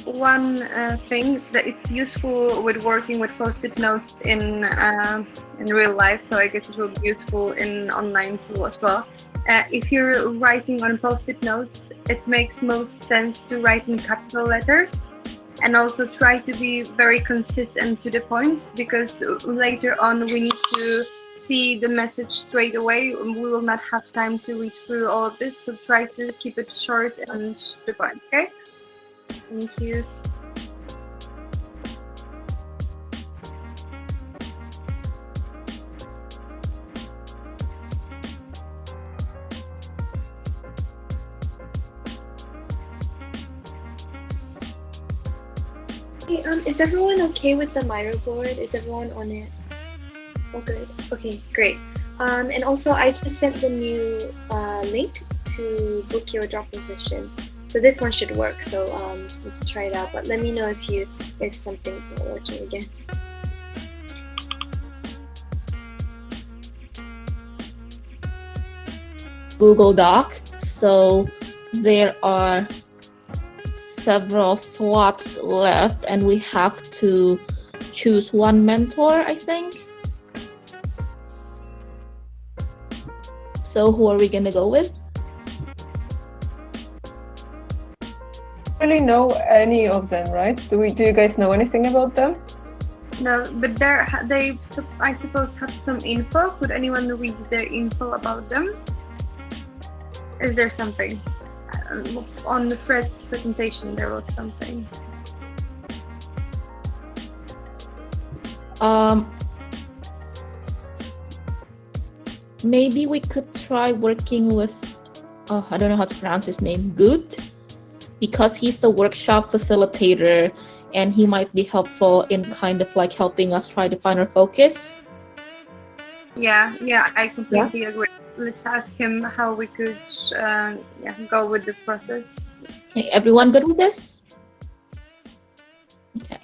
One thing that it's useful with working with post-it notes in real life, so I guess it will be useful in online tool as well. If you're writing on post-it notes, it makes most sense to write in capital letters, and also try to be very consistent to the point, because later on we need to see the message straight away and we will not have time to read through all of this, so try to keep it short and to the point. Okay, thank you. Hey, is everyone okay with the Miro board? Is everyone on it? Oh, good. Okay, great. And also, I just sent the new link to book your drop-in session. So this one should work. So you can try it out. But let me know if something's not working again. Google Doc. So there are several slots left and we have to choose one mentor, I think. So who are we gonna go with? Really know any of them, right? Do you guys know anything about them? No, but I suppose have some info. Could anyone read the info about them? Is there something? On Fred's presentation, there was something. Maybe we could try working with, I don't know how to pronounce his name, Good, because he's the workshop facilitator and he might be helpful in kind of like helping us try to find our focus. Yeah, I completely agree. Let's ask him how we could go with the process. Okay, everyone good with this? Okay.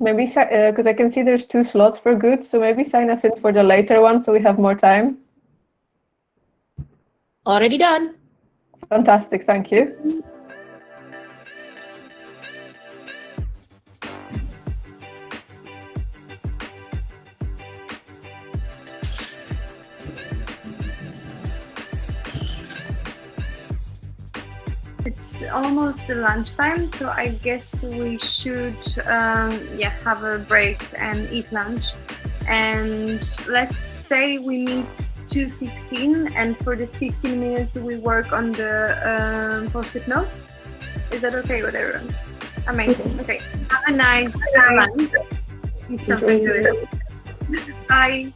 Maybe because I can see there's 2 slots for Good, so maybe sign us in for the later one so we have more time. Already done. Fantastic, thank you. It's almost the lunchtime, so I guess we should have a break and eat lunch. And let's say we meet 2:15, and for this 15 minutes we work on the post-it notes. Is that okay with everyone? Amazing. Okay. Have a nice lunch. Eat something good. Bye.